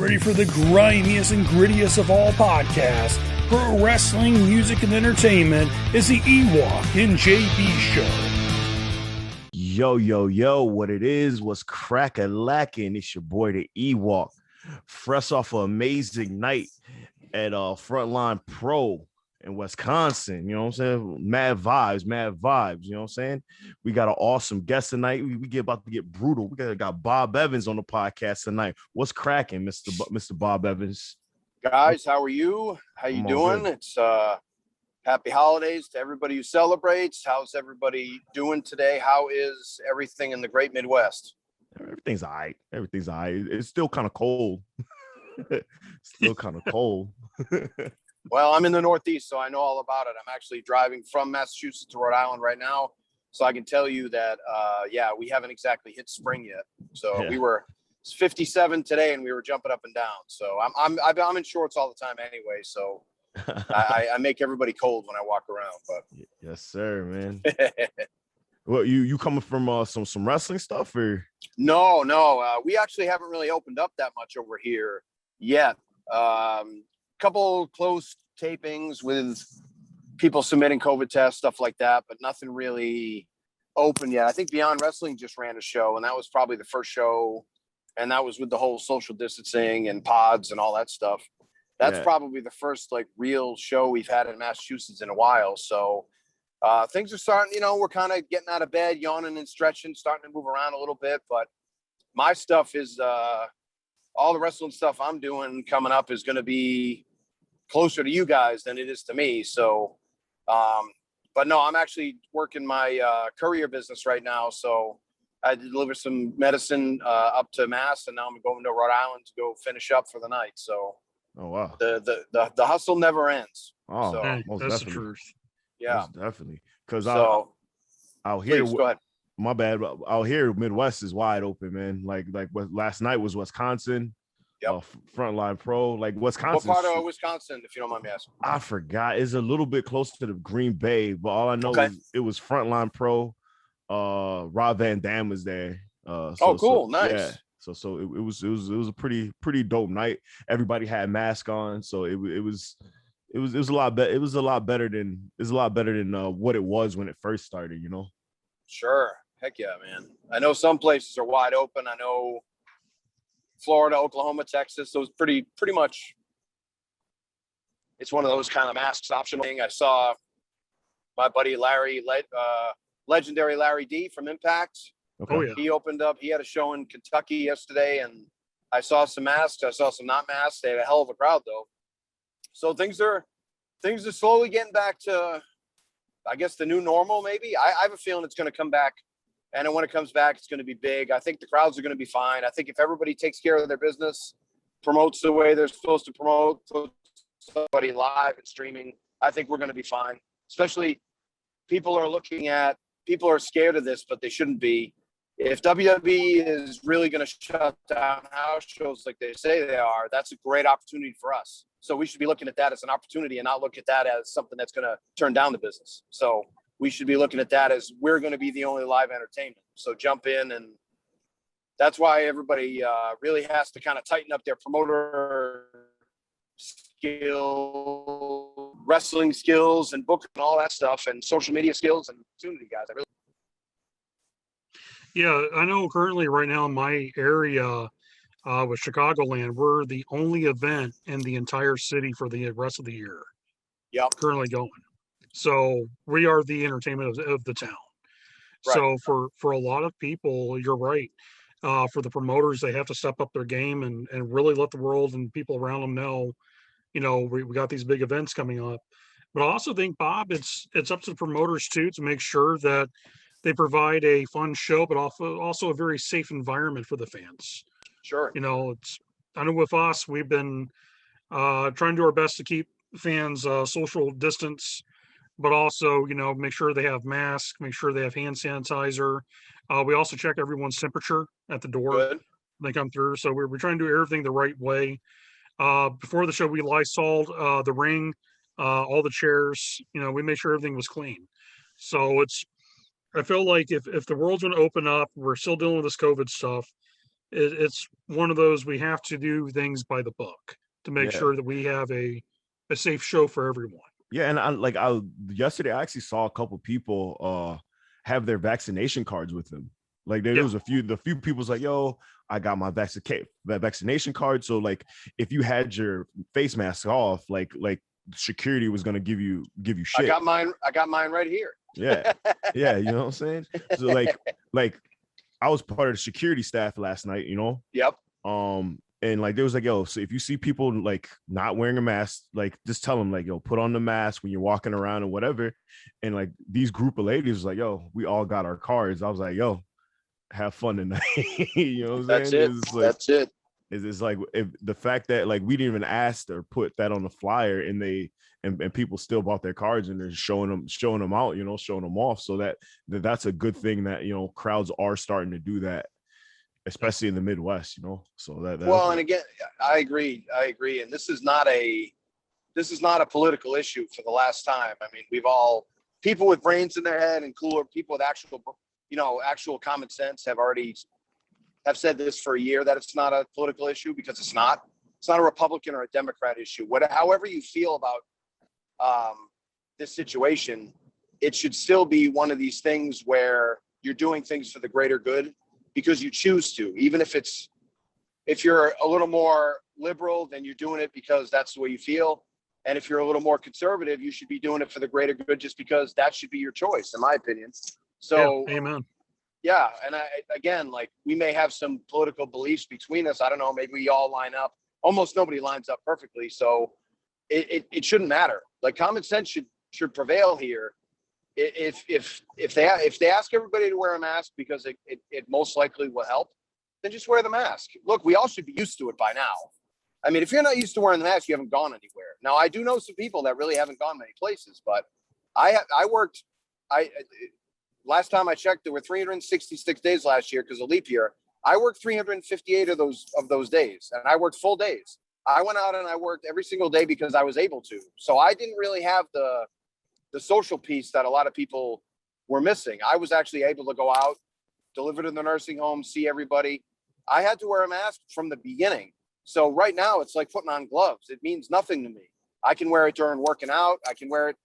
ready for the grimiest and grittiest of all podcasts, pro wrestling, music, and entertainment, is the Ewokk and JB Show. Yo, what it is, what's crack-a-lackin'? It's your boy, the Ewokk. Fresh off an amazing night at Frontline Pro in Wisconsin, you know what I'm saying? Mad vibes, you know what I'm saying? We got an awesome guest tonight. We get about to get brutal. We got Bob Evans on the podcast tonight. What's cracking, Mr. Bob Evans? Guys, how are you? How you doing? It's happy holidays to everybody who celebrates. How's everybody doing today? How is everything in the great Midwest? Everything's all right. It's still kind of cold. Well, I'm in the Northeast, so I know all about it. I'm actually driving from Massachusetts to Rhode Island right now. So I can tell you that, we haven't exactly hit spring yet. So it's 57 today and we were jumping up and down. So I'm in shorts all the time anyway. So I make everybody cold when I walk around. But yes, sir, man. Well, you coming from some wrestling stuff or? No. We actually haven't really opened up that much over here yet. Couple close tapings with people submitting COVID tests, stuff like that, but nothing really open yet. I think Beyond Wrestling just ran a show, and that was probably the first show, and that was with the whole social distancing and pods and all that stuff. That's probably the first like real show we've had in Massachusetts in a while. So things are starting, we're kind of getting out of bed, yawning and stretching, starting to move around a little bit. But my stuff is all the wrestling stuff I'm doing coming up is going to be closer to you guys than it is to me. So, but no, I'm actually working my courier business right now. So I deliver some medicine up to Mass, and now I'm going to Rhode Island to go finish up for the night. So, oh wow, the hustle never ends. Oh, so, hey, that's the truth. Yeah, most definitely. Because so, out here, please, go ahead. My bad. Out here, Midwest is wide open, man. Like what last night was Wisconsin. Yep. Frontline Pro, like Wisconsin. What part of Wisconsin, if you don't mind me asking? I forgot. It's a little bit closer to Green Bay, but all I know is it was Frontline Pro. Rob Van Dam was there. Cool, nice. Yeah. So it was a pretty dope night. Everybody had masks on, so it was a lot better. It was a lot better than what it was when it first started. Sure. Heck yeah, man. I know some places are wide open. I know Florida, Oklahoma, Texas. Those pretty much. It's one of those kind of masks optional thing. I saw my buddy Larry, legendary Larry D from Impact. Okay. Oh yeah. He opened up. He had a show in Kentucky yesterday, and I saw some masks. I saw some not masks. They had a hell of a crowd though. So things are slowly getting back to, I guess, the new normal. Maybe I have a feeling it's going to come back. And then when it comes back, it's going to be big. I think the crowds are going to be fine. I think if everybody takes care of their business, promotes the way they're supposed to promote, puts somebody live and streaming, I think we're going to be fine. Especially people are scared of this, but they shouldn't be. If WWE is really going to shut down house shows like they say they are, that's a great opportunity for us. So we should be looking at that as an opportunity and not look at that as something that's going to turn down the business. So we should be looking at that as we're going to be the only live entertainment. So jump in, and that's why everybody really has to kind of tighten up their promoter skill, wrestling skills, and book and all that stuff, and social media skills and opportunity, guys. Yeah, I know currently right now in my area with Chicagoland, we're the only event in the entire city for the rest of the year. Yep. Currently going. So we are the entertainment of the town. Right. So for a lot of people, you're right. For the promoters, they have to step up their game and really let the world and people around them know, we got these big events coming up. But I also think, Bob, it's up to the promoters too to make sure that they provide a fun show, but also a very safe environment for the fans. Sure. I know with us, we've been trying to do our best to keep fans social distance, but also, make sure they have masks, make sure they have hand sanitizer. We also check everyone's temperature at the door when they come through. So we're trying to do everything the right way. Before the show, we Lysoled the ring, all the chairs. We made sure everything was clean. So I feel like if the world's going to open up, we're still dealing with this COVID stuff. it's one of those, we have to do things by the book to make Yeah. sure that we have a safe show for everyone. Yeah, and I yesterday I actually saw a couple people have their vaccination cards with them. Like there Yeah. was the few people's like, yo, I got my vaccination card. So like if you had your face mask off, like security was gonna give you I shit. got mine right here. Yeah. Yeah, you know what I'm saying? So like I was part of the security staff last night, you know. Yep. And like there was like, yo, so if you see people like not wearing a mask, like just tell them like, yo, put on the mask when you're walking around or whatever. And like these group of ladies was like, yo, we all got our cards. I was like, yo, have fun tonight. You know what I'm That's saying? it. It's like, That's it. it's like if the fact that like we didn't even ask or put that on the flyer and and people still bought their cards and they're showing them out, you know, showing them off. So that's a good thing that, you know, crowds are starting to do that, especially in the Midwest, you know. So that Well, and again, I agree. And this is not a political issue for the last time. I mean, people with brains in their head and cooler people with actual common sense have said this for a year, that it's not a political issue, because it's not a Republican or a Democrat issue. However you feel about this situation, it should still be one of these things where you're doing things for the greater good because you choose to, even if you're a little more liberal, then you're doing it because that's the way you feel. And if you're a little more conservative, you should be doing it for the greater good just because that should be your choice, in my opinion. So, yeah, amen. Yeah. And again, like, we may have some political beliefs between us. I don't know. Maybe we all line up. Almost nobody lines up perfectly. So it shouldn't matter. Like, common sense should prevail here. If they ask everybody to wear a mask because it most likely will help, then just wear the mask. Look, we all should be used to it by now. I mean, if you're not used to wearing the mask, you haven't gone anywhere. Now, I do know some people that really haven't gone many places, but last time I checked, there were 366 days last year because of leap year. I worked 358 of those days, and I worked full days. I went out and I worked every single day because I was able to. So I didn't really have the social piece that a lot of people were missing. I was actually able to go out, deliver to the nursing home, see everybody. I had to wear a mask from the beginning. So right now it's like putting on gloves. It means nothing to me. I can wear it during working out. I can wear it.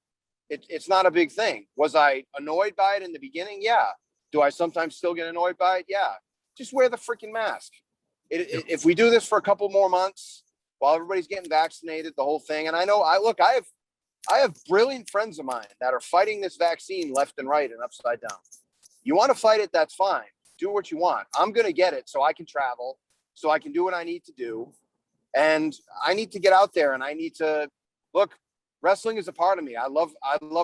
It's not a big thing. Was I annoyed by it in the beginning? Yeah. Do I sometimes still get annoyed by it? Yeah. Just wear the freaking mask. If we do this for a couple more months while everybody's getting vaccinated, the whole thing. And I have brilliant friends of mine that are fighting this vaccine left and right and upside down. You want to fight it? That's fine. Do what you want. I'm going to get it so I can travel, so I can do what I need to do. And I need to get out there, and I need to look. Wrestling is a part of me. I love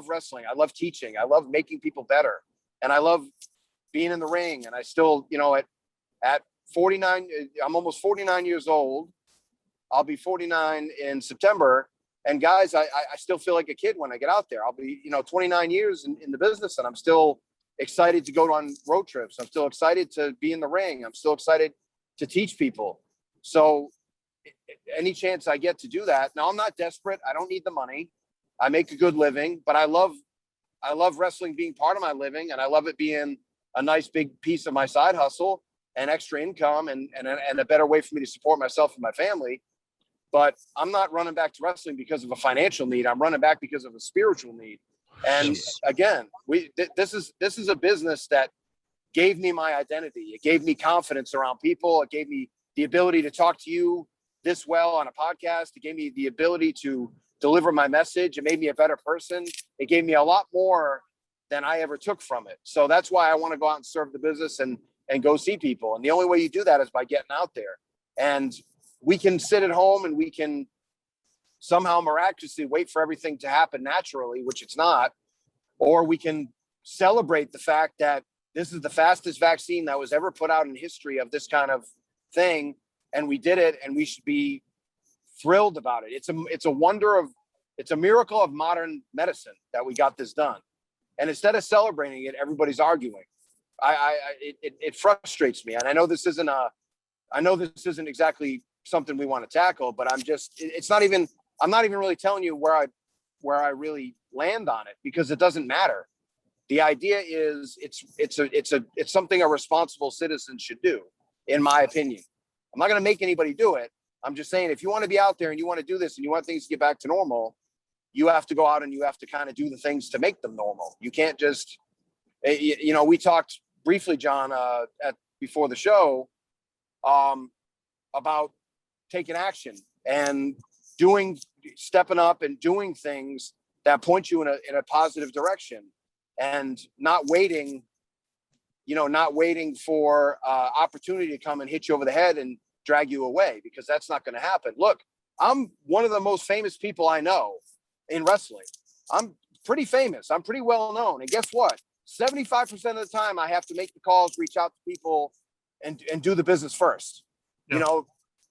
wrestling. I love teaching. I love making people better. And I love being in the ring. And I still, at 49, I'm almost 49 years old. I'll be 49 in September. And guys, I still feel like a kid when I get out there. I'll be, 29 years in the business, and I'm still excited to go on road trips. I'm still excited to be in the ring. I'm still excited to teach people. So any chance I get to do that. Now, I'm not desperate. I don't need the money. I make a good living, but I love wrestling being part of my living, and I love it being a nice big piece of my side hustle and extra income and a better way for me to support myself and my family. But I'm not running back to wrestling because of a financial need. I'm running back because of a spiritual need. And again, this is a business that gave me my identity. It gave me confidence around people. It gave me the ability to talk to you this well on a podcast. It gave me the ability to deliver my message. It made me a better person. It gave me a lot more than I ever took from it. So that's why I want to go out and serve the business and go see people. And the only way you do that is by getting out there. And we can sit at home and we can somehow miraculously wait for everything to happen naturally, which it's not, or we can celebrate the fact that this is the fastest vaccine that was ever put out in history of this kind of thing. And we did it, and we should be thrilled about it. It's a miracle of modern medicine that we got this done. And instead of celebrating it, everybody's arguing. It frustrates me. And I know this isn't exactly something we want to tackle, but I'm not even really telling you where I really land on it, because it doesn't matter. The idea is it's something a responsible citizen should do. in my opinion. I'm not going to make anybody do it. I'm just saying, if you want to be out there and you want to do this and you want things to get back to normal, you have to go out and you have to kind of do the things to make them normal. You can't just, we talked briefly, John, before the show, about taking action and stepping up and doing things that point you in a positive direction, and not waiting for opportunity to come and hit you over the head and drag you away, because that's not going to happen. Look, I'm one of the most famous people I know in wrestling. I'm pretty famous. I'm pretty well known. And guess what? 75% of the time I have to make the calls, reach out to people, and do the business first. Yeah.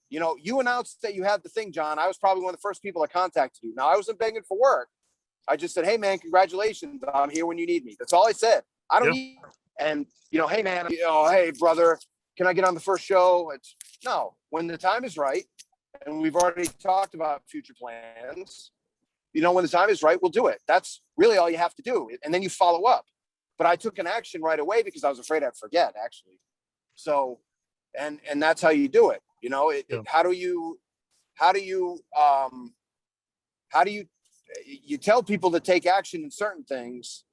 You announced that you had the thing, John. I was probably one of the first people that contacted you. Now, I wasn't begging for work. I just said, hey, man, congratulations. I'm here when you need me. That's all I said. I don't need, and, hey, man, hey, brother, can I get on the first show? No, when the time is right, and we've already talked about future plans, when the time is right, we'll do it. That's really all you have to do. And then you follow up. But I took an action right away because I was afraid I'd forget, actually. So, and that's how you do it. How do you tell people to take action in certain things,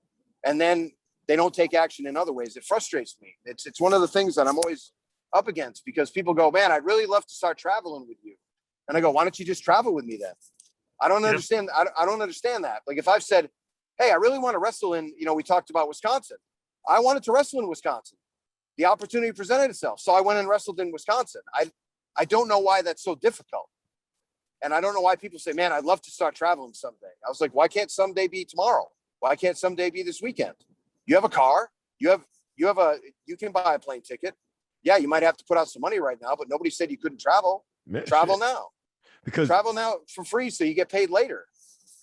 and then they don't take action in other ways? It frustrates me. It's one of the things that I'm always up against, because people go, man, I'd really love to start traveling with you. And I go, why don't you just travel with me then? I don't understand. I don't understand that. Like, if I've said, hey, I really want to wrestle in, we talked about Wisconsin. I wanted to wrestle in Wisconsin. The opportunity presented itself. So I went and wrestled in Wisconsin. I don't know why that's so difficult. And I don't know why people say, man, I'd love to start traveling someday. I was like, why can't someday be tomorrow? Why can't someday be this weekend? You have a car. You can buy a plane ticket. Yeah, you might have to put out some money right now, but nobody said you couldn't travel. Man, travel shit. Now. Because travel now for free, so you get paid later.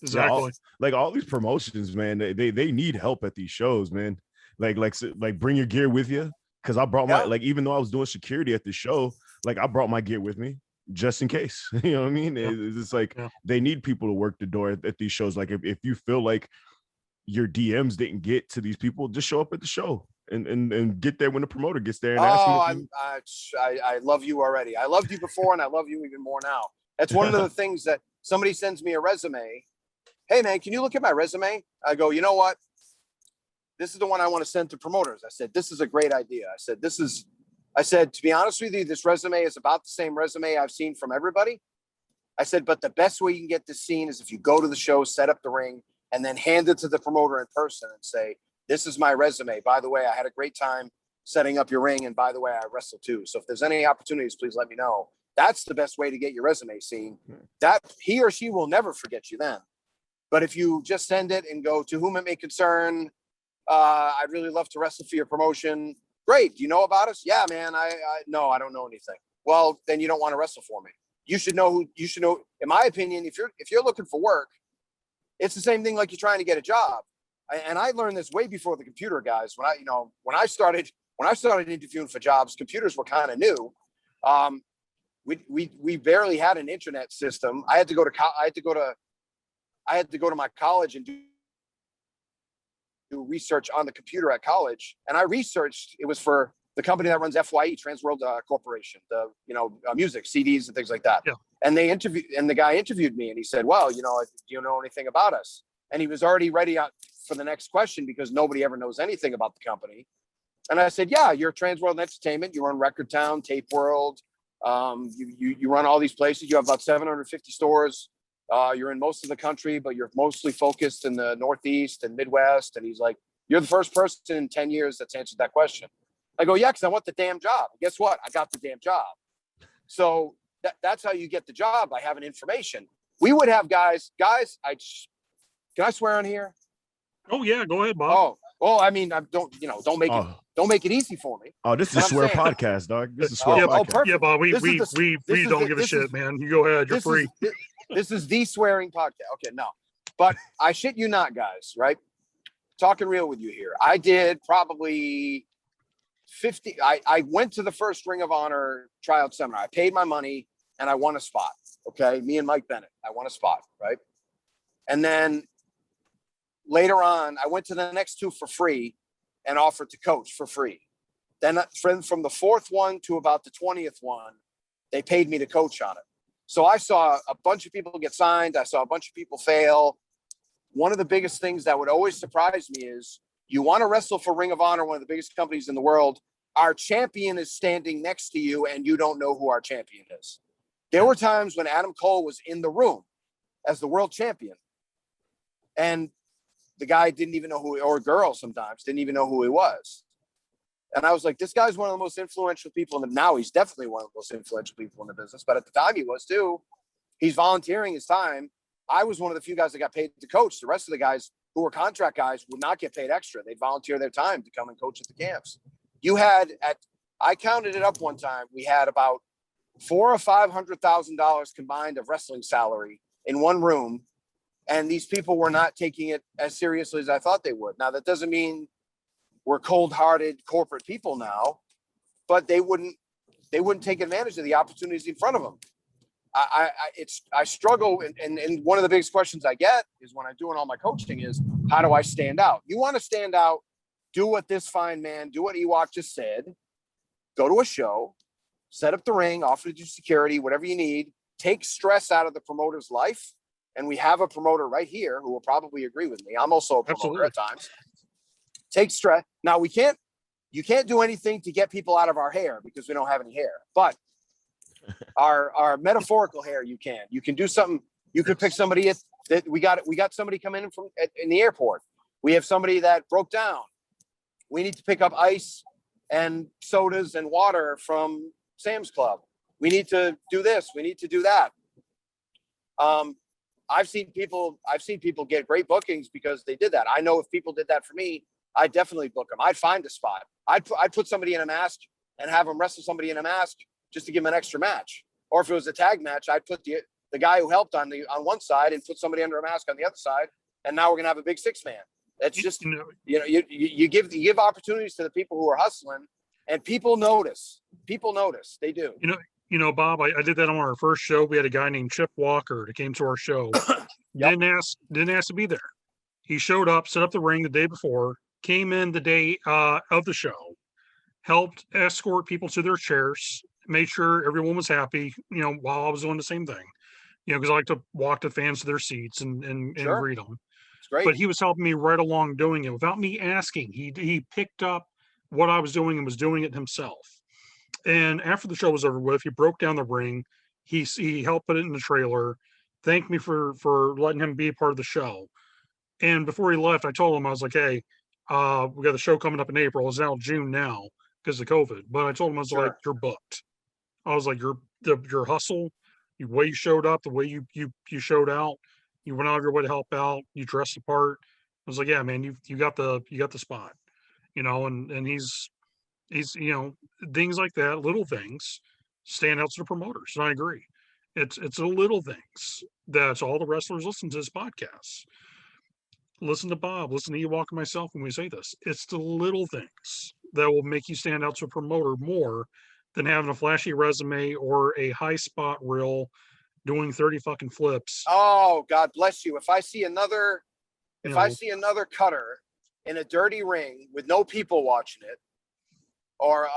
Exactly. All these promotions, man, they need help at these shows, man. Like bring your gear with you. Because I brought my, even though I was doing security at the show, I brought my gear with me just in case. You know what I mean? Yeah. It's like they need people to work the door at these shows. Like, if you feel like your DMs didn't get to these people, just show up at the show and get there when the promoter gets there and ask them. I love you already. I loved you before, and I love you even more now. That's one of the things that somebody sends me a resume. Hey, man, can you look at my resume? I go, you know what? This is the one I want to send to promoters. I said, this is a great idea. I said, to be honest with you, this resume is about the same resume I've seen from everybody. I said, but the best way you can get this seen is if you go to the show, set up the ring, and then hand it to the promoter in person and say, this is my resume. By the way, I had a great time setting up your ring. And by the way, I wrestle too. So if there's any opportunities, please let me know. That's the best way to get your resume seen. That he or she will never forget you then. But if you just send it and go, to whom it may concern, I'd really love to wrestle for your promotion. Great. Do you know about us? Yeah, man. No, I don't know anything. Well, then you don't want to wrestle for me. You should know in my opinion, if you're looking for work, it's the same thing like you're trying to get a job. And I learned this way before the computer guys. When I started interviewing for jobs, computers were kind of new. We barely had an internet system. I had to go to my college and do research on the computer at college. And I researched, it was for the company that runs FYE, Trans World Corporation, the music, CDs and things like that. Yeah. And the guy interviewed me, and he said, well, do you know anything about us? And he was already ready for the next question, because nobody ever knows anything about the company. And I said, yeah, you're Trans World Entertainment. You run Record Town, Tape World. You run all these places. You have about 750 stores. You're in most of the country, but you're mostly focused in the Northeast and Midwest. And he's like, you're the first person in 10 years that's answered that question. I go, yeah, because I want the damn job. And guess what? I got the damn job. So that's how you get the job, by having information. We would have guys, can I swear on here? Oh yeah, go ahead, Bob. Oh, I mean, don't make it easy for me. Oh, this is a swear podcast, dog. This is a swear podcast. Perfect. Yeah, Bob, we don't give a shit, man. You go ahead, you're free. This is the swearing podcast. Okay, no. But I shit you not, guys, right? Talking real with you here. I did probably 50. I went to the first Ring of Honor tryout seminar. I paid my money and I won a spot. Okay. Me and Mike Bennett. I won a spot, right? And then later on, I went to the next two for free and offered to coach for free. Then from the 4th one to about the 20th one, they paid me to coach on it. So I saw a bunch of people get signed. I saw a bunch of people fail. One of the biggest things that would always surprise me is you want to wrestle for Ring of Honor, one of the biggest companies in the world. Our champion is standing next to you and you don't know who our champion is. There were times when Adam Cole was in the room as the world champion and the guy didn't even know who, or girl sometimes didn't even know who he was. And I was like, this guy's one of the most influential people in the, now he's definitely one of the most influential people in the business, but at the time he was too. He's volunteering his time. I was one of the few guys that got paid to coach. The rest of the guys who were contract guys would not get paid extra. They'd volunteer their time to come and coach at the camps. I counted it up one time. We had about $400,000 or $500,000 combined of wrestling salary in one room. And these people were not taking it as seriously as I thought they would. Now, that doesn't mean we're cold-hearted corporate people now, but they wouldn't take advantage of the opportunities in front of them. I struggle, and one of the biggest questions I get is when I'm doing all my coaching is, how do I stand out? You want to stand out, do what this fine man, do what Ewokk just said, go to a show, set up the ring, offer to do security, whatever you need, take stress out of the promoter's life. And we have a promoter right here who will probably agree with me. I'm also a promoter at times. Take stress. Now you can't do anything to get people out of our hair because we don't have any hair, but our metaphorical hair, you can do something. You could pick somebody that we got somebody come in in the airport. We have somebody that broke down. We need to pick up ice and sodas and water from Sam's Club. We need to do this. We need to do that. I've seen people get great bookings because they did that. I know if people did that for me, I'd definitely book them. I'd find a spot. I'd put somebody in a mask and have them wrestle somebody in a mask just to give them an extra match. Or if it was a tag match, I'd put the guy who helped on one side and put somebody under a mask on the other side. And now we're gonna have a big 6-man. That's just you give opportunities to the people who are hustling, and people notice. People notice. They do. Bob, I did that on our first show. We had a guy named Chip Walker that came to our show. Yep. Didn't ask to be there. He showed up, set up the ring the day before, came in the day of the show, helped escort people to their chairs, made sure everyone was happy, while I was doing the same thing, because I like to walk the fans to their seats and Sure. greet them. It's great. But he was helping me right along doing it without me asking. He picked up what I was doing and was doing it himself. And after the show was over with, he broke down the ring. He helped put it in the trailer, thanked me for letting him be a part of the show. And before he left, I told him, I was like, hey, we got the show coming up in April. It's now June now because of COVID. But I told him, I was like, you're booked. I was like, your hustle, the way you showed up, the way you showed out, you went out of your way to help out, you dressed the part. I was like, yeah, man, you got the spot, and he's things like that, little things stand out to the promoters. And I agree. It's the little things that's all the wrestlers listen to this podcast. Listen to Bob, listen to Ewokk and myself when we say this. It's the little things that will make you stand out to a promoter more than having a flashy resume or a high spot reel doing 30 fucking flips. Oh, God bless you. If I see another cutter in a dirty ring with no people watching it, or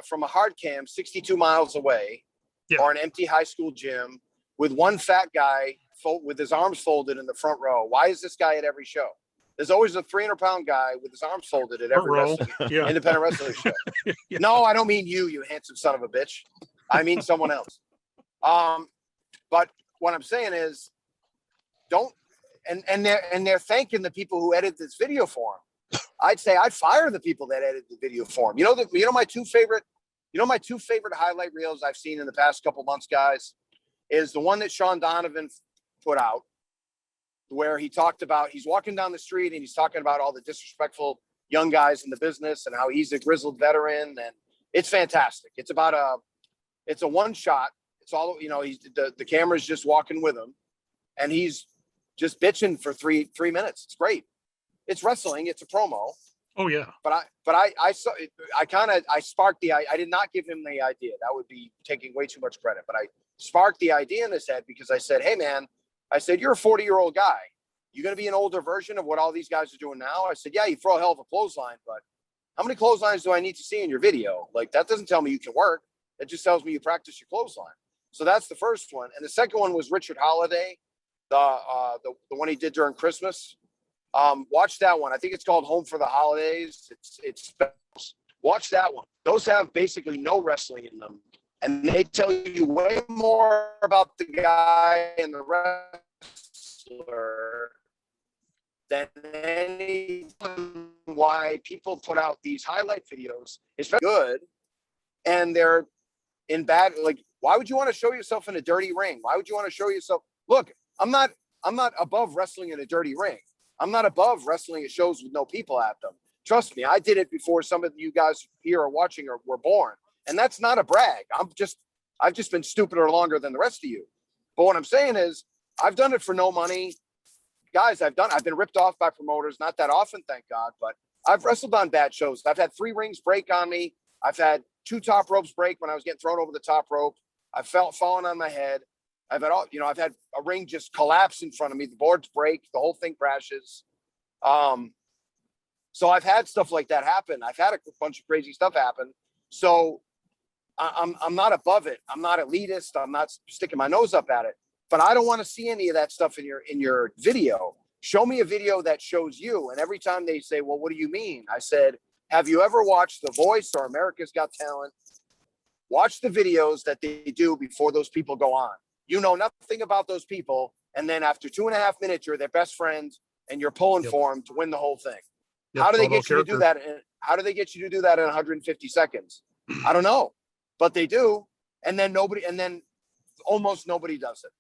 from a hard cam 62 miles away, or an empty high school gym with one fat guy with his arms folded in the front row. Why is this guy at every show? There's always a 300-pound guy with his arms folded at every independent wrestling show. Yeah. No, I don't mean you handsome son of a bitch. I mean someone else. But what I'm saying is, they're thanking the people who edited this video for him. I'd say I'd fire the people that edited the video for him. My two favorite highlight reels I've seen in the past couple months, guys, is the one that Sean Donovan put out, where he talked about, he's walking down the street and he's talking about all the disrespectful young guys in the business and how he's a grizzled veteran. And it's fantastic. It's a one shot. It's all, he's the camera's just walking with him and he's just bitching for three minutes. It's great. It's wrestling. It's a promo. Oh yeah. But I sparked I did not give him the idea. That would be taking way too much credit, but I sparked the idea in his head because I said, hey man, I said, you're a 40-year-old guy. You're going to be an older version of what all these guys are doing now. I said, yeah, you throw a hell of a clothesline, but How many clotheslines do I need to see in your video? Like, that doesn't tell me you can work. It just tells me you practice your clothesline. So that's the first one. And the second one was Richard Holiday, the one he did during Christmas. Watch that one. I think it's called Home for the Holidays. It's watch that one. Those have basically no wrestling in them, and they tell you way more about the guy and the wrestler than any why people put out these highlight videos. It's very good, and they're in bad. Like, why would you want to show yourself in a dirty ring? Why would you want to show yourself? Look, I'm not above wrestling in a dirty ring. I'm not above wrestling at shows with no people at them. Trust me, I did it before some of you guys here are watching or were born. And that's not a brag. I've just been stupider longer than the rest of you. But what I'm saying is, I've done it for no money. Guys, I've been ripped off by promoters, not that often, thank God, but I've wrestled on bad shows. I've had 3 rings break on me. I've had 2 top ropes break when I was getting thrown over the top rope. I've fallen on my head. I've had a ring just collapse in front of me. The boards break, the whole thing crashes. So I've had stuff like that happen. I've had a bunch of crazy stuff happen. So I'm not above it. I'm not elitist. I'm not sticking my nose up at it. But I don't want to see any of that stuff in your video. Show me a video that shows you. And every time they say, well, what do you mean? I said, have you ever watched The Voice or America's Got Talent? Watch the videos that they do before those people go on. You know nothing about those people. And then after 2.5 minutes, you're their best friend and you're pulling for them to win the whole thing. How do they get you to do that? How do they get you to do that in 150 seconds? I don't know, but they do. And then almost nobody does it.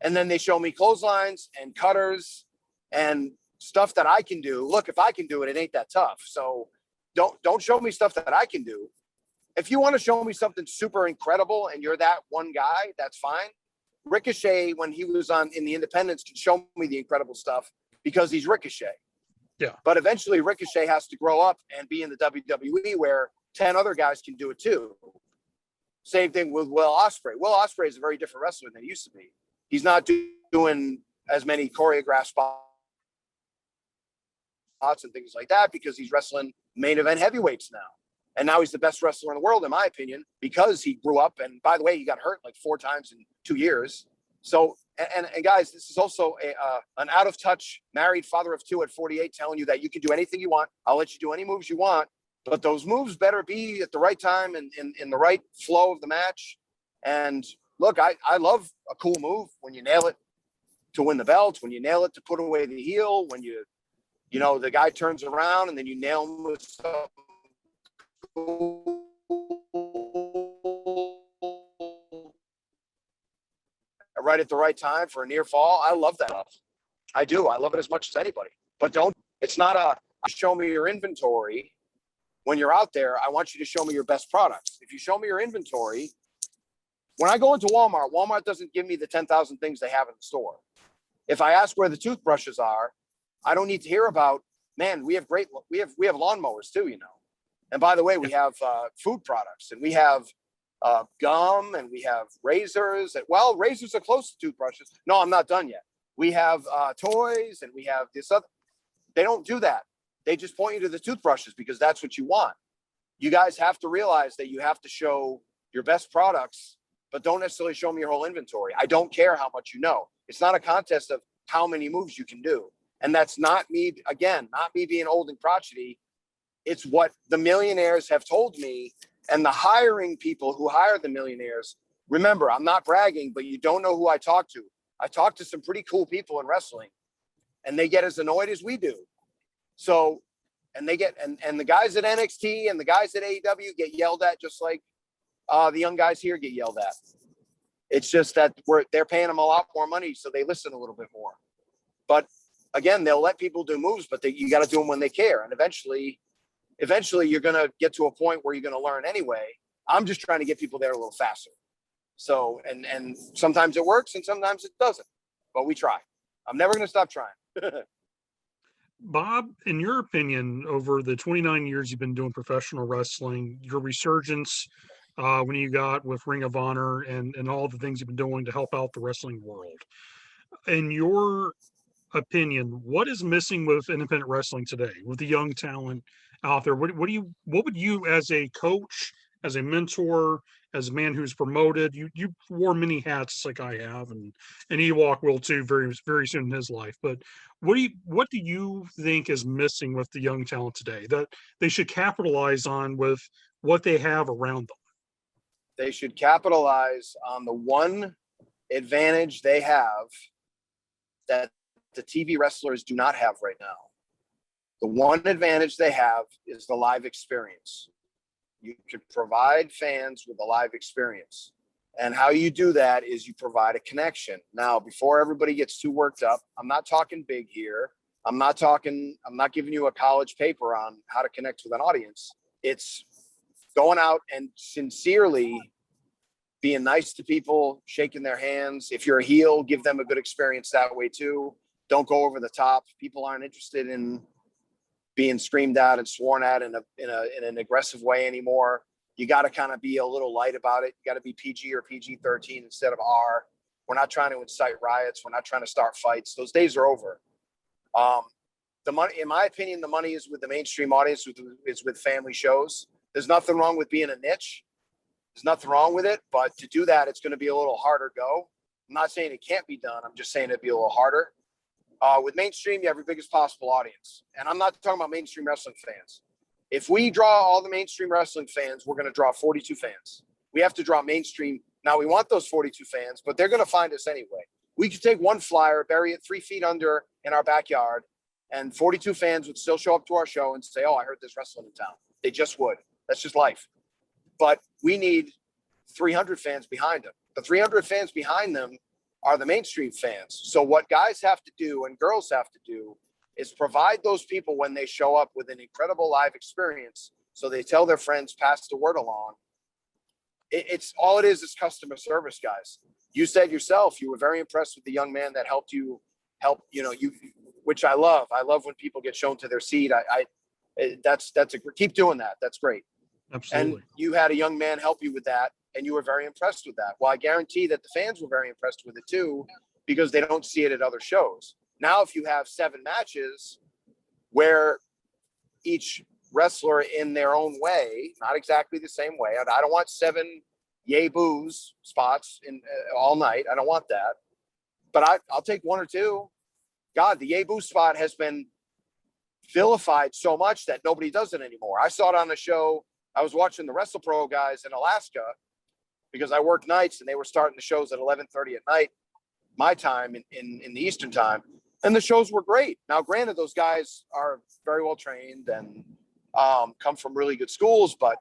And then they show me clotheslines and cutters and stuff that I can do. Look, if I can do it, it ain't that tough. So don't show me stuff that I can do. If you want to show me something super incredible and you're that one guy, that's fine. Ricochet, when he was in the Independents, can show me the incredible stuff because he's Ricochet. Yeah. But eventually Ricochet has to grow up and be in the WWE where 10 other guys can do it too. Same thing with Will Ospreay. Will Ospreay is a very different wrestler than he used to be. He's not doing as many choreographed spots and things like that because he's wrestling main event heavyweights now. And now he's the best wrestler in the world, in my opinion, because he grew up. And by the way, he got hurt like 4 times in 2 years. So, and guys, this is also an out of touch married father of 2 at 48 telling you that you can do anything you want. I'll let you do any moves you want, but those moves better be at the right time and in the right flow of the match. And look, I love a cool move when you nail it to win the belt, when you nail it to put away the heel, when the guy turns around and then you nail him with something right at the right time for a near fall. I love that. I do. I love it as much as anybody. But it's not show me your inventory. When you're out there, I want you to show me your best products. If you show me your inventory, when I go into Walmart doesn't give me the 10,000 things they have in the store. If I ask where the toothbrushes are, I don't need to hear about, man, we have lawnmowers too, And by the way, we have food products and we have gum and we have razors. Well, razors are close to toothbrushes. No, I'm not done yet. We have toys and we have this other. They don't do that. They just point you to the toothbrushes because that's what you want. You guys have to realize that you have to show your best products, but don't necessarily show me your whole inventory. I don't care how much you know. It's not a contest of how many moves you can do. And that's not me, again, not me being old and crotchety. It's what the millionaires have told me and the hiring people who hire the millionaires. Remember, I'm not bragging, but you don't know who I talk to. I talk to some pretty cool people in wrestling and they get as annoyed as we do. So, and they get, and the guys at NXT and the guys at AEW get yelled at just like the young guys here get yelled at. It's just that they're paying them a lot more money, so they listen a little bit more. But again, they'll let people do moves, but you got to do them when they care. And eventually you're going to get to a point where you're going to learn anyway. I'm just trying to get people there a little faster. So, and sometimes it works and sometimes it doesn't, but we try. I'm never going to stop trying. Bob, in your opinion, over the 29 years you've been doing professional wrestling, your resurgence when you got with Ring of Honor and all the things you've been doing to help out the wrestling world, in your opinion, what is missing with independent wrestling today with the young talent out there. What would you, as a coach, as a mentor, as a man who's promoted, you wore many hats like I have, and Ewokk will too very soon in his life. But what do you think is missing with the young talent today that they should capitalize on with what they have around them? They should capitalize on the one advantage they have that the TV wrestlers do not have right now. The one advantage they have is the live experience. You can provide fans with a live experience. And how you do that is you provide a connection. Now, before everybody gets too worked up, I'm not talking big here. I'm not giving you a college paper on how to connect with an audience. It's going out and sincerely being nice to people, shaking their hands. If you're a heel, give them a good experience that way too. Don't go over the top. People aren't interested in being screamed at and sworn at in an aggressive way anymore. You got to kind of be a little light about it. You got to be PG or PG-13 instead of R. We're not trying to incite riots. We're not trying to start fights. Those days are over. The money, in my opinion, the money is with the mainstream audience, is with family shows. There's nothing wrong with being a niche. There's nothing wrong with it, but to do that, it's going to be a little harder go. I'm not saying it can't be done. I'm just saying it'd be a little harder. With mainstream, you have your biggest possible audience. And I'm not talking about mainstream wrestling fans. If we draw all the mainstream wrestling fans, we're going to draw 42 fans. We have to draw mainstream. Now, we want those 42 fans, but they're going to find us anyway. We could take one flyer, bury it 3 feet under in our backyard, and 42 fans would still show up to our show and say, oh, I heard there's wrestling in town. They just would. That's just life. But we need 300 fans behind them. The 300 fans behind them are the mainstream fans. So what guys have to do and girls have to do is provide those people when they show up with an incredible live experience. So they tell their friends, pass the word along. It's all it is customer service, guys. You said yourself, you were very impressed with the young man that helped you, which I love. I love when people get shown to their seat. Keep doing that. That's great. Absolutely. And you had a young man help you with that, and you were very impressed with that. Well, I guarantee that the fans were very impressed with it too, because they don't see it at other shows. Now, if you have 7 matches where each wrestler in their own way, not exactly the same way. I don't want 7 yay boos spots in all night. I don't want that. But I'll take 1 or 2. God, the yay boo spot has been vilified so much that nobody does it anymore. I saw it on the show. I was watching the WrestlePro guys in Alaska because I work nights, and they were starting the shows at 11:30 at night, my time in the Eastern time. And the shows were great. Now, granted, those guys are very well trained and come from really good schools, but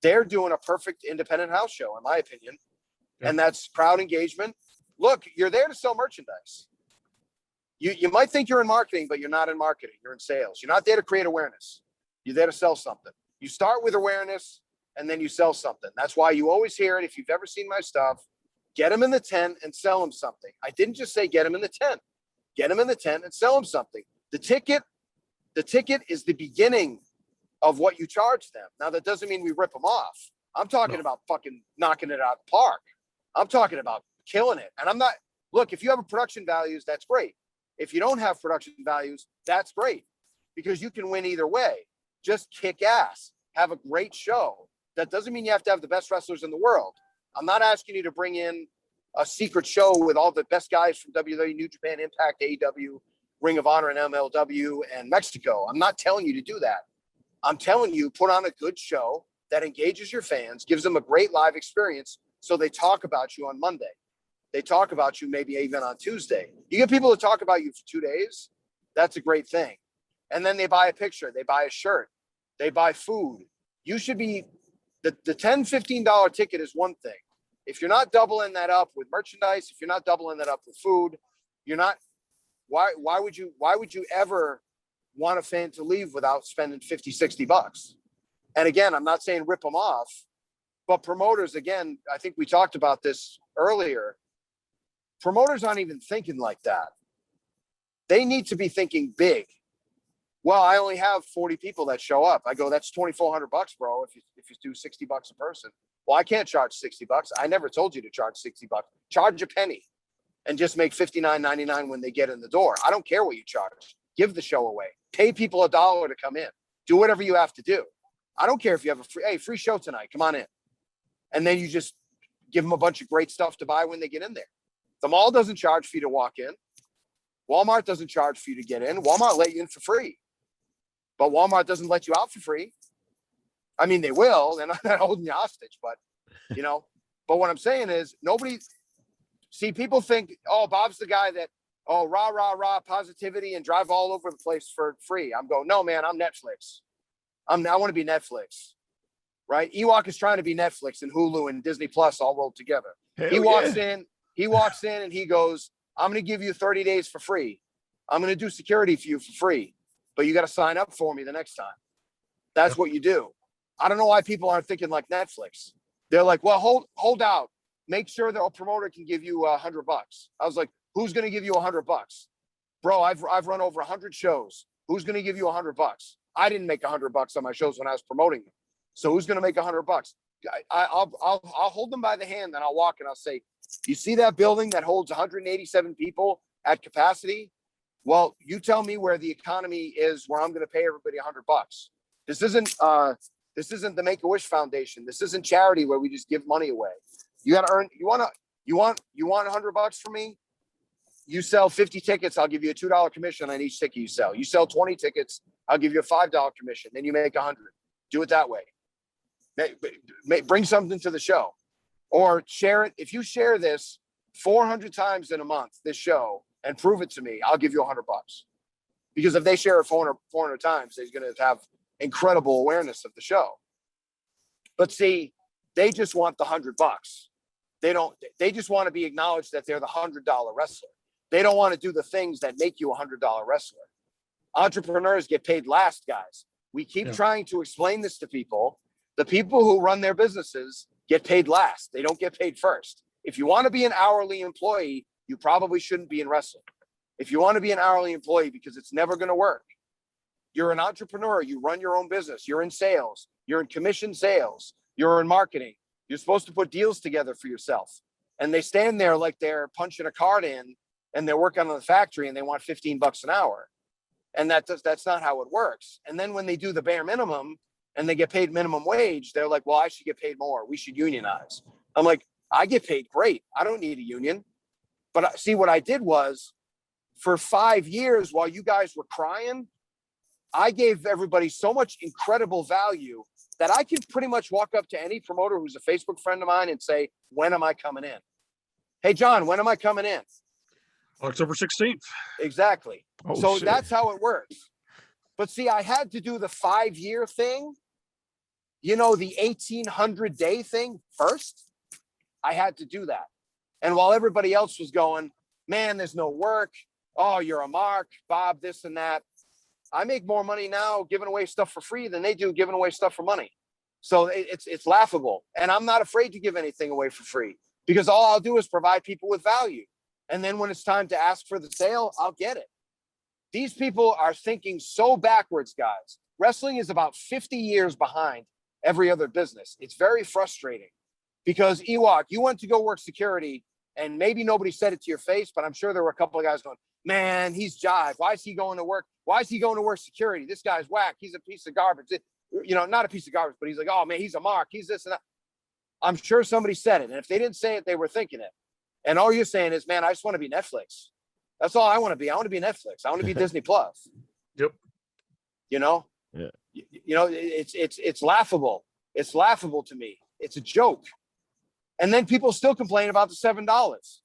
they're doing a perfect independent house show, in my opinion. Yeah. And that's crowd engagement. Look, you're there to sell merchandise. You might think you're in marketing, but you're not in marketing. You're in sales. You're not there to create awareness. You're there to sell something. You start with awareness, and then you sell something. That's why you always hear it. If you've ever seen my stuff, get them in the tent and sell them something. I didn't just say get them in the tent. Get them in the tent and sell them something. The ticket is the beginning of what you charge them. Now, that doesn't mean we rip them off. I'm talking about fucking knocking it out of the park. I'm talking about killing it. And look, if you have a production values, that's great. If you don't have production values, that's great, because you can win either way. Just kick ass. Have a great show. That doesn't mean you have to have the best wrestlers in the world. I'm not asking you to bring in a secret show with all the best guys from WWE, New Japan, Impact, AEW, Ring of Honor, and MLW, and Mexico. I'm not telling you to do that. I'm telling you, put on a good show that engages your fans, gives them a great live experience, so they talk about you on Monday. They talk about you maybe even on Tuesday. You get people to talk about you for 2 days, that's a great thing. And then they buy a picture, they buy a shirt, they buy food. You should be, the $10, $15 ticket is one thing. If you're not doubling that up with merchandise, if you're not doubling that up with food, you're not, why would you ever want a fan to leave without spending $50, $60? And again, I'm not saying rip them off, but promoters, again, I think we talked about this earlier. Promoters aren't even thinking like that. They need to be thinking big. Well, I only have 40 people that show up. I go, that's $2,400, bro. If you do $60 a person. Well, I can't charge $60. I never told you to charge $60. Charge a penny and just make $59.99 when they get in the door. I don't care what you charge. Give the show away. Pay people $1 to come in. Do whatever you have to do. I don't care if you have a free show tonight. Come on in. And then you just give them a bunch of great stuff to buy when they get in there. The mall doesn't charge for you to walk in. Walmart doesn't charge for you to get in. Walmart let you in for free. But Walmart doesn't let you out for free. I mean, they will. They're not holding you hostage, but, you know. But what I'm saying is people think, oh, Bob's the guy that, oh, rah, rah, rah, positivity and drive all over the place for free. I'm going, no, man, I'm Netflix. I want to be Netflix, right? Ewokk is trying to be Netflix and Hulu and Disney Plus all rolled together. He walks in and he goes, I'm going to give you 30 days for free. I'm going to do security for you for free, but you got to sign up for me the next time. That's what you do. I don't know why people aren't thinking like Netflix. They're like, well, hold out. Make sure that a promoter can give you $100. I was like, who's going to give you $100? Bro, I've run over 100 shows. Who's going to give you $100? I didn't make $100 on my shows when I was promoting them. So who's going to make $100? I'll hold them by the hand and I'll walk and I'll say, you see that building that holds 187 people at capacity? Well, you tell me where the economy is, where I'm going to pay everybody $100. This isn't the Make-A-Wish Foundation. This isn't charity where we just give money away. You got to earn. You want $100 from me? You sell 50 tickets, I'll give you a $2 commission on each ticket you sell. You sell 20 tickets, I'll give you a $5 commission. Then you make 100. Do it that way. Bring something to the show, or share it. If you share this 400 times in a month, this show, and prove it to me, I'll give you $100. Because if they share it 400 times, they're going to have incredible awareness of the show. But see, they just want the $100. They just want to be acknowledged that they're the $100 wrestler. They don't want to do the things that make you a $100 wrestler. Entrepreneurs get paid last, guys. We keep trying to explain this to people. The people who run their businesses get paid last. They don't get paid first. If you want to be an hourly employee, you probably shouldn't be in wrestling. If you want to be an hourly employee, because it's never going to work. You're an entrepreneur. You run your own business. You're in sales. You're in commission sales. You're in marketing. You're supposed to put deals together for yourself. And they stand there like they're punching a card in and they're working on the factory and they want $15 an hour. And that's not how it works. And then when they do the bare minimum and they get paid minimum wage, they're like, well, I should get paid more. We should unionize. I'm like, I get paid great. I don't need a union. But see, what I did was, for 5 years while you guys were crying, I gave everybody so much incredible value that I can pretty much walk up to any promoter who's a Facebook friend of mine and say, when am I coming in? Hey, John, when am I coming in? October 16th. Exactly. Oh, shit. That's how it works. But see, I had to do the 5-year thing, the 1,800-day thing first. I had to do that. And while everybody else was going, man, there's no work. Oh, you're a mark, Bob, this and that. I make more money now giving away stuff for free than they do giving away stuff for money. So it's laughable. And I'm not afraid to give anything away for free, because all I'll do is provide people with value. And then when it's time to ask for the sale, I'll get it. These people are thinking so backwards, guys. Wrestling is about 50 years behind every other business. It's very frustrating, because Ewokk, you went to go work security, and maybe nobody said it to your face, but I'm sure there were a couple of guys going, man, he's jive. Why is he going to work? Why is he going to work security? This guy's whack. He's a piece of garbage. Not a piece of garbage, but he's like, oh man, he's a mark. He's this and that. I'm sure somebody said it. And if they didn't say it, they were thinking it. And all you're saying is, man, I just want to be Netflix. That's all I want to be. I want to be Netflix. I want to be Disney Plus. Yep. Yeah. It's laughable. It's laughable to me. It's a joke. And then people still complain about the $7,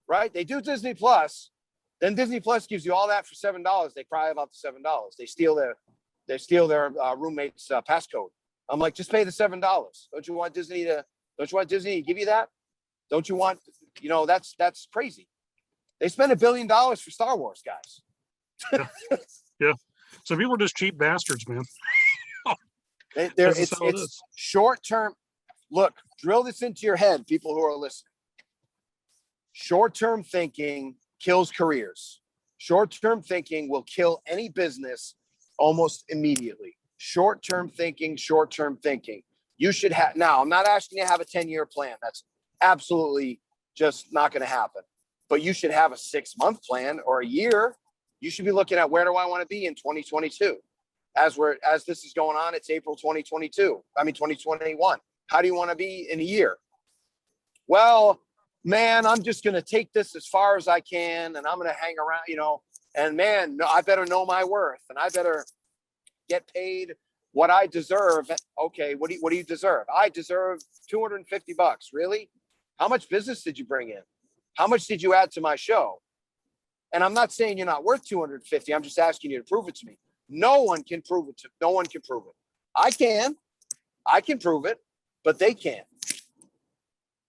right? They do Disney Plus. Then Disney Plus gives you all that for $7. They cry about the $7. They steal their roommate's passcode. I'm like, just pay the $7. Don't you want Disney to give you that? Don't you want, that's crazy. They spend $1 billion for Star Wars, guys. Yeah. Some people are just cheap bastards, man. It's short term. Look, drill this into your head, people who are listening. Short-term thinking kills careers. Short-term thinking will kill any business almost immediately. Short-term thinking. You should have, now I'm not asking you to have a 10-year plan. That's absolutely just not going to happen. But you should have a 6-month plan or a year. You should be looking at, where do I want to be in 2022? as this is going on, it's April 2022. I mean 2021. How do you want to be in a year? Well, man, I'm just going to take this as far as I can, and I'm going to hang around, you know. And man, no, I better know my worth, and I better get paid what I deserve. Okay, what do you deserve? I deserve $250. Really? How much business did you bring in? How much did you add to my show? And I'm not saying you're not worth 250. I'm just asking you to prove it to me. No one can prove it. No one can prove it. I can prove it, but they can't.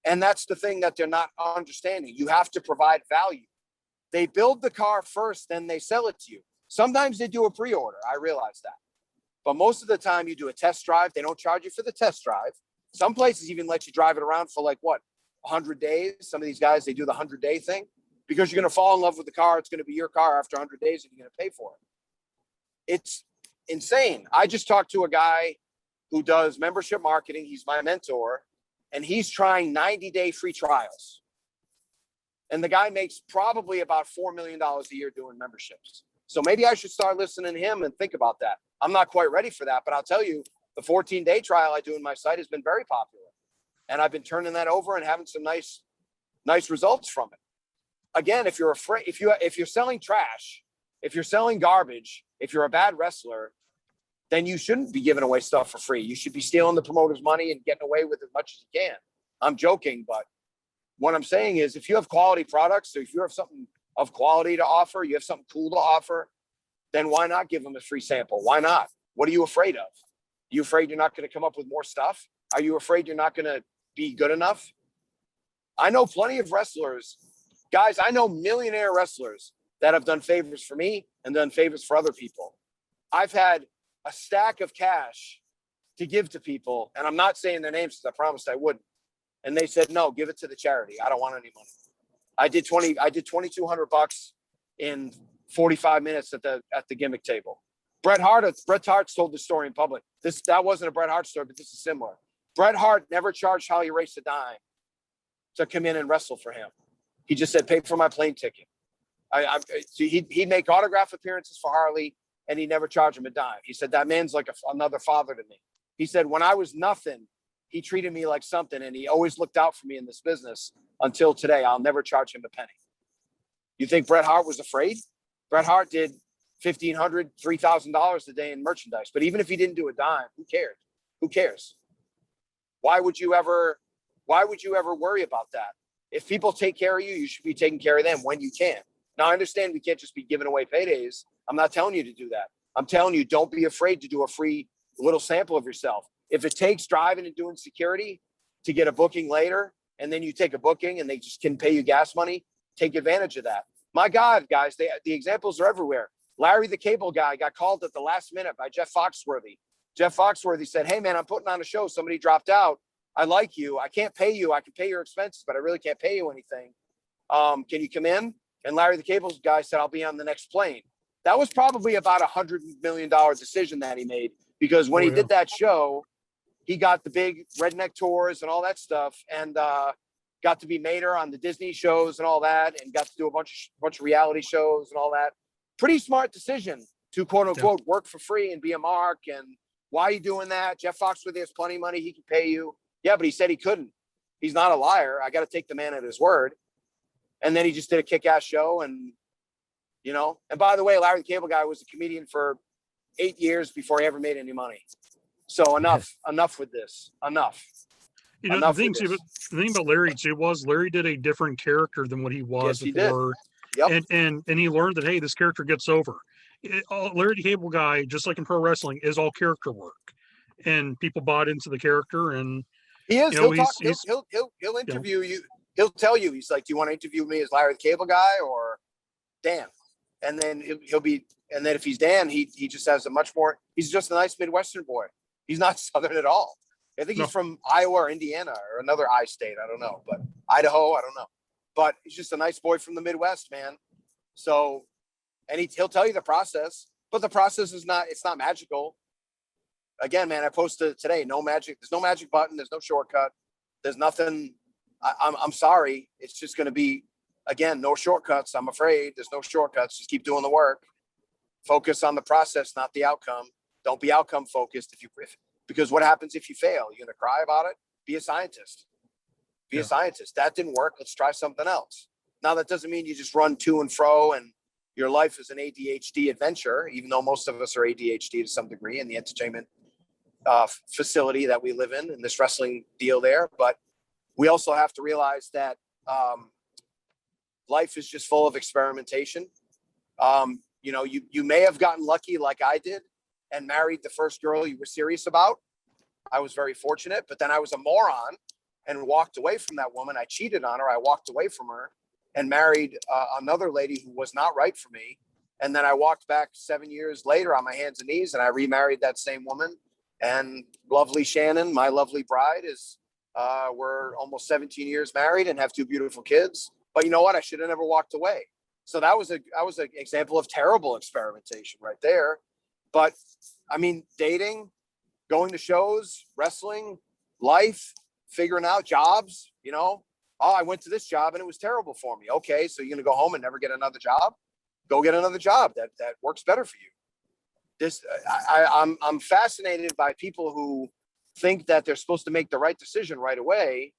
And that's the thing that they're not understanding. You have to provide value. They build the car first, then they sell it to you. Sometimes they do a pre-order. I realize that. But most of the time you do a test drive. They don't charge you for the test drive. Some places even let you drive it around for 100 days. Some of these guys, they do the 100-day thing because you're going to fall in love with the car. It's going to be your car after 100 days and you're going to pay for it. It's insane. I just talked to a guy who does membership marketing. He's my mentor, and he's trying 90-day free trials. And the guy makes probably about $4 million a year doing memberships. So maybe I should start listening to him and think about that. I'm not quite ready for that, but I'll tell you, the 14-day trial I do in my site has been very popular. And I've been turning that over and having some nice results from it. Again, if you're afraid, if you're selling trash, if you're selling garbage, if you're a bad wrestler, then you shouldn't be giving away stuff for free. You should be stealing the promoter's money and getting away with as much as you can. I'm joking, but what I'm saying is if you have quality products, or if you have something of quality to offer, you have something cool to offer, then why not give them a free sample? Why not? What are you afraid of? Are you afraid you're not going to come up with more stuff? Are you afraid you're not going to be good enough? I know plenty of wrestlers, guys. I know millionaire wrestlers that have done favors for me and done favors for other people. I've had a stack of cash to give to people, and I'm not saying their names because I promised I wouldn't. And they said, no, give it to the charity. I don't want any money. I did $2,200 in 45 minutes at the gimmick table. Bret Hart's told the story in public. That wasn't a Bret Hart story, but this is similar. Bret Hart never charged Holly Race a dime to come in and wrestle for him. He just said, pay for my plane ticket. He'd make autograph appearances for Harley, and he never charged him a dime. He said, that man's like another father to me. He said, when I was nothing, he treated me like something, and he always looked out for me in this business until today. I'll never charge him a penny. You think Bret Hart was afraid? Bret Hart did $1,500, $3,000 a day in merchandise. But even if he didn't do a dime, who cared? Who cares? Why would you ever worry about that? If people take care of you, you should be taking care of them when you can. Now, I understand we can't just be giving away paydays. I'm not telling you to do that. I'm telling you, don't be afraid to do a free little sample of yourself. If it takes driving and doing security to get a booking later, and then you take a booking and they just can pay you gas money, take advantage of that. My God, guys, the examples are everywhere. Larry the Cable Guy got called at the last minute by Jeff Foxworthy. Jeff Foxworthy said, hey, man, I'm putting on a show. Somebody dropped out. I like you. I can't pay you. I can pay your expenses, but I really can't pay you anything. Can you come in? And Larry the Cable Guy said, I'll be on the next plane. That was probably about $100 million decision that he made, because when he did that show, he got the big redneck tours and all that stuff, and got to be Mater on the Disney shows and all that, and got to do a bunch of reality shows and all that. Pretty smart decision to quote unquote work for free and be a mark. And why are you doing that? Jeff Foxworthy has plenty of money. He can pay you. Yeah, but he said he couldn't. He's not a liar. I got to take the man at his word. And then he just did a kick-ass show. And, and by the way, Larry the Cable Guy was a comedian for 8 years before he ever made any money. So enough with this. Enough. The thing about Larry too was Larry did a different character than what he was before. Yep. And he learned that, hey, this character gets over. Larry the Cable Guy, just like in pro wrestling, is all character work, and people bought into the character. And he is. He'll interview you. He'll tell you. He's like, "Do you want to interview me as Larry the Cable Guy or Dan?" And then he'll be. And then if he's Dan, he just has a much more. He's just a nice Midwestern boy. He's not Southern at all. I think he's from Iowa or Indiana or another I state. I don't know, but Idaho. I don't know. But he's just a nice boy from the Midwest, man. So, and he'll tell you the process, but the process is it's not magical. Again, man, I posted today, no magic. There's no magic button. There's no shortcut. There's nothing. I'm sorry. It's just going to be, again, no shortcuts. I'm afraid there's no shortcuts. Just keep doing the work. Focus on the process, not the outcome. Don't be outcome focused. Because what happens if you fail? You're going to cry about it. Be a scientist. Be a scientist. That didn't work. Let's try something else. Now, that doesn't mean you just run to and fro and your life is an ADHD adventure, even though most of us are ADHD to some degree in the entertainment facility that we live in this wrestling deal there. But we also have to realize that life is just full of experimentation. You may have gotten lucky like I did and married the first girl you were serious about. I was very fortunate, but then I was a moron and walked away from that woman. I cheated on her. I walked away from her and married another lady who was not right for me. And then I walked back 7 years later on my hands and knees and I remarried that same woman. And lovely Shannon, my lovely bride, we're almost 17 years married and have 2 beautiful kids. But you know what? I should have never walked away. So that was an example of terrible experimentation right there. But I mean, dating, going to shows, wrestling, life, figuring out jobs, oh, I went to this job and it was terrible for me. Okay, so you're going to go home and never get another job? Go get another job that works better for you. I'm fascinated by people who think that they're supposed to make the right decision right away.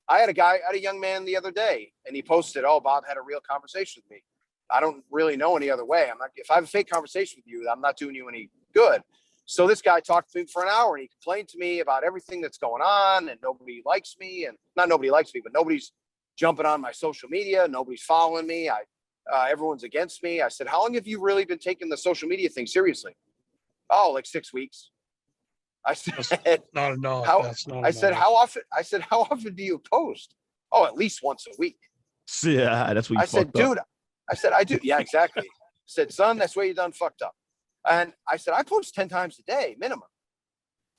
I had a young man the other day and he posted, "Oh, Bob had a real conversation with me." I don't really know any other way. If I have a fake conversation with you, I'm not doing you any good. So this guy talked to me for an hour and he complained to me about everything that's going on and nobody likes me, and not nobody likes me, but nobody's jumping on my social media. Nobody's following me. Everyone's against me. I said, "How long have you really been taking the social media thing seriously?" "Oh, like 6 weeks." I said, That's not enough. How often do you post?" "Oh, at least once a week." Yeah, that's what you I said, "Dude," I said, "I do." "Yeah, exactly." I said, "Son, that's where you done fucked up." And I said, "I post 10 times a day, minimum.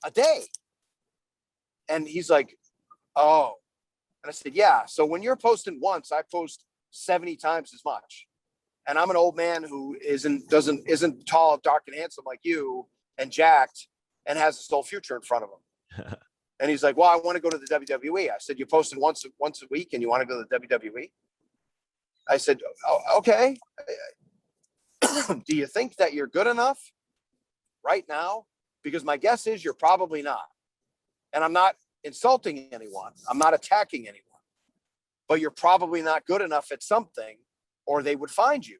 A day." And he's like, "Oh." And I said, "Yeah. So when you're posting once, I post 70 times as much. And I'm an old man who isn't tall, dark, and handsome like you, and jacked, and has a whole future in front of him." And he's like, "Well, I want to go to the WWE." I said, "You're posting once a week and you want to go to the WWE?" I said, "Oh, okay." "Do you think that you're good enough right now? Because my guess is you're probably not." And I'm not insulting anyone. I'm not attacking anyone. But you're probably not good enough at something, or they would find you.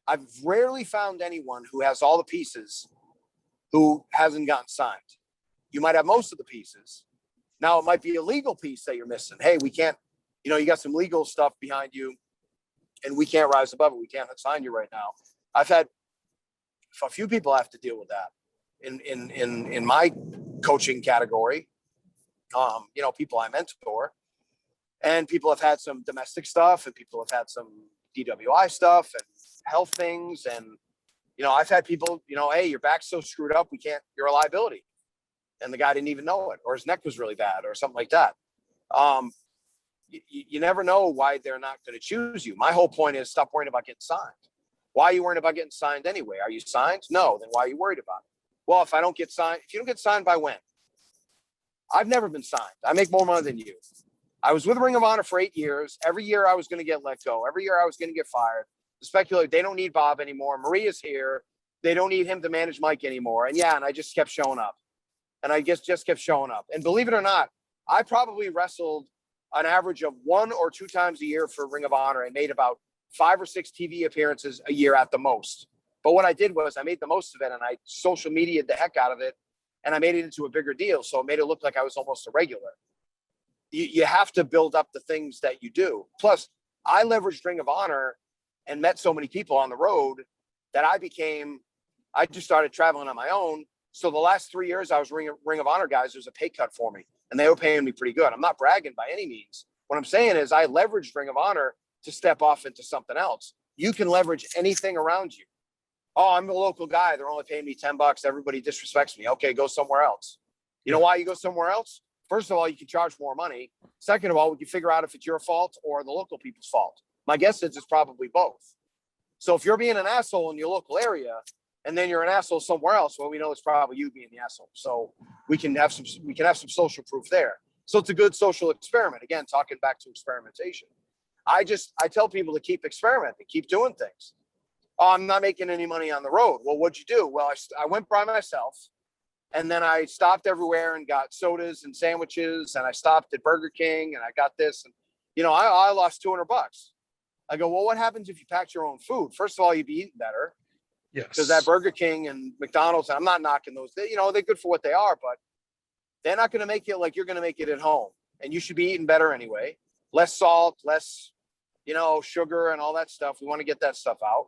I've rarely found anyone who has all the pieces who hasn't gotten signed. You might have most of the pieces. Now, it might be a legal piece that you're missing. Hey, we can't, you got some legal stuff behind you and we can't rise above it. We can't sign you right now. I've had a few people have to deal with that in my coaching category. People I mentor, and people have had some domestic stuff and people have had some DWI stuff and health things. And, I've had people, "Hey, your back's so screwed up, you're a liability." And the guy didn't even know it, or his neck was really bad or something like that. You never know why they're not going to choose you. My whole point is stop worrying about getting signed. Why are you worrying about getting signed anyway? Are you signed? No. Then why are you worried about it? Well, if you don't get signed by when? I've never been signed. I make more money than you. I was with Ring of Honor for 8 years. Every year I was going to get let go. Every year I was going to get fired. The speculator, they don't need Bob anymore. Maria's here. They don't need him to manage Mike anymore. And I just kept showing up. And I just kept showing up. And believe it or not, I probably wrestled an average of 1 or 2 times a year for Ring of Honor and made about 5 or 6 TV appearances a year at the most. But what I did was I made the most of it and I social media'd the heck out of it and I made it into a bigger deal. So it made it look like I was almost a regular. You have to build up the things that you do. Plus, I leveraged Ring of Honor and met so many people on the road that I just started traveling on my own. So the last 3 years I was Ring of Honor guys, there was a pay cut for me and they were paying me pretty good. I'm not bragging by any means. What I'm saying is I leveraged Ring of Honor to step off into something else. You can leverage anything around you. "Oh, I'm a local guy. They're only paying me $10. Everybody disrespects me." Okay, go somewhere else. You know why you go somewhere else? First of all, you can charge more money. Second of all, we can figure out if it's your fault or the local people's fault. My guess is it's probably both. So if you're being an asshole in your local area and then you're an asshole somewhere else, well, we know it's probably you being the asshole. So we can have some social proof there. So it's a good social experiment. Again, talking back to experimentation. I tell people to keep experimenting, keep doing things. Oh, I'm not making any money on the road. Well, what'd you do? Well, I went by myself, and then I stopped everywhere and got sodas and sandwiches, and I stopped at Burger King, and I got this, and I lost $200. I go, well, what happens if you packed your own food? First of all, you'd be eating better, because that Yes. Burger King and McDonald's, and I'm not knocking those. They're good for what they are, but they're not going to make it like you're going to make it at home. And you should be eating better anyway. Less salt, less, sugar and all that stuff. We want to get that stuff out.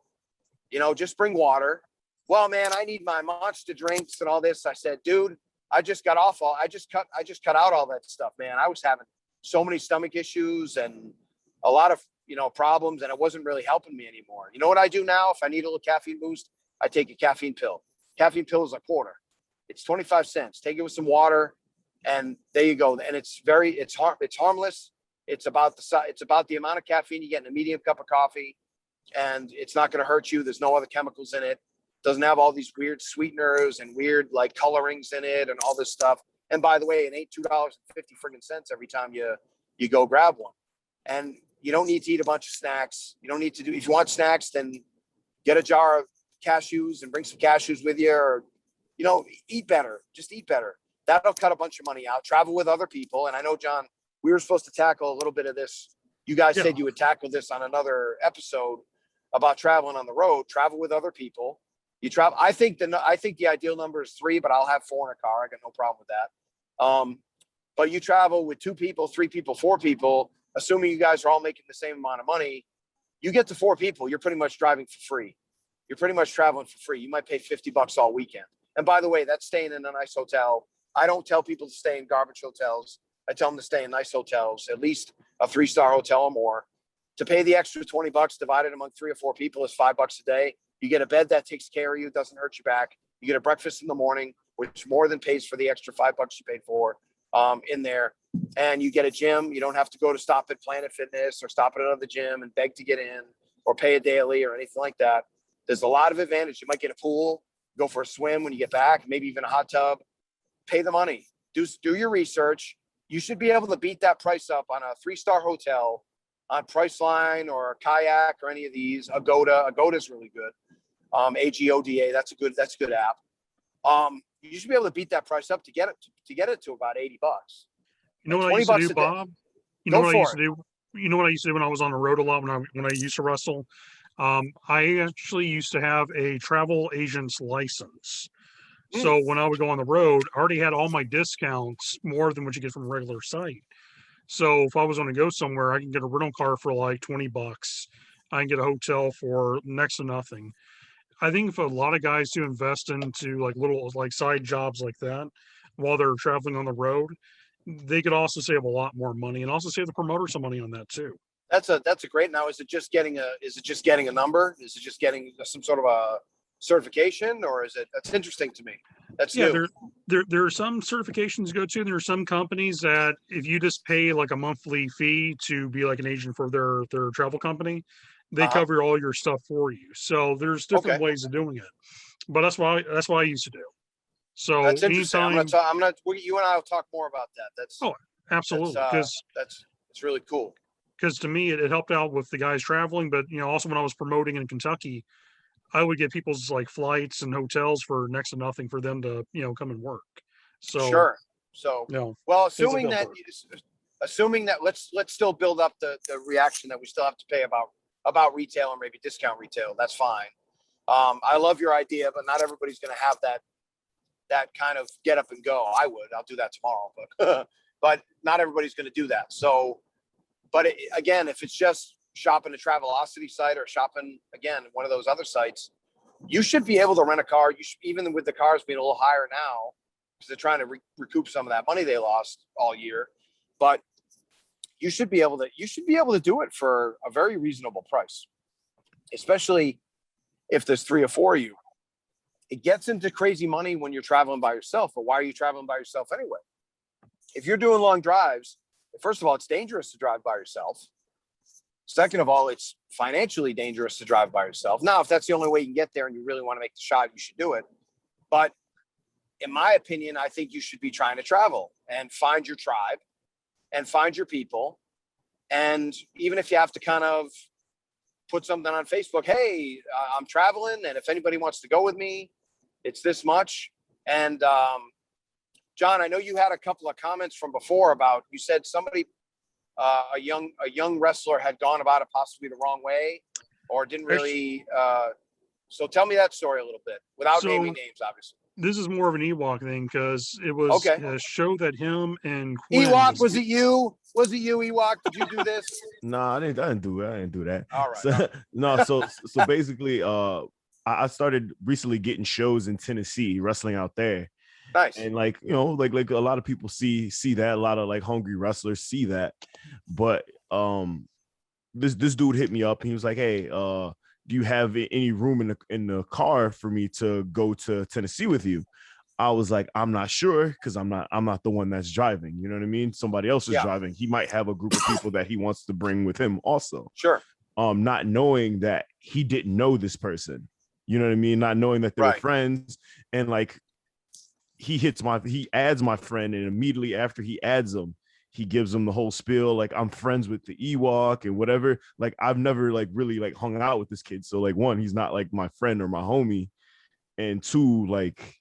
Just bring water. Well, man, I need my Monster drinks and all this. I said, dude, I just cut out all that stuff, man. I was having so many stomach issues and a lot of, problems, and it wasn't really helping me anymore. You know what I do now? If I need a little caffeine boost, I take a caffeine pill. Caffeine pill is a quarter. It's 25 cents. Take it with some water, and there you go. And it's harmless. It's about the amount of caffeine you get in a medium cup of coffee, and it's not going to hurt you. There's no other chemicals in it. Doesn't have all these weird sweeteners and weird like colorings in it and all this stuff. And by the way, it ain't $2.50 every time you go grab one. And you don't need to eat a bunch of snacks. You don't need to if you want snacks, then get a jar of cashews and bring some cashews with you, or, eat better. Just eat better. That'll cut a bunch of money out. Travel with other people. And I know, John, we were supposed to tackle a little bit of this. You guys said you would tackle this on another episode about traveling on the road. Travel with other people. You travel. I think the ideal number is 3, but I'll have 4 in a car. I got no problem with that. But you travel with 2 people, 3 people, 4 people, assuming you guys are all making the same amount of money. You get to 4 people, you're pretty much driving for free. You're pretty much traveling for free. You might pay $50 all weekend. And by the way, that's staying in a nice hotel. I don't tell people to stay in garbage hotels. I tell them to stay in nice hotels, at least a 3-star hotel or more. To pay the extra $20 divided among 3 or 4 people is $5 a day. You get a bed that takes care of you, doesn't hurt your back. You get a breakfast in the morning, which more than pays for the extra $5 you paid for in there. And you get a gym. You don't have to go to stop at Planet Fitness or stop at another gym and beg to get in or pay a daily or anything like that. There's a lot of advantage. You might get a pool, go for a swim when you get back, maybe even a hot tub. Pay the money. Do your research. You should be able to beat that price up on a 3-star hotel on Priceline or Kayak or any of these. Agoda is really good. AGODA, that's a good app. You should be able to beat that price up to get it to about $80. You know what I used to do, Bob? You know what I used to do? You know what I used to do when I was on the road a lot, when I used to wrestle? I actually used to have a travel agent's license. So when I would go on the road, I already had all my discounts more than what you get from a regular site. So if I was going to go somewhere, I can get a rental car for like $20. I can get a hotel for next to nothing. I think if a lot of guys do invest into like little like side jobs like that while they're traveling on the road, they could also save a lot more money and also save the promoter some money on that too. That's a great. Now, is it just getting a number? Is it just getting some sort of a certification, or is it? That's interesting to me. That's new. There are some certifications to go to. There are some companies that if you just pay like a monthly fee to be like an agent for their travel company, they cover all your stuff for you. So there's different ways of doing it, but that's why I used to do. So that's interesting. Anytime, you and I will talk more about that. That's absolutely, because that's really cool. Because to me, it helped out with the guys traveling, but also when I was promoting in Kentucky, I would get people's like flights and hotels for next to nothing for them to come and work. So sure. So well, assuming that let's still build up the reaction that we still have to pay about retail or maybe discount retail. That's fine. I love your idea, but not everybody's going to have that kind of get up and go. I'll do that tomorrow, but not everybody's going to do that. So, but again, if it's just shopping a Travelocity site or shopping again one of those other sites, you should be able to rent a car. You should, even with the cars being a little higher now, because they're trying to recoup some of that money they lost all year. But you should be able to do it for a very reasonable price, especially if there's 3 or 4 of you. It gets into crazy money when you're traveling by yourself. But why are you traveling by yourself anyway? If you're doing long drives, first of all, it's dangerous to drive by yourself. Second of all, it's financially dangerous to drive by yourself. Now, if that's the only way you can get there and you really want to make the shot, you should do it. But in my opinion, I think you should be trying to travel and find your tribe and find your people. And even if you have to kind of put something on Facebook. Hey, I'm traveling, and if anybody wants to go with me, it's this much. And John, I know you had a couple of comments from before about, you said somebody, a young wrestler had gone about it possibly the wrong way, or didn't really. So tell me that story a little bit without naming names, obviously. This is more of an Ewokk thing because it was a show that him and Quinn. Ewokk, was it you? Was it you, Ewokk? Did you do this? No, I didn't do it. I didn't do that. All right. So, no, so basically, I started recently getting shows in Tennessee, wrestling out there. Nice. And like, you know, like a lot of people see that, a lot of like hungry wrestlers see that. But this dude hit me up and he was like, hey, do you have any room in the car for me to go to Tennessee with you? I was like, I'm not sure, because I'm not the one that's driving. You know what I mean? Somebody else is driving. He might have a group of people that he wants to bring with him also. Sure. Not knowing that he didn't know this person. You know what I mean? Not knowing that they were friends. And like, he adds my friend, and immediately after he adds him, he gives him the whole spiel, like, I'm friends with the Ewokk and whatever. Like, I've never like really like hung out with this kid. So like, one, he's not like my friend or my homie. And two, like,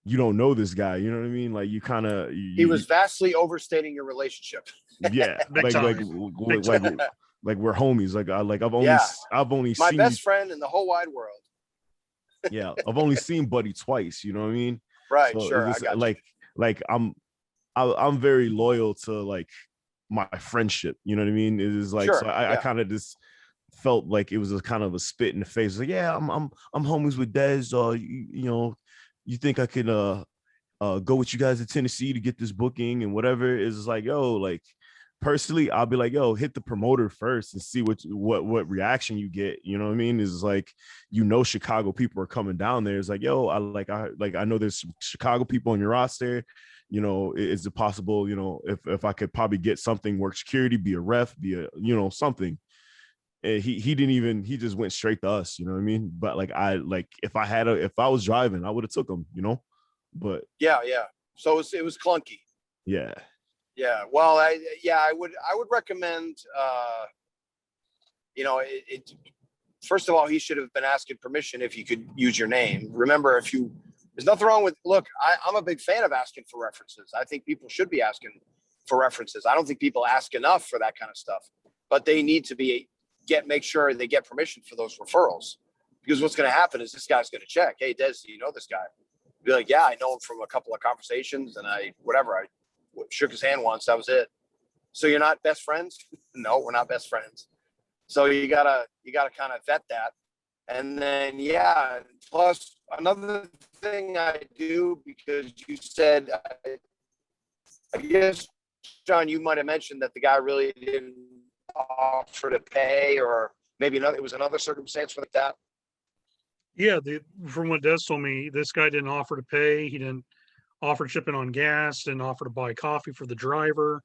you don't know this guy, you know what I mean? Like, you kind of, he was vastly overstating your relationship. Yeah. like we're homies. Like I've only my seen best friend in the whole wide world. Yeah. I've only seen Buddy twice, you know what I mean? Right. So Sure. I got like I'm very loyal to like my friendship, you know what I mean? It is like, so I kind of just felt like it was a kind of a spit in the face. Like, yeah, I'm homies with Dez. You know, you think I could go with you guys to Tennessee to get this booking and whatever. Is like, yo, like, personally, I'll be like, yo, hit the promoter first and see what reaction you get. You know what I mean? Is like, you know, Chicago people are coming down there. It's like, yo, I know there's some Chicago people on your roster. You know, is it possible, you know, if I could probably get something, work security, be a ref, be a, you know, something. And he just went straight to us, you know what I mean? But like, if I was driving, I would have took him, you know. But yeah. So it was clunky. Yeah. Yeah. Well, I would recommend, you know, first of all, he should have been asking permission if you could use your name. Remember, there's nothing wrong with, look, I'm a big fan of asking for references. I think people should be asking for references. I don't think people ask enough for that kind of stuff, but they need to make sure they get permission for those referrals, because what's going to happen is this guy's going to check. Hey, Des, do you know this guy? Be like, yeah, I know him from a couple of conversations, and I shook his hand once. That was it. So you're not best friends? No, we're not best friends. So you gotta kind of vet that. And then, plus another thing I do, because you said, I guess, John, you might have mentioned that the guy really didn't offer to pay, or maybe it was another circumstance like that. Yeah, from what Des told me, this guy didn't offer to pay. He didn't offer chipping on gas, didn't offer to buy coffee for the driver.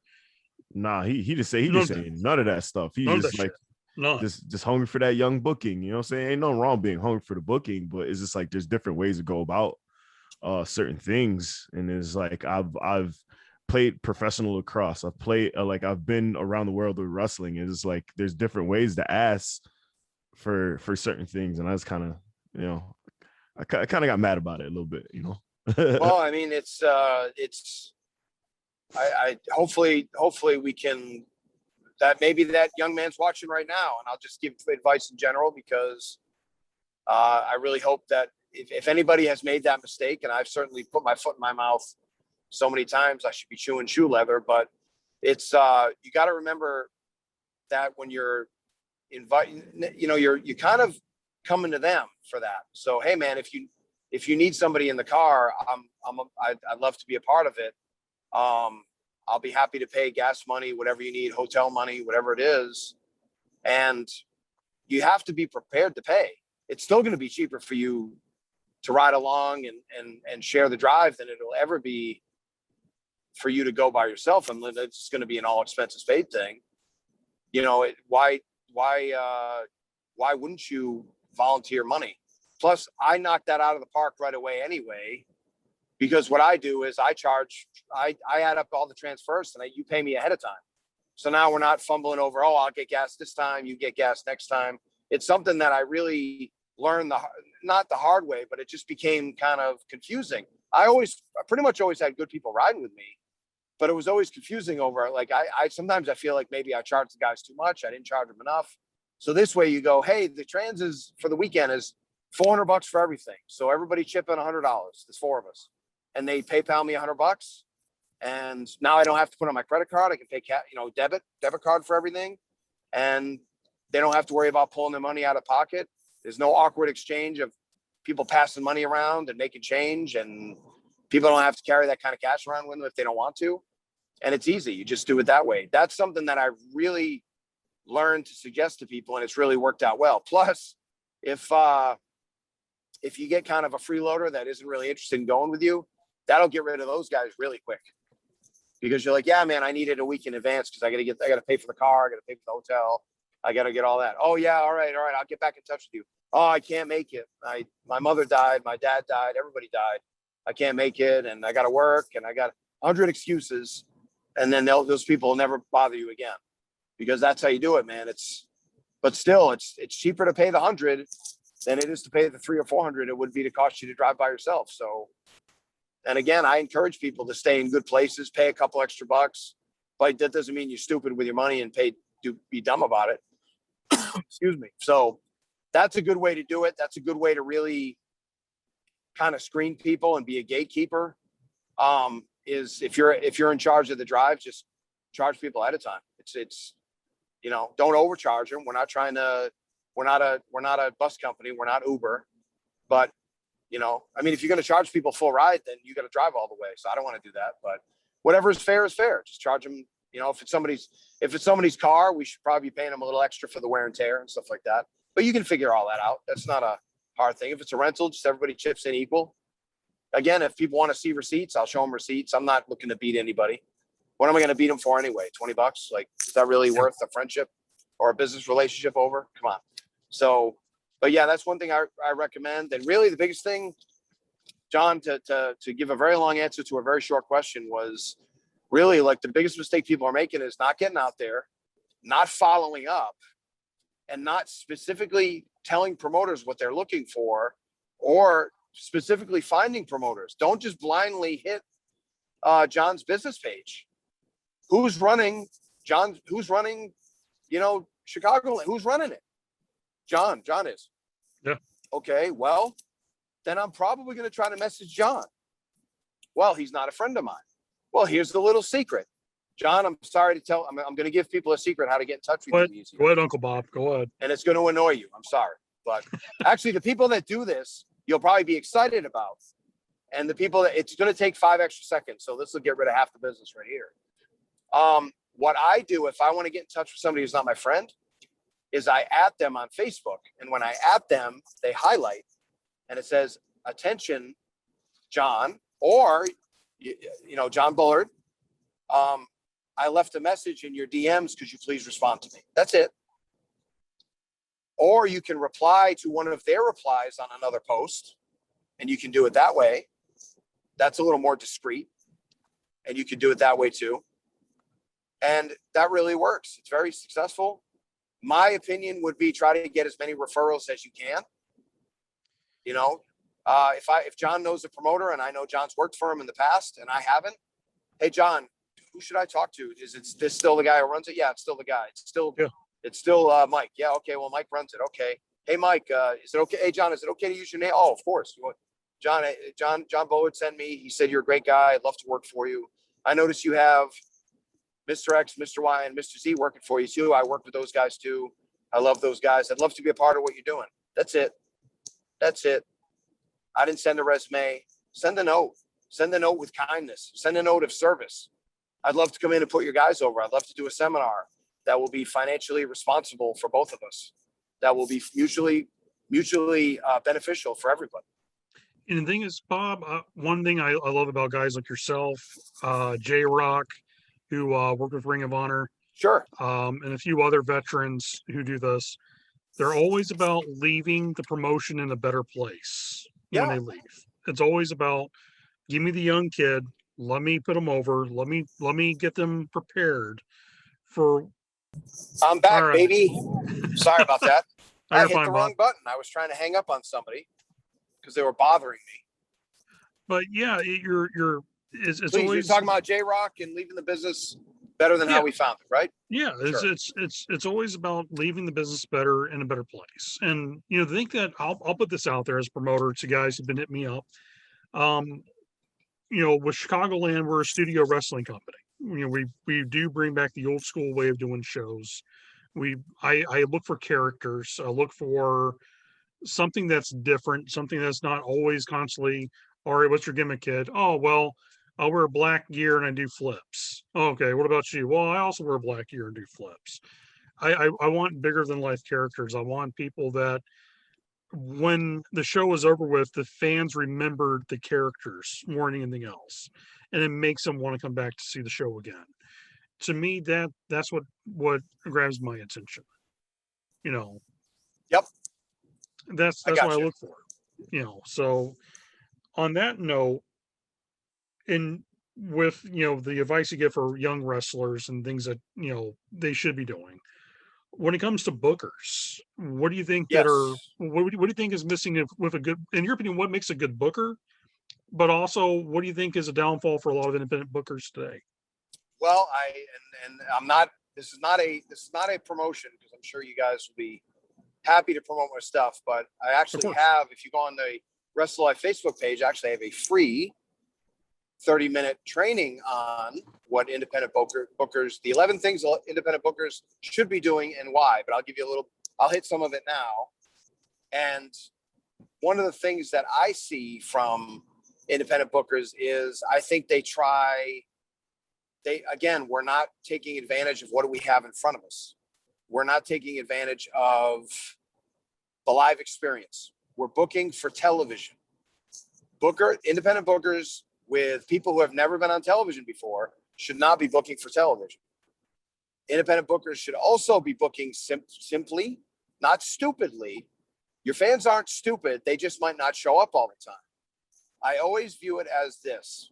Nah, he just saying none of that stuff. He just like, just hungry for that young booking. You know what I'm saying? Ain't nothing wrong being hungry for the booking, but it's just like, there's different ways to go about certain things. And it's like, I've played professional lacrosse. I've played I've been around the world with wrestling. It's like, there's different ways to ask for certain things. And I was kind of, you know, I kind of got mad about it a little bit, you know. Well, I mean, I hopefully we can, that maybe that young man's watching right now, and I'll just give advice in general, because I really hope that if anybody has made that mistake, and I've certainly put my foot in my mouth so many times, I should be chewing shoe leather, but it's you got to remember that when you're inviting, you know, you're kind of coming to them for that. So, hey man, if you need somebody in the car, I'd love to be a part of it. I'll be happy to pay gas money, whatever you need, hotel money, whatever it is. And you have to be prepared to pay. It's still going to be cheaper for you to ride along and share the drive than it'll ever be for you to go by yourself. And it's going to be an all expenses paid thing. You know, why wouldn't you volunteer money? Plus, I knocked that out of the park right away anyway, because what I do is I add up all the transfers and you pay me ahead of time. So now we're not fumbling over, oh, I'll get gas this time, you get gas next time. It's something that I really learned not the hard way, but it just became kind of confusing. I pretty much always had good people riding with me, but it was always confusing over, like, I sometimes I feel like maybe I charged the guys too much. I didn't charge them enough. So this way you go, hey, the trans is for the weekend is $400 for everything. So everybody chip in $100. There's 4 of us, and they PayPal me $100. And now I don't have to put on my credit card. I can pay debit card for everything. And they don't have to worry about pulling their money out of pocket. There's no awkward exchange of people passing money around and making change. And people don't have to carry that kind of cash around with them if they don't want to. And it's easy. You just do it that way. That's something that I really learned to suggest to people, and it's really worked out well. Plus, if you get kind of a freeloader that isn't really interested in going with you, that'll get rid of those guys really quick. Because you're like, yeah, man, I need it a week in advance because I got to pay for the car, I got to pay for the hotel, I got to get all that. Oh yeah, all right, I'll get back in touch with you. Oh, I can't make it. My mother died, my dad died, everybody died. I can't make it, and I got to work, and I got 100 excuses, and then those people will never bother you again, because that's how you do it, man. But still, it's cheaper to pay the 100 than it is to pay the 300 or 400 it would be to cost you to drive by yourself. So. And again, I encourage people to stay in good places, pay a couple extra bucks, but that doesn't mean you're stupid with your money and be dumb about it. Excuse me. So that's a good way to do it. That's a good way to really kind of screen people and be a gatekeeper. Is if you're in charge of the drive, just charge people ahead of time. It's don't overcharge them. We're not a bus company. We're not Uber, but if you're going to charge people full ride, then you got to drive all the way. So I don't want to do that, but whatever is fair. Just charge them. If it's somebody's car, we should probably be paying them a little extra for the wear and tear and stuff like that. But you can figure all that out. That's not a hard thing. If it's a rental, just everybody chips in equal. Again, if people want to see receipts, I'll show them receipts. I'm not looking to beat anybody. What am I going to beat them for anyway? $20? Like, is that really worth a friendship or a business relationship over? Come on. So, but yeah, that's one thing I recommend. And really the biggest thing, John, to give a very long answer to a very short question, was really like the biggest mistake people are making is not getting out there, not following up, and not specifically telling promoters what they're looking for, or specifically finding promoters. Don't just blindly hit John's business page. Who's running Chicago? Who's running it? John is. Yeah. Okay, well, then I'm probably going to try to message John. Well, he's not a friend of mine. Well, here's the little secret. John, I'm sorry to tell, I'm going to give people a secret how to get in touch with you easier. Go ahead, Uncle Bob. Go ahead. And it's going to annoy you. I'm sorry. But actually, the people that do this, you'll probably be excited about. And the people that it's going to take 5 extra seconds. So this will get rid of half the business right here. What I do if I want to get in touch with somebody who's not my friend is I add them on Facebook. And when I add them, they highlight and it says, attention, John, or, John Bullard. I left a message in your DMs. Could you please respond to me? That's it. Or you can reply to one of their replies on another post, and you can do it that way. That's a little more discreet, and you can do it that way too. And that really works. It's very successful. My opinion would be try to get as many referrals as you can. If John knows a promoter and I know John's worked for him in the past and I haven't, hey, John, who should I talk to? Is this still the guy who runs it? Yeah, it's still the guy. It's still Mike. Yeah. Okay. Well, Mike runs it. Okay. Hey, Mike, is it okay? Hey, John, is it okay to use your name? Oh, of course. John Bullard sent me. He said, you're a great guy. I'd love to work for you. I noticed you have Mr. X, Mr. Y, and Mr. Z working for you too. I work with those guys too. I love those guys. I'd love to be a part of what you're doing. That's it. I didn't send a resume. Send a note. Send a note with kindness. Send a note of service. I'd love to come in and put your guys over. I'd love to do a seminar that will be financially responsible for both of us. That will be mutually beneficial for everybody. And the thing is, Bob, one thing I love about guys like yourself, J-Rock, who worked with Ring of Honor, sure, and a few other veterans who do this, they're always about leaving the promotion in a better place when they leave. It's always about, give me the young kid, let me put them over, let me get them prepared for I'm back, all right. baby. Sorry about that. I You're hit fine, the Bob. wrong button. I was trying to hang up on somebody because they were bothering me. But yeah, it's Please, you're always talking about J-Rock and leaving the business better than how we found it, right? yeah, Sure. it's always about leaving the business better in a better place. And you know, think that I'll put this out there as a promoter to guys who've been hitting me up. You know, with Chicagoland, we're a studio wrestling company. You know, we do bring back the old school way of doing shows. I look for characters. I look for something that's different, something that's not always constantly, all right, what's your gimmick, kid? Oh, well, I wear black gear and I do flips. Okay, what about you? Well, I also wear black gear and do flips. I want bigger than life characters. I want people that when the show is over with, the fans remembered the characters more than anything else. And it makes them want to come back to see the show again. To me, that's what grabs my attention. You know, Yep. that's I what got I you. look for. You know, so on that note, in with the advice you give for young wrestlers and things that they should be doing when it comes to bookers, what do you think that are Yes. what do you think is missing with a good, in your opinion, what makes a good booker, but also what do you think is a downfall for a lot of independent bookers today? Well, and I'm not. This is not a promotion because I'm sure you guys will be happy to promote my stuff. But I actually have, if you go on the Wrestle Life Facebook page, I actually have a free 30-minute training on what independent bookers, the 11 things independent bookers should be doing and why. But I'll hit some of it now. And one of the things that I see from independent bookers is I think we're not taking advantage of what we have in front of us. We're not taking advantage of the live experience. We're booking for television. Independent bookers with people who have never been on television before should not be booking for television. Independent bookers should also be booking simply, not stupidly. Your fans aren't stupid. They just might not show up all the time. I always view it as this.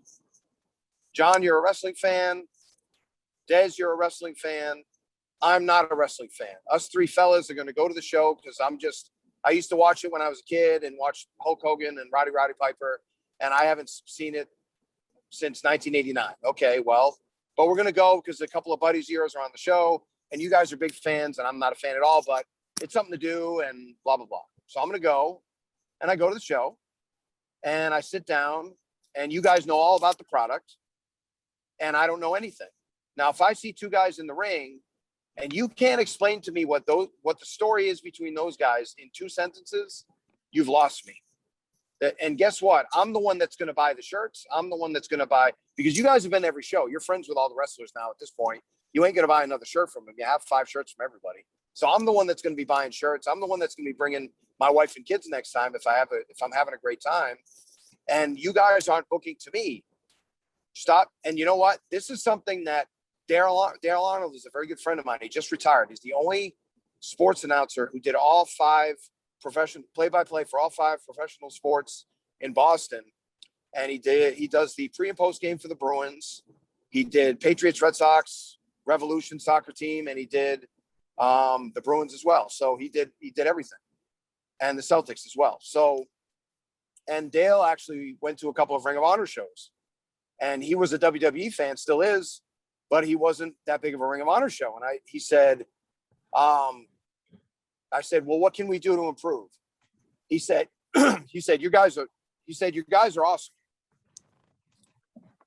John, you're a wrestling fan. Des, you're a wrestling fan. I'm not a wrestling fan. Us three fellas are going to go to the show because I used to watch it when I was a kid and watch Hulk Hogan and Roddy Piper, and I haven't seen it since 1989. Okay, well, but we're going to go because a couple of buddies of yours are on the show, and you guys are big fans, and I'm not a fan at all, but it's something to do and blah, blah, blah. So I'm going to go, and I go to the show, and I sit down, and you guys know all about the product, and I don't know anything. Now, if I see two guys in the ring and you can't explain to me what the story is between those guys in 2 sentences, you've lost me. And guess what? I'm the one that's going to buy the shirts. I'm the one that's going to buy, because you guys have been to every show. You're friends with all the wrestlers now at this point. You ain't going to buy another shirt from them. You have 5 shirts from everybody. So I'm the one that's going to be buying shirts. I'm the one that's going to be bringing my wife and kids next time if I'm having a great time. And you guys aren't booking to me. Stop. And you know what? This is something that Daryl Arnold is a very good friend of mine. He just retired. He's the only sports announcer who did all 5 professional play-by-play for all 5 professional sports in Boston. And he does the pre and post game for the Bruins. He did Patriots, Red Sox, Revolution soccer team, and he did the Bruins as well. So he did everything, and the Celtics as well. So, and Dale actually went to a couple of Ring of Honor shows, and he was a WWE fan, still is, but he wasn't that big of a Ring of Honor show. And he said, I said, well, what can we do to improve? He said, you guys are awesome.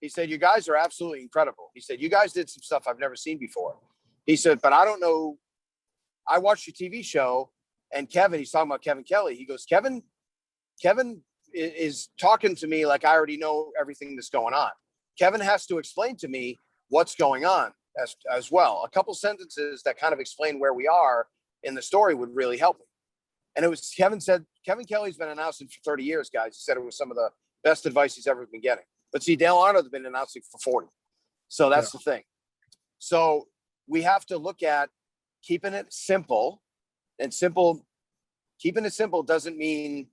He said, you guys are absolutely incredible. He said, you guys did some stuff I've never seen before. He said, but I don't know. I watched your TV show, and Kevin, he's talking about Kevin Kelly. He goes, Kevin is talking to me like I already know everything that's going on. Kevin has to explain to me what's going on as well. A couple sentences that kind of explain where we are in the story would really help me. And it was, Kevin Kelly's been announcing for 30 years, guys. He said it was some of the best advice he's ever been getting. But see, Dale Arnold has been announcing for 40. So that's the thing. So we have to look at keeping it simple, and keeping it simple doesn't mean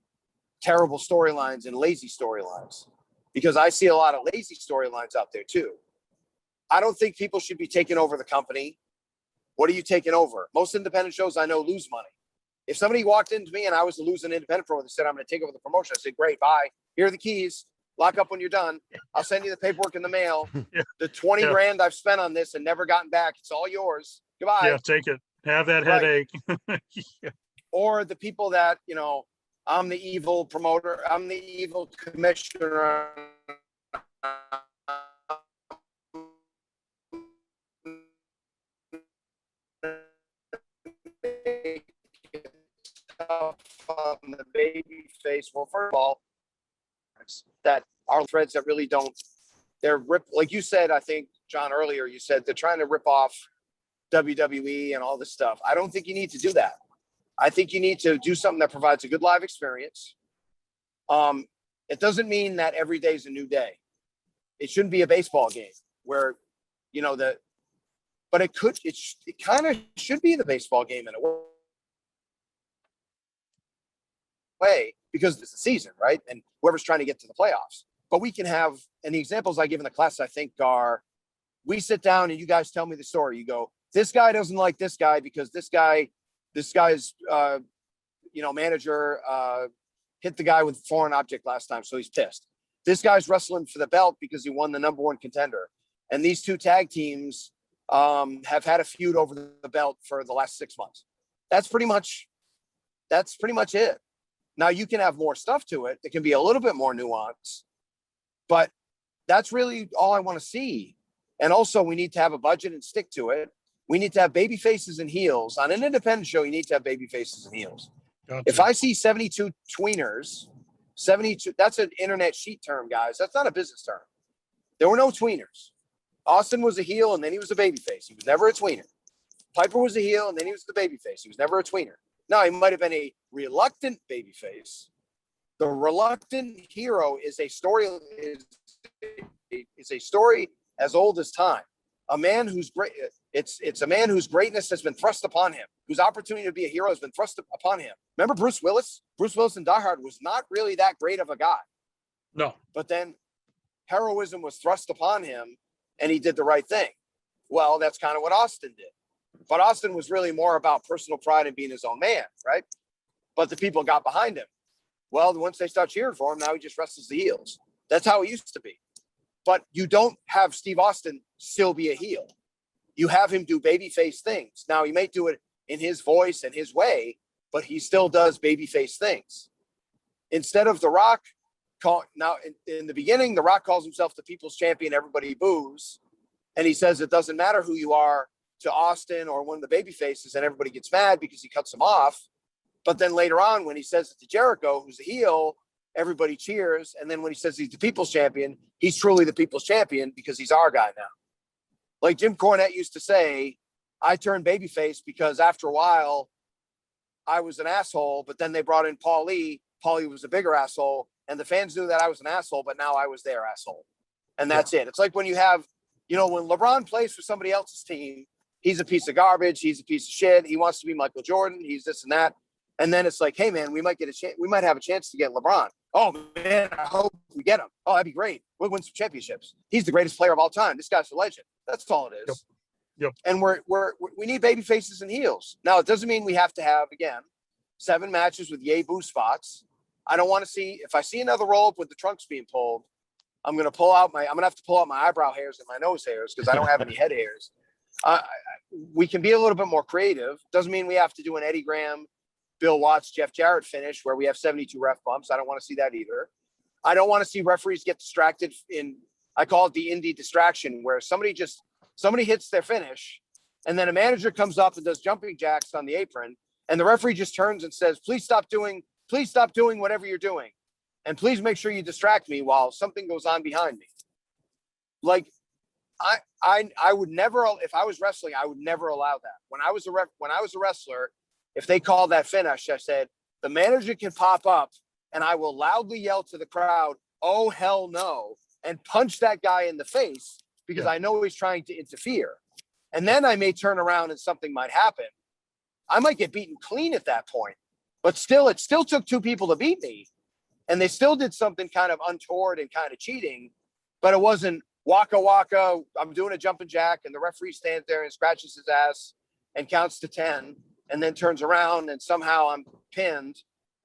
terrible storylines and lazy storylines, because I see a lot of lazy storylines out there too. I don't think people should be taking over the company. What are you taking over? Most independent shows I know lose money. If somebody walked into me and I was to lose an independent promoter and said, I'm going to take over the promotion, I said, great, bye. Here are the keys. Lock up when you're done. I'll send you the paperwork in the mail. Yeah. The 20 grand I've spent on this and never gotten back, it's all yours. Goodbye. Yeah, take it. Have that Right. headache. Yeah. Or the people that, I'm the evil promoter. I'm the evil commissioner. On the baby face. Well, first of all, that are threads that really don't, like you said, I think, John, earlier, you said they're trying to rip off WWE and all this stuff. I don't think you need to do that. I think you need to do something that provides a good live experience. It doesn't mean that every day is a new day. It shouldn't be a baseball game where, but it kind of should be the baseball game in a way because it's the season, right? And whoever's trying to get to the playoffs. But we can have, and the examples I give in the class, I think, are we sit down and you guys tell me the story. You go, this guy doesn't like this guy because this guy's manager hit the guy with a foreign object last time, so he's pissed. This guy's wrestling for the belt because he won the number one contender. And these two tag teams have had a feud over the belt for the last 6 months. That's pretty much it. Now you can have more stuff to it. It can be a little bit more nuanced, but that's really all I want to see. And also we need to have a budget and stick to it. We need to have baby faces and heels. On an independent show, you need to have baby faces and heels. Gotcha. If I see 72 tweeners, 72, that's an internet sheet term, guys. That's not a business term. There were no tweeners. Austin was a heel and then he was a baby face. He was never a tweener. Piper was a heel and then he was the baby face. He was never a tweener. Now, he might have been a reluctant baby face. The reluctant hero is a story as old as time. A man who's great. It's a man whose greatness has been thrust upon him, whose opportunity to be a hero has been thrust upon him. Remember Bruce Willis? Bruce Willis in Die Hard was not really that great of a guy. No. But then heroism was thrust upon him and he did the right thing. Well, that's kind of what Austin did. But Austin was really more about personal pride and being his own man, right? But the people got behind him. Well, once they start cheering for him, now he just wrestles the heels. That's how it used to be. But you don't have Steve Austin still be a heel. You have him do babyface things. Now, he may do it in his voice and his way, but he still does babyface things. Instead of The Rock, in the beginning, The Rock calls himself the people's champion. Everybody boos. And he says it doesn't matter who you are to Austin or one of the baby faces, and everybody gets mad because he cuts them off. But then later on, when he says it to Jericho, who's the heel, everybody cheers. And then when he says he's the people's champion, he's truly the people's champion because he's our guy now. Like Jim Cornette used to say, I turned babyface because after a while I was an asshole, but then they brought in Paul Lee. Paul Lee was a bigger asshole, and the fans knew that I was an asshole, but now I was their asshole. And that's it. It's like when you have, when LeBron plays for somebody else's team, he's a piece of garbage. He's a piece of shit. He wants to be Michael Jordan. He's this and that. And then it's like, hey, man, we might get a chance. We might have a chance to get LeBron. Oh, man, I hope we get him. Oh, that'd be great. We'll win some championships. He's the greatest player of all time. This guy's a legend. That's all it is. Yep. And we need baby faces and heels. Now, it doesn't mean we have to have, again, 7 matches with yay boo spots. I don't want to see, if I see another roll up with the trunks being pulled, I'm going to have to pull out my eyebrow hairs and my nose hairs because I don't have any head hairs. We can be a little bit more creative. Doesn't mean we have to do an Eddie Graham, Bill Watts, Jeff Jarrett finish where we have 72 ref bumps. I don't want to see that either. I don't want to see referees get distracted I call it the indie distraction, where somebody hits their finish and then a manager comes up and does jumping jacks on the apron and the referee just turns and says, please stop doing whatever you're doing. And please make sure you distract me while something goes on behind me. Like I would never, if I was wrestling, I would never allow that. When I was a wrestler, if they called that finish, I said, the manager can pop up and I will loudly yell to the crowd, oh, hell no, and punch that guy in the face because I know he's trying to interfere. And then I may turn around and something might happen. I might get beaten clean at that point, but it still took 2 people to beat me. And they still did something kind of untoward and kind of cheating, but it wasn't waka waka. I'm doing a jumping jack and the referee stands there and scratches his ass and counts to 10 and then turns around and somehow I'm pinned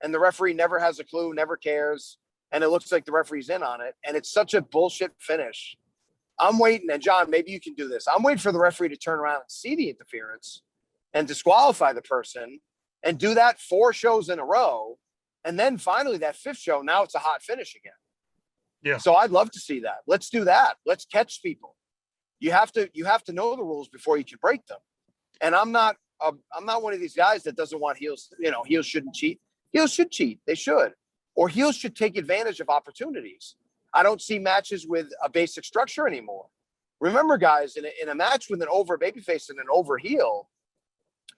and the referee never has a clue, never cares. And it looks like the referee's in on it. And it's such a bullshit finish. I'm waiting, and John, maybe you can do this. I'm waiting for the referee to turn around and see the interference and disqualify the person and do that 4 shows in a row. And then finally that 5th show, now it's a hot finish again. Yeah. So I'd love to see that. Let's do that. Let's catch people. You have to know the rules before you can break them. And I'm not one of these guys that doesn't want heels. Heels shouldn't cheat. Heels should cheat. They should. Or heels should take advantage of opportunities. I don't see matches with a basic structure anymore. Remember, guys, in a match with an over babyface and an over heel,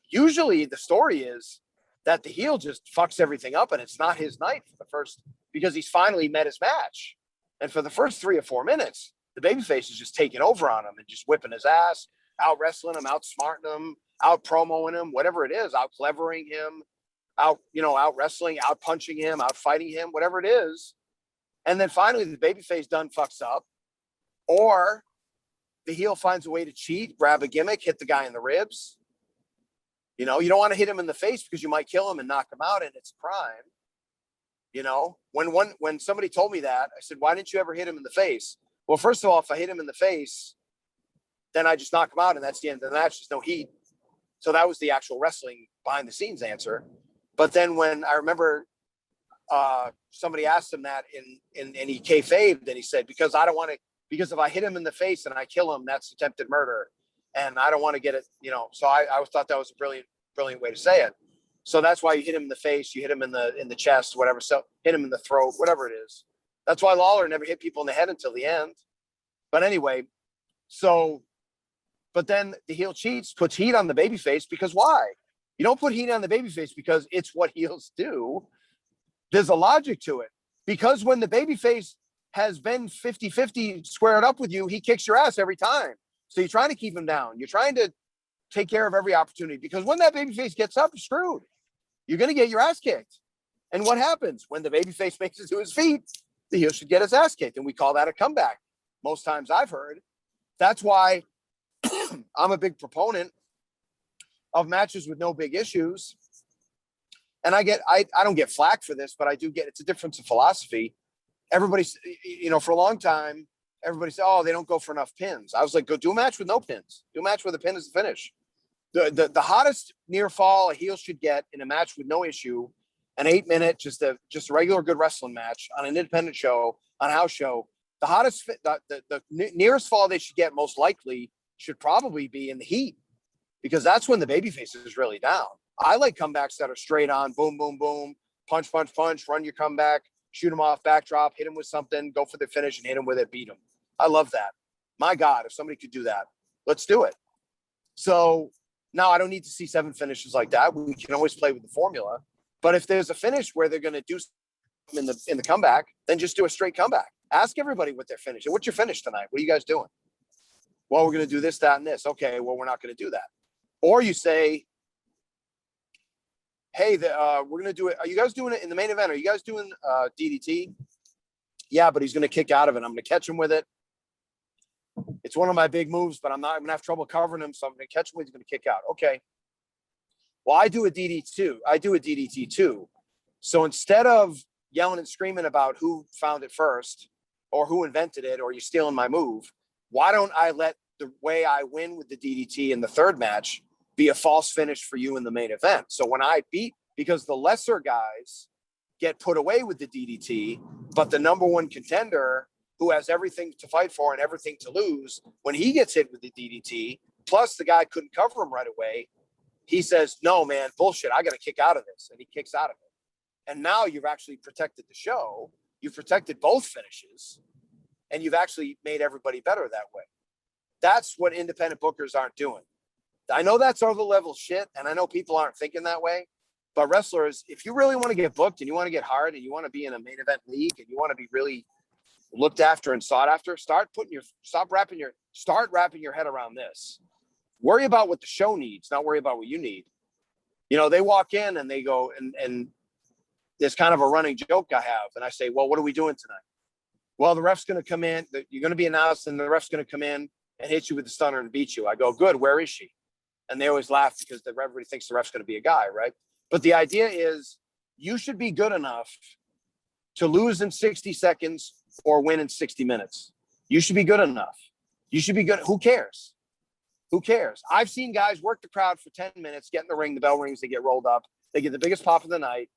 usually the story is that the heel just fucks everything up and it's not his night for the first, because he's finally met his match. And for the first 3 or 4 minutes, the babyface is just taking over on him and just whipping his ass, out wrestling him, out smarting him, out promoing him, whatever it is, out clevering him, out wrestling, out punching him, out fighting him, whatever it is. And then finally the babyface done fucks up, or the heel finds a way to cheat, grab a gimmick, hit the guy in the ribs. You don't want to hit him in the face because you might kill him and knock him out, and it's a crime. When somebody told me that, I said, why didn't you ever hit him in the face? Well, first of all, if I hit him in the face, then I just knock him out and that's the end of the match. There's no heat. So that was the actual wrestling behind the scenes answer. But then when I remember somebody asked him that and he kayfabed and he said, because if I hit him in the face and I kill him, that's attempted murder. And I don't want to get it, so I thought that was a brilliant way to say it. So that's why you hit him in the face, you hit him in the chest, whatever. So hit him in the throat, whatever it is. That's why Lawler never hit people in the head until the end. But anyway, but then the heel cheats, puts heat on the babyface, because why? You don't put heat on the babyface because it's what heels do. There's a logic to it. Because when the babyface has been 50-50 squared up with you, he kicks your ass every time. So you're trying to keep him down. You're trying to take care of every opportunity, because when that babyface gets up, you're screwed. You're going to get your ass kicked. And what happens when the babyface makes it to his feet? The heel should get his ass kicked. And we call that a comeback. Most times I've heard. That's why I'm a big proponent of matches with no big issues. And I don't get flack for this, but I do get, it's a difference of philosophy. Everybody's, for a long time, everybody said, oh, they don't go for enough pins. I was like, go do a match with no pins. Do a match where the pin is the finish. The hottest near fall a heel should get in a match with no issue, an 8-minute, just a regular good wrestling match on an independent show, on a house show. The hottest, the nearest fall they should get, most likely, should probably be in the heat, because that's when the babyface is really down. I like comebacks that are straight on, boom, boom, boom, punch, punch, punch, run your comeback, shoot them off, backdrop, hit them with something, go for the finish and hit them with it, beat them. I love that. My God, if somebody could do that, let's do it. So now I don't need to see 7 finishes like that. We can always play with the formula. But if there's a finish where they're going to do something in the comeback, then just do a straight comeback. Ask everybody what their finish is. What's your finish tonight? What are you guys doing? Well, we're going to do this, that, and this. Okay, well, we're not going to do that. Or you say, hey, we're going to do it. Are you guys doing it in the main event? Are you guys doing DDT? Yeah, but he's going to kick out of it. I'm going to catch him with it. It's one of my big moves, but I'm going to have trouble covering him. So I'm going to catch him with it. He's going to kick out. Okay. Well, I do a DDT too. So instead of yelling and screaming about who found it first or who invented it, or you're stealing my move, why don't I let the way I win with the DDT in the third match be a false finish for you in the main event? So when I because the lesser guys get put away with the DDT, but the number one contender who has everything to fight for and everything to lose, when he gets hit with the DDT, plus the guy couldn't cover him right away, he says, no, man, bullshit, I got to kick out of this. And he kicks out of it. And now you've actually protected the show. You've protected both finishes. And you've actually made everybody better that way. That's what independent bookers aren't doing. I know that's other level shit, and I know people aren't thinking that way. But wrestlers, if you really want to get booked and you want to get hard and you want to be in a main event league and you want to be really looked after and sought after, start wrapping your head around this. Worry about what the show needs, not worry about what you need. They walk in and they go, and there's kind of a running joke I have. And I say, well, what are we doing tonight? Well, the ref's going to come in. You're going to be announced, and the ref's going to come in and hit you with the stunner and beat you. I go, good. Where is she? And they always laugh because everybody thinks the ref's going to be a guy, right? But the idea is you should be good enough to lose in 60 seconds or win in 60 minutes. You should be good enough. You should be good. Who cares? Who cares? I've seen guys work the crowd for 10 minutes, get in the ring, the bell rings, they get rolled up. They get the biggest pop of the night.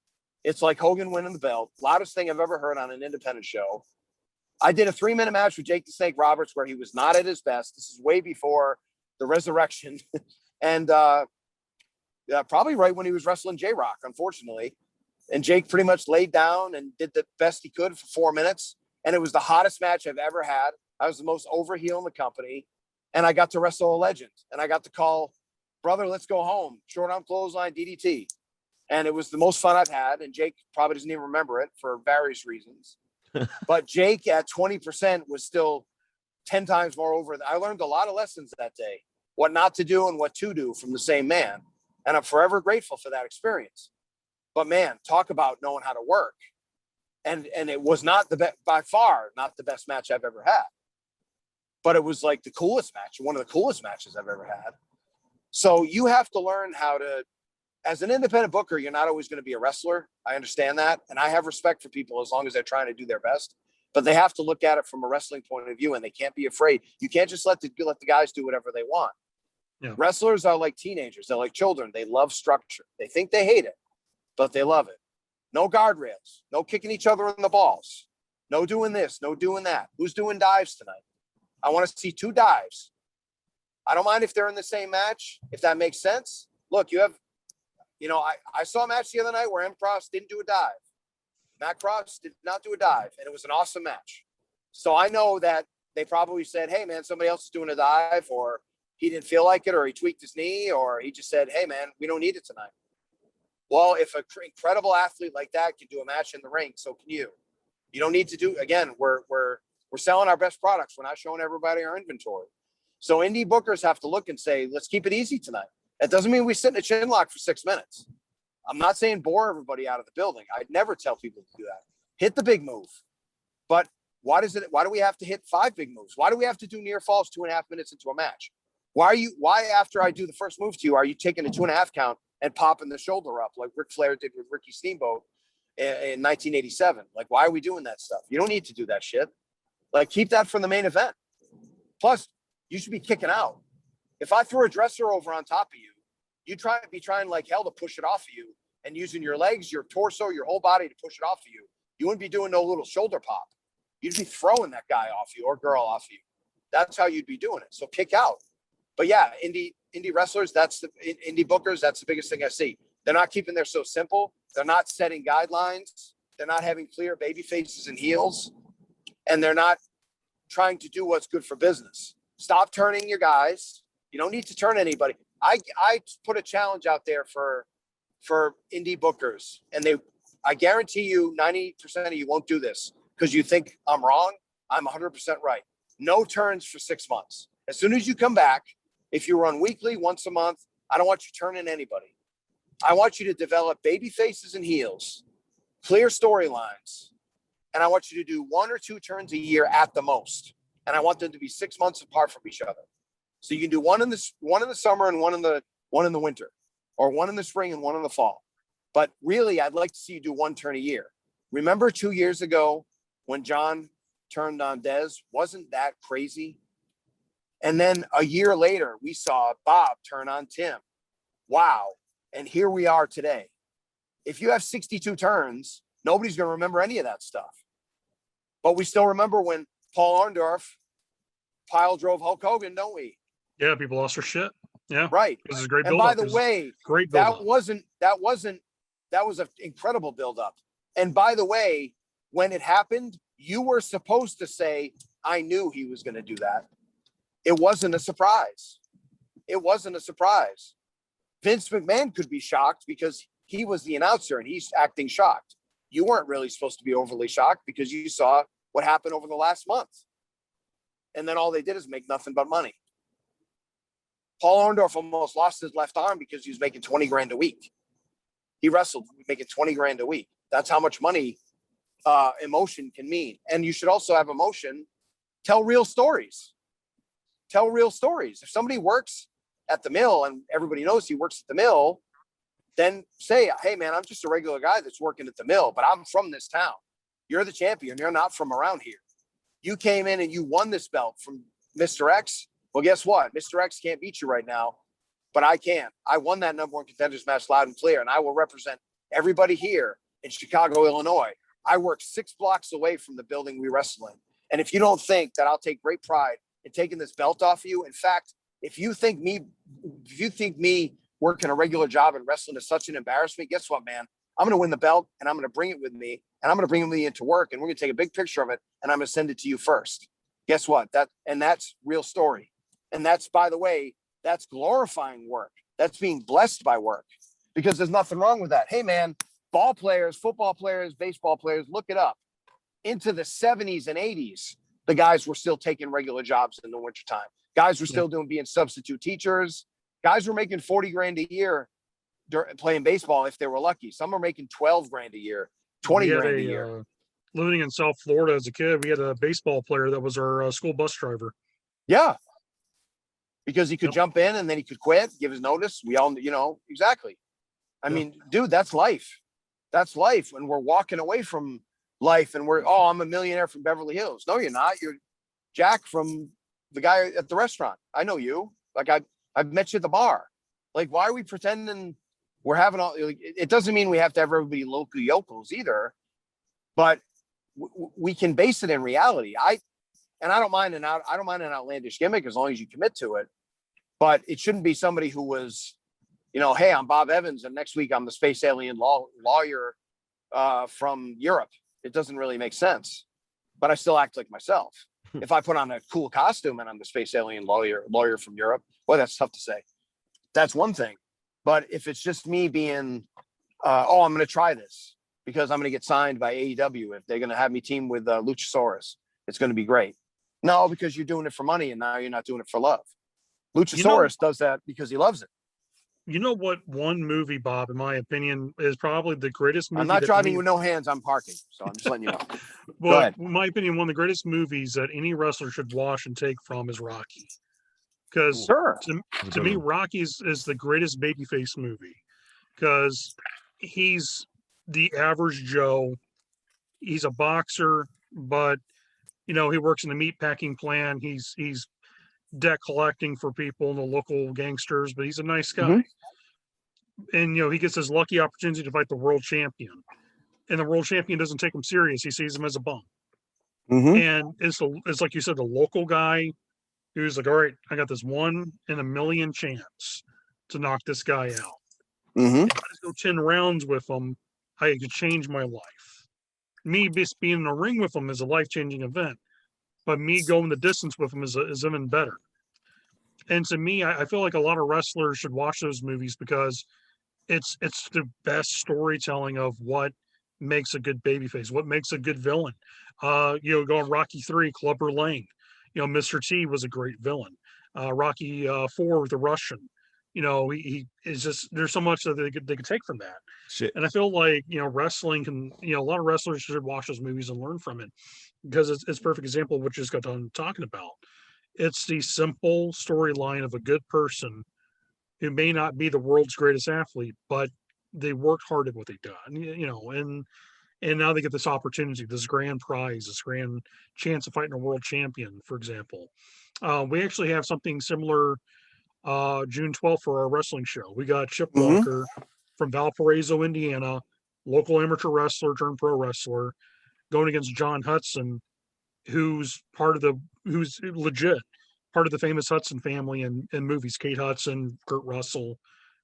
It's like Hogan winning the belt. Loudest thing I've ever heard on an independent show. I did a 3-minute match with Jake the Snake Roberts where he was not at his best. This is way before the resurrection. And probably right when he was wrestling J-Rock, unfortunately. And Jake pretty much laid down and did the best he could for 4 minutes. And it was the hottest match I've ever had. I was the most over heel in the company. And I got to wrestle a legend. And I got to call, brother, let's go home. Short arm clothesline, DDT. And it was the most fun I've had. And Jake probably doesn't even remember it for various reasons. But Jake at 20% was still 10 times more over. I learned a lot of lessons that day, what not to do and what to do from the same man. And I'm forever grateful for that experience. But man, talk about knowing how to work. And it was not by far not the best match I've ever had. But it was like the coolest match, one of the coolest matches I've ever had. So you have to learn how to, as an independent booker, you're not always going to be a wrestler. I understand that. And I have respect for people as long as they're trying to do their best. But they have to look at it from a wrestling point of view, and they can't be afraid. You can't just let the guys do whatever they want. Yeah. Wrestlers are like teenagers. They're like children. They love structure. They think they hate it, but they love it. No guardrails. No kicking each other in the balls. No doing this. No doing that. Who's doing dives tonight? I want to see 2 dives. I don't mind if they're in the same match, if that makes sense. Look, I saw a match the other night where M. Cross didn't do a dive. Matt Cross did not do a dive, and it was an awesome match. So I know that they probably said, hey, man, somebody else is doing a dive, or he didn't feel like it, or he tweaked his knee, or he just said, hey, man, we don't need it tonight. Well, if an incredible athlete like that can do a match in the ring, so can you. You don't need to do, again, we're selling our best products. We're not showing everybody our inventory. So indie bookers have to look and say, let's keep it easy tonight. That doesn't mean we sit in a chin lock for 6 minutes. I'm not saying bore everybody out of the building. I'd never tell people to do that. Hit the big move. But why do we have to hit 5 big moves? Why do we have to do near falls 2.5 minutes into a match? Why after I do the first move to you, are you taking a 2.5 count and popping the shoulder up like Ric Flair did with Ricky Steamboat in 1987? Like, why are we doing that stuff? You don't need to do that shit. Like, keep that from the main event. Plus, you should be kicking out. If I throw a dresser over on top of you, you be trying like hell to push it off of you and using your legs, your torso, your whole body to push it off of you. You wouldn't be doing no little shoulder pop. You'd be throwing that guy off you or girl off you. That's how you'd be doing it. So kick out. But yeah, indie wrestlers, indie bookers, that's the biggest thing I see. They're not keeping their so simple. They're not setting guidelines. They're not having clear baby faces and heels. And they're not trying to do what's good for business. Stop turning your guys. You don't need to turn anybody. I put a challenge out there for indie bookers, and I guarantee you 90% of you won't do this because you think I'm wrong. I'm 100% right. No turns for 6 months. As soon as you come back, if you run weekly, once a month, I don't want you turning anybody. I want you to develop baby faces and heels, clear storylines, and I want you to do 1 or 2 turns a year at the most. And I want them to be 6 months apart from each other. So you can do one in the summer and one in the winter, or one in the spring and one in the fall. But really, I'd like to see you do 1 turn a year. Remember 2 years ago when John turned on Dez? Wasn't that crazy? And then a year later, we saw Bob turn on Tim. Wow. And here we are today. If you have 62 turns, nobody's going to remember any of that stuff. But we still remember when Paul Orndorff pile drove Hulk Hogan, don't we? Yeah, people lost their shit. Yeah, right. This is a great and build-up. by the way, great that was an incredible build-up. And by the way, when it happened, you were supposed to say, "I knew he was going to do that." It wasn't a surprise. It wasn't a surprise. Vince McMahon could be shocked because he was the announcer and he's acting shocked. You weren't really supposed to be overly shocked because you saw what happened over the last month. And then all they did is make nothing but money. Paul Orndorff almost lost his left arm because he was making 20 grand a week. He wrestled making 20 grand a week. That's how much money emotion can mean. And you should also have emotion. Tell real stories. Tell real stories. If somebody works at the mill and everybody knows he works at the mill, then say, hey, man, I'm just a regular guy that's working at the mill, but I'm from this town. You're the champion. You're not from around here. You came in and you won this belt from Mr. X. Well, guess what? Mr. X can't beat you right now, but I can. I won that number one contenders match loud and clear, and I will represent everybody here in Chicago, Illinois. I work 6 blocks away from the building we wrestle in. And if you don't think that I'll take great pride in taking this belt off you, in fact, if you think me working a regular job and wrestling is such an embarrassment, guess what, man? I'm going to win the belt and I'm going to bring it with me and I'm going to bring it with me into work and we're going to take a big picture of it and I'm going to send it to you first. Guess what? That's real story. And that's, by the way, that's glorifying work. That's being blessed by work because there's nothing wrong with that. Hey, man, ball players, football players, baseball players, look it up. Into the 70s and 80s, the guys were still taking regular jobs in the wintertime. Guys were still being substitute teachers. Guys were making 40 grand a year playing baseball if they were lucky. Some are making 12 grand a year, 20 grand a year. Living in South Florida as a kid, we had a baseball player that was our school bus driver. Yeah. Because he could jump in and then he could quit, give his notice. We all, exactly. I mean, dude, that's life. That's life. When we're walking away from life and I'm a millionaire from Beverly Hills. No, you're not. You're Jack from the guy at the restaurant. I know you. Like I've met you at the bar. Like, why are we pretending we're having all, it doesn't mean we have to have everybody local yokels either, but we can base it in reality. I don't mind an outlandish gimmick as long as you commit to it, but it shouldn't be somebody who was, hey, I'm Bob Evans and next week I'm the space alien lawyer from Europe. It doesn't really make sense, but I still act like myself. If I put on a cool costume and I'm the space alien lawyer from Europe, well, that's tough to say. That's one thing. But if it's just me being, I'm going to try this because I'm going to get signed by AEW. If they're going to have me team with Luchasaurus, it's going to be great. No, because you're doing it for money and now you're not doing it for love. Luchasaurus does that because he loves it. You know what? One movie, Bob, in my opinion, is probably the greatest movie. I'm not driving with no hands. I'm parking. So I'm just letting you know. But in my opinion, one of the greatest movies that any wrestler should watch and take from is Rocky. Because to me, Rocky is the greatest babyface movie. Because he's the average Joe. He's a boxer, but, he works in the meat packing plant. He's debt collecting for people and the local gangsters, but he's a nice guy. Mm-hmm. And he gets his lucky opportunity to fight the world champion, and the world champion doesn't take him serious. He sees him as a bum. Mm-hmm. And it's like you said, the local guy who's like, all right, I got this 1 in a million chance to knock this guy out. Mm-hmm. If I just go 10 rounds with him, I could change my life. Me just being in a ring with him is a life-changing event. But me going the distance with them is even better. And to me, I feel like a lot of wrestlers should watch those movies because it's the best storytelling of what makes a good babyface, what makes a good villain. Going Rocky 3, Clubber Lang. Mr. T was a great villain. Rocky 4 with the Russian. He is just, there's so much that they could take from that. Shit. And I feel like, wrestling can, a lot of wrestlers should watch those movies and learn from it because it's a perfect example of what you just got done talking about. It's the simple storyline of a good person who may not be the world's greatest athlete, but they worked hard at what they've done, and now they get this opportunity, this grand prize, this grand chance of fighting a world champion, for example. We actually have something similar June 12th for our wrestling show. We got Chip Walker from Valparaiso, Indiana, local amateur wrestler turned pro wrestler, going against John Hudson, who's legit part of the famous Hudson family in movies. Kate Hudson, Kurt Russell.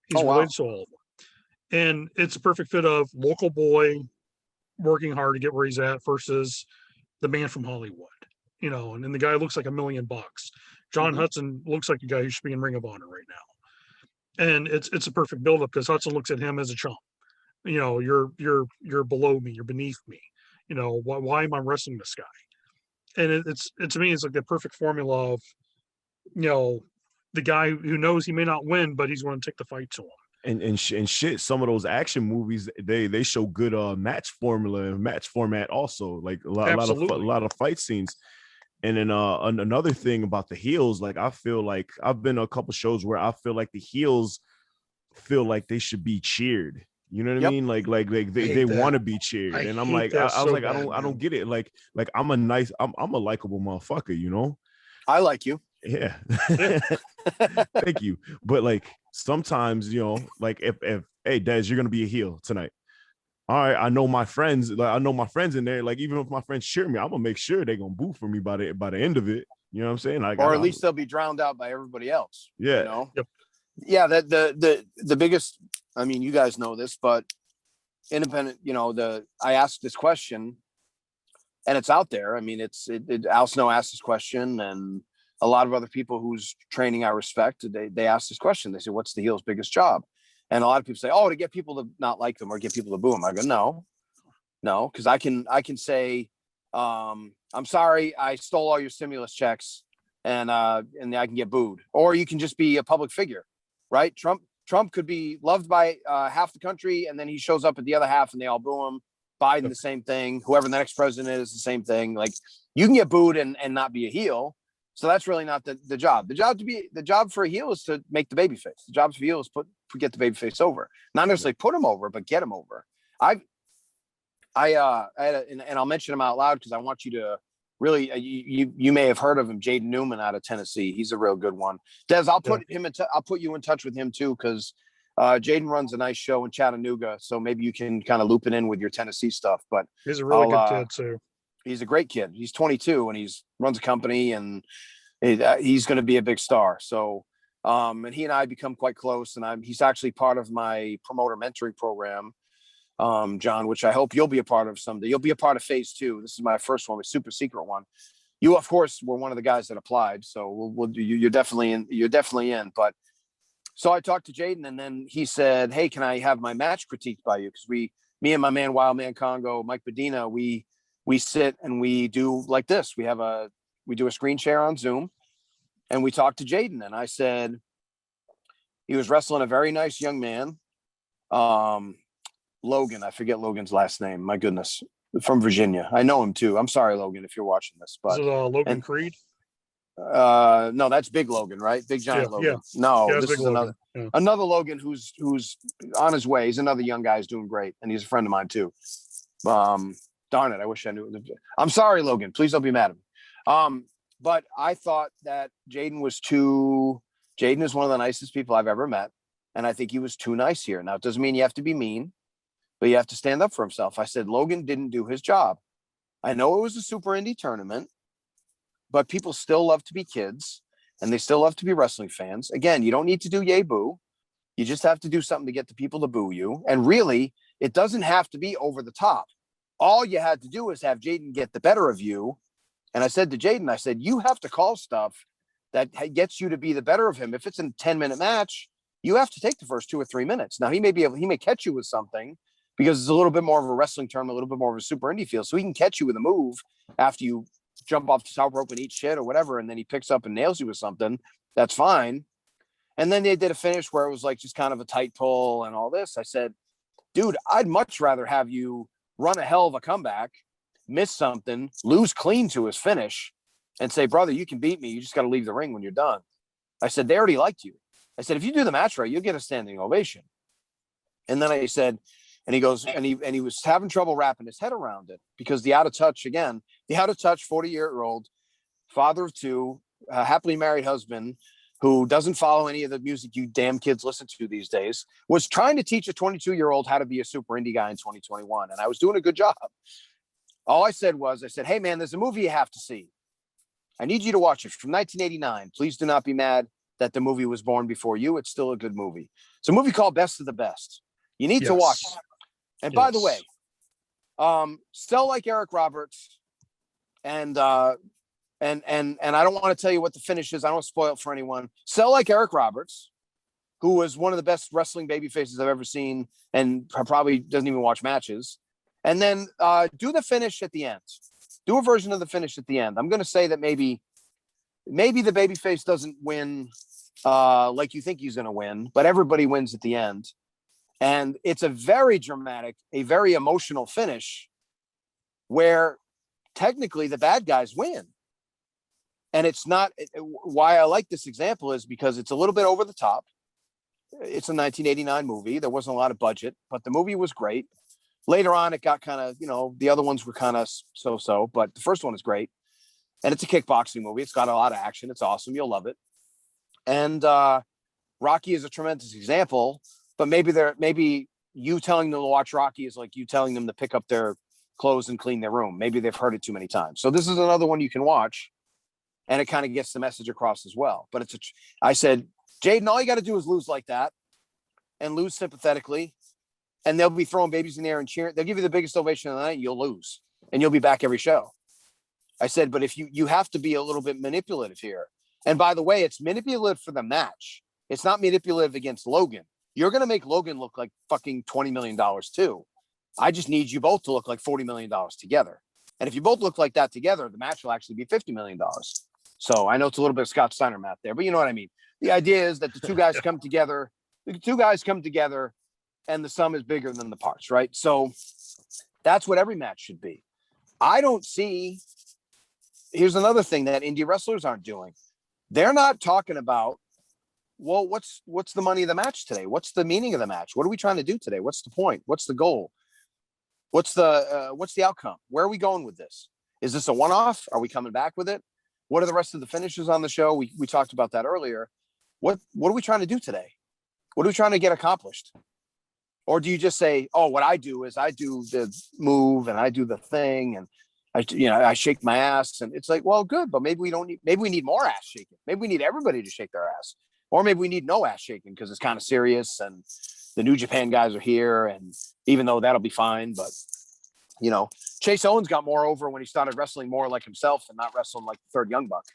He's related to all of them. And it's a perfect fit of local boy working hard to get where he's at versus the man from Hollywood, and then the guy looks like $1 million. John Hudson looks like a guy who should be in Ring of Honor right now. And it's a perfect buildup because Hudson looks at him as a chump. You're below me, you're beneath me. Why am I wrestling this guy? And to me, it's like the perfect formula of, the guy who knows he may not win, but he's going to take the fight to him. And shit, some of those action movies, they show good match formula and match format also, like a lot of fight scenes. And then another thing about the heels, like I feel like I've been to a couple shows where I feel like the heels feel like they should be cheered. You know what I Yep. mean? Like I they hate that. want to be cheered. I And I'm hate like, that I was so like, bad, I don't man. get it. Like I'm a likable motherfucker, you know? I like you. Yeah. Yeah. Thank you. But like sometimes, like if hey Des, you're gonna be a heel tonight. All right, I know my friends, in there. Like, even if my friends cheer me, I'm gonna make sure they're gonna boo for me by the end of it. You know what I'm saying? Like, Or at least they'll be drowned out by everybody else. Yeah. You know? Yep. Yeah, that the biggest, I mean, you guys know this, but independent, I asked this question and it's out there. I mean, Al Snow asked this question, and a lot of other people whose training I respect, they asked this question. They said, what's the heel's biggest job? And a lot of people say, oh, to get people to not like them or get people to boo them. I go, no, because I can say, I'm sorry, I stole all your stimulus checks, and I can get booed. Or you can just be a public figure, right? Trump could be loved by half the country, and then he shows up at the other half and they all boo him. Biden, the same thing. Whoever the next president is, the same thing. Like, you can get booed and not be a heel. So that's really not the job. The job for a heel is to make the baby face. The job for a heel is get the baby face over. Not necessarily put him over, but get him over. I had and I'll mention him out loud because I want you to really, you may have heard of him, Jaden Newman out of Tennessee. He's a real good one. Des, I'll put you in touch with him too, because Jaden runs a nice show in Chattanooga, so maybe you can kind of loop it in with your Tennessee stuff. But He's a really good kid too. He's a great kid. He's 22 and he's runs a company, and he's going to be a big star. So, and he and I become quite close, and he's actually part of my promoter mentoring program, John, which I hope you'll be a part of someday. You'll be a part of phase 2. This is my first one, a super secret one. You, of course, were one of the guys that applied, so you're definitely in. You're definitely in. But so I talked to Jaden, and then he said, "Hey, can I have my match critiqued by you?" Because me and my man Wildman Congo, Mike Bedina, we sit and we do like this. We do a screen share on Zoom, and we talked to Jaden, and I said, he was wrestling a very nice young man, Logan. I forget Logan's last name. My goodness, from Virginia. I know him too. I'm sorry, Logan, if you're watching this. But is it Logan Creed? No, that's Big Logan, right? Big Giant Logan. Yeah. No, Yeah, this Big is Logan. another Logan who's on his way. He's another young guy who's doing great, and he's a friend of mine too. Darn it, I wish I knew. I'm sorry, Logan. Please don't be mad at me. But I thought that Jaden is one of the nicest people I've ever met, and I think he was too nice here. Now, it doesn't mean you have to be mean, but you have to stand up for himself. I said, Logan didn't do his job. I know it was a super indie tournament, but people still love to be kids, and they still love to be wrestling fans. Again, you don't need to do yay boo. You just have to do something to get the people to boo you. And really, it doesn't have to be over the top. All you had to do is have Jaden get the better of you. And I said to Jaden, I said, you have to call stuff that gets you to be the better of him. If it's a 10-minute match, you have to take the first 2 or 3 minutes. Now, he may catch you with something because it's a little bit more of a wrestling term, a little bit more of a super indie feel. So he can catch you with a move after you jump off the top rope and eat shit or whatever. And then he picks up and nails you with something. That's fine. And then they did a finish where it was like just kind of a tight pull and all this. I said, dude, I'd much rather have you run a hell of a comeback, miss something, lose clean to his finish, and say, brother, you can beat me. You just got to leave the ring when you're done. I said, they already liked you. I said, if you do the match right, you'll get a standing ovation. And then I said, and he goes, and he was having trouble wrapping his head around it because the out of touch 40-year-old father of 2, happily married husband who doesn't follow any of the music you damn kids listen to these days, was trying to teach a 22-year-old how to be a super indie guy in 2021. And I was doing a good job. All I said, hey, man, there's a movie you have to see. I need you to watch it from 1989. Please do not be mad that the movie was born before you. It's still a good movie. It's a movie called Best of the Best. You need to watch it. And by the way, Sell Like Eric Roberts, and I don't want to tell you what the finish is. I don't want to spoil it for anyone. Sell Like Eric Roberts, who was one of the best wrestling baby faces I've ever seen, and probably doesn't even watch matches. And then do the finish at the end. Do a version of the finish at the end. I'm going to say that maybe the baby face doesn't win like you think he's going to win, but everybody wins at the end. And it's a very dramatic, a very emotional finish where technically the bad guys win. And it's not why I like this example is because it's a little bit over the top. It's a 1989 movie. There wasn't a lot of budget, but the movie was great. Later on, it got kind of, the other ones were kind of so-so, but the first one is great. And it's a kickboxing movie. It's got a lot of action. It's awesome. You'll love it. And Rocky is a tremendous example, but maybe you telling them to watch Rocky is like you telling them to pick up their clothes and clean their room. Maybe they've heard it too many times. So this is another one you can watch, and it kind of gets the message across as well. But I said, Jaden, all you got to do is lose like that and lose sympathetically, and they'll be throwing babies in the air and cheering. They'll give you the biggest ovation of the night. You'll lose, and you'll be back every show. I said, but if you have to be a little bit manipulative here. And by the way, it's manipulative for the match. It's not manipulative against Logan. You're going to make Logan look like fucking $20 million too. I just need you both to look like $40 million together. And if you both look like that together, the match will actually be $50 million. So I know it's a little bit of Scott Steiner math there, but you know what I mean? The idea is that the two guys come together, and the sum is bigger than the parts, right? So that's what every match should be. I don't see, here's another thing that indie wrestlers aren't doing. They're not talking about, well, what's the money of the match today? What's the meaning of the match? What are we trying to do today? What's the point? What's the goal? What's the outcome? Where are we going with this? Is this a one-off? Are we coming back with it? What are the rest of the finishes on the show? We talked about that earlier. What are we trying to do today? What are we trying to get accomplished? Or do you just say, oh, what I do is I do the move and I do the thing and I shake my ass, and it's like, well, good, but maybe we need more ass shaking. Maybe we need everybody to shake their ass, or maybe we need no ass shaking because it's kind of serious and the New Japan guys are here, and even though that'll be fine, but Chase Owens got more over when he started wrestling more like himself and not wrestling like the third Young Buck.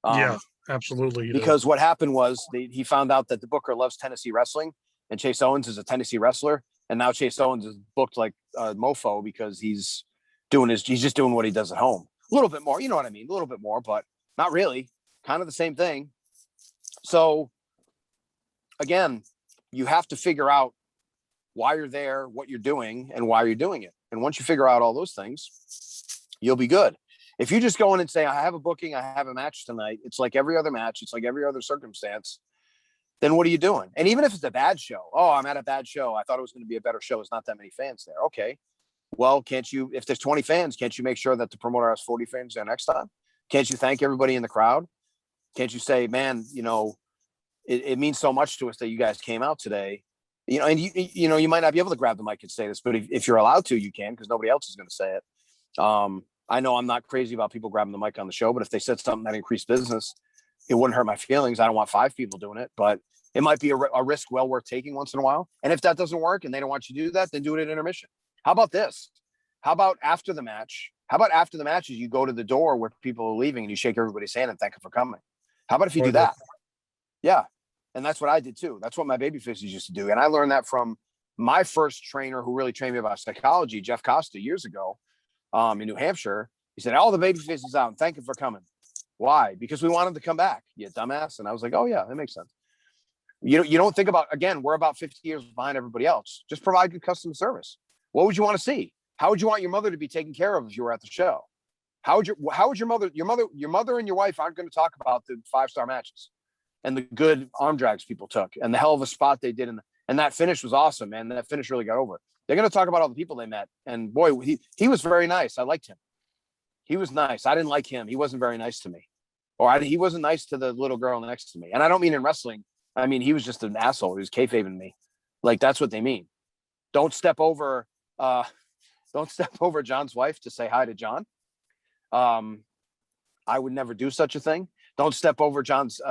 Yeah, absolutely. Because what happened was he found out that the Booker loves Tennessee wrestling, and Chase Owens is a Tennessee wrestler, and now Chase Owens is booked like a mofo because he's just doing what he does at home. A little bit more, you know what I mean? A little bit more, but not really. Kind of the same thing. So again, you have to figure out why you're there, what you're doing, and why you're doing it. And once you figure out all those things, you'll be good. If you just go in and say, I have a booking, I have a match tonight, it's like every other match, it's like every other circumstance, then what are you doing? And even if it's a bad show, oh, I'm at a bad show, I thought it was going to be a better show, there's not that many fans there. Okay. Well, if there's 20 fans, can't you make sure that the promoter has 40 fans there next time? Can't you thank everybody in the crowd? Can't you say, man, it means so much to us that you guys came out today, and you might not be able to grab the mic and say this, but if you're allowed to, you can, because nobody else is going to say it. I know I'm not crazy about people grabbing the mic on the show, but if they said something that increased business, it wouldn't hurt my feelings. I don't want 5 people doing it, but it might be a risk well worth taking once in a while. And if that doesn't work and they don't want you to do that, then do it at intermission. How about this? How about after the match? How about after the matches, you go to the door where people are leaving and you shake everybody's hand and thank them for coming? How about if you do that? Yeah. And that's what I did too. That's what my baby faces used to do. And I learned that from my first trainer who really trained me about psychology, Jeff Costa, years ago in New Hampshire. He said, all the baby faces out and thank him for coming. Why? Because we want him to come back, you dumbass. And I was like, oh yeah, that makes sense. You don't think about, again, we're about 50 years behind everybody else. Just provide good customer service. What would you want to see? How would you want your mother to be taken care of if you were at the show? How would your mother and your wife aren't going to talk about the 5-star matches and the good arm drags people took and the hell of a spot they did. And that finish was awesome, man. That finish really got over. They're going to talk about all the people they met. And boy, he was very nice. I liked him. He was nice. I didn't like him. He wasn't very nice to me. He wasn't nice to the little girl next to me. And I don't mean in wrestling. I mean, he was just an asshole. He was kayfabing me. Like, that's what they mean. Don't step over John's wife to say hi to John. I would never do such a thing. Don't step over John's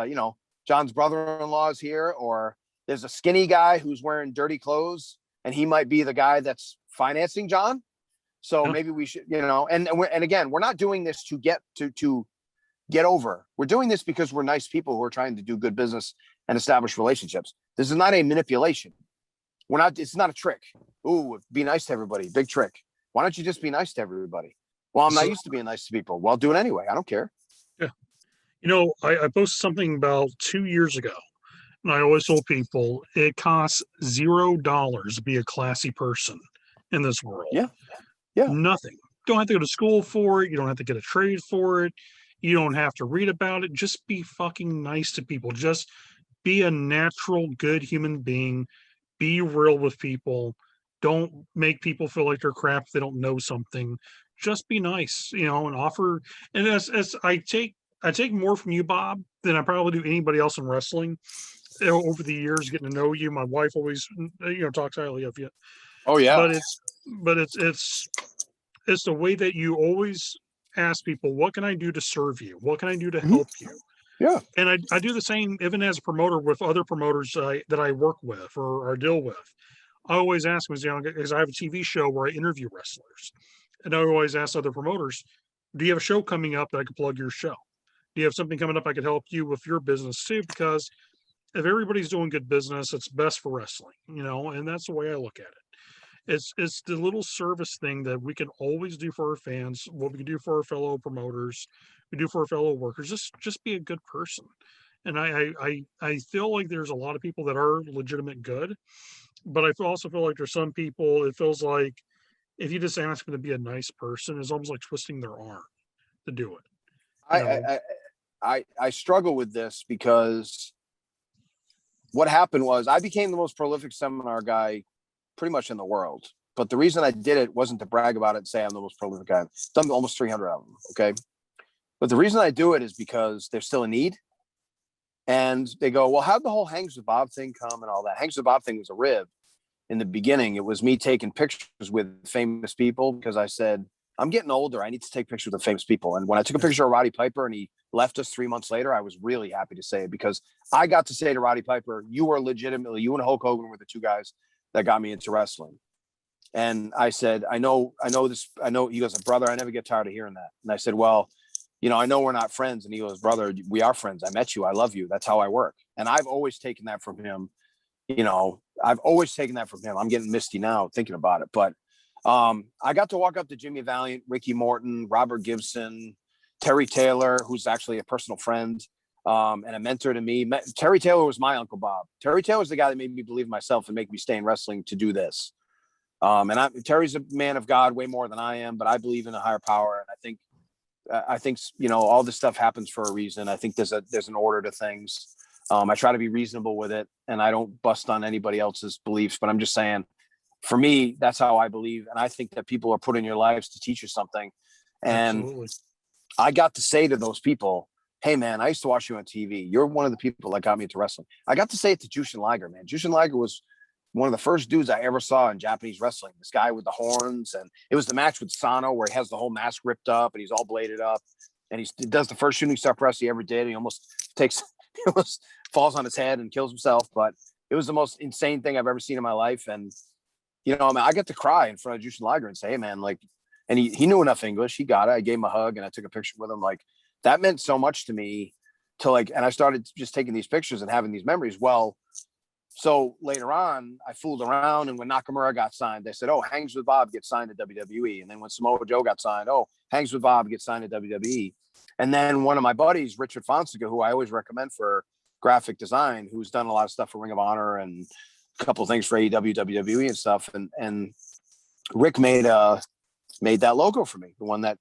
brother-in-law is here, or there's a skinny guy who's wearing dirty clothes and he might be the guy that's financing John. So maybe we should, and again, we're not doing this to get over. We're doing this because we're nice people who are trying to do good business and establish relationships. This is not a manipulation. It's not a trick. Ooh, be nice to everybody. Big trick. Why don't you just be nice to everybody? Well, I'm not used to being nice to people. Well, do it anyway. I don't care. Yeah. I posted something about 2 years ago, and I always told people it costs $0 to be a classy person in this world. Yeah. Yeah. Nothing. You don't have to go to school for it. You don't have to get a trade for it. You don't have to read about it. Just be fucking nice to people. Just be a natural, good human being. Be real with people. Don't make people feel like they're crap if they don't know something. Just be nice, and offer. And as I take more from you, Bob, than I probably do anybody else in wrestling. Over the years, getting to know you, my wife always, talks highly of you. Oh yeah. But it's the way that you always ask people, what can I do to serve you? What can I do to help you? Yeah. And I do the same even as a promoter with other promoters that I work with or deal with. I always ask them, because I have a TV show where I interview wrestlers. And I always ask other promoters, do you have a show coming up that I could plug your show? Do you have something coming up I could help you with your business too? Because if everybody's doing good business, it's best for wrestling, and that's the way I look at it. It's the little service thing that we can always do for our fans, what we can do for our fellow promoters, we do for our fellow workers. Just be a good person. And I feel like there's a lot of people that are legitimate good, but also feel like there's some people it feels like if you just ask them to be a nice person, it's almost like twisting their arm to do it. I struggle with this because what happened was I became the most prolific seminar guy pretty much in the world. But the reason I did it wasn't to brag about it and say I'm the most prolific guy. I've done almost 300 of them. Okay. But the reason I do it is because there's still a need. And they go, well, how'd the whole Hangs with Bob thing come and all that? Hangs with Bob thing was a rib. In the beginning, it was me taking pictures with famous people because I said, I'm getting older. I need to take pictures with famous people. And when I took a picture of Roddy Piper and he left us 3 months later, I was really happy to say it because I got to say to Roddy Piper, you and Hulk Hogan were the two guys that got me into wrestling. And I said, I know this. He goes, brother, I never get tired of hearing that. And I said, well, I know we're not friends. And he goes, brother, we are friends. I met you. I love you. That's how I work. And I've always taken that from him. I've always taken that from him. I'm getting misty now thinking about it. But I got to walk up to Jimmy Valiant, Ricky Morton, Robert Gibson, Terry Taylor, who's actually a personal friend and a mentor to me. Terry Taylor was my Uncle Bob. Terry Taylor was the guy that made me believe in myself and make me stay in wrestling to do this. Terry's a man of God way more than I am, but I believe in a higher power. And I think all this stuff happens for a reason. I think there's an order to things. I try to be reasonable with it, and I don't bust on anybody else's beliefs. But I'm just saying, for me, that's how I believe, and I think that people are put in your lives to teach you something. And absolutely. I got to say to those people, "Hey, man, I used to watch you on TV. You're one of the people that got me into wrestling." I got to say it to Jushin Liger, man. Jushin Liger was one of the first dudes I ever saw in Japanese wrestling. This guy with the horns, and it was the match with Sano where he has the whole mask ripped up and he's all bladed up, and he does the first shooting star press he ever did. He almost falls on his head and kills himself. But it was the most insane thing I've ever seen in my life. And I got to cry in front of Jushin Liger and say, "Hey, man," and he knew enough English. He got it. I gave him a hug and I took a picture with him. That meant so much to me and I started just taking these pictures and having these memories. Well, so later on, I fooled around, and when Nakamura got signed, they said, "Oh, Hangs with Bob gets signed to WWE." And then when Samoa Joe got signed, "Oh, Hangs with Bob gets signed to WWE." And then one of my buddies, Richard Fonseca, who I always recommend for graphic design, who's done a lot of stuff for Ring of Honor and a couple of things for AEW, WWE and stuff. And Rick made that logo for me, the one that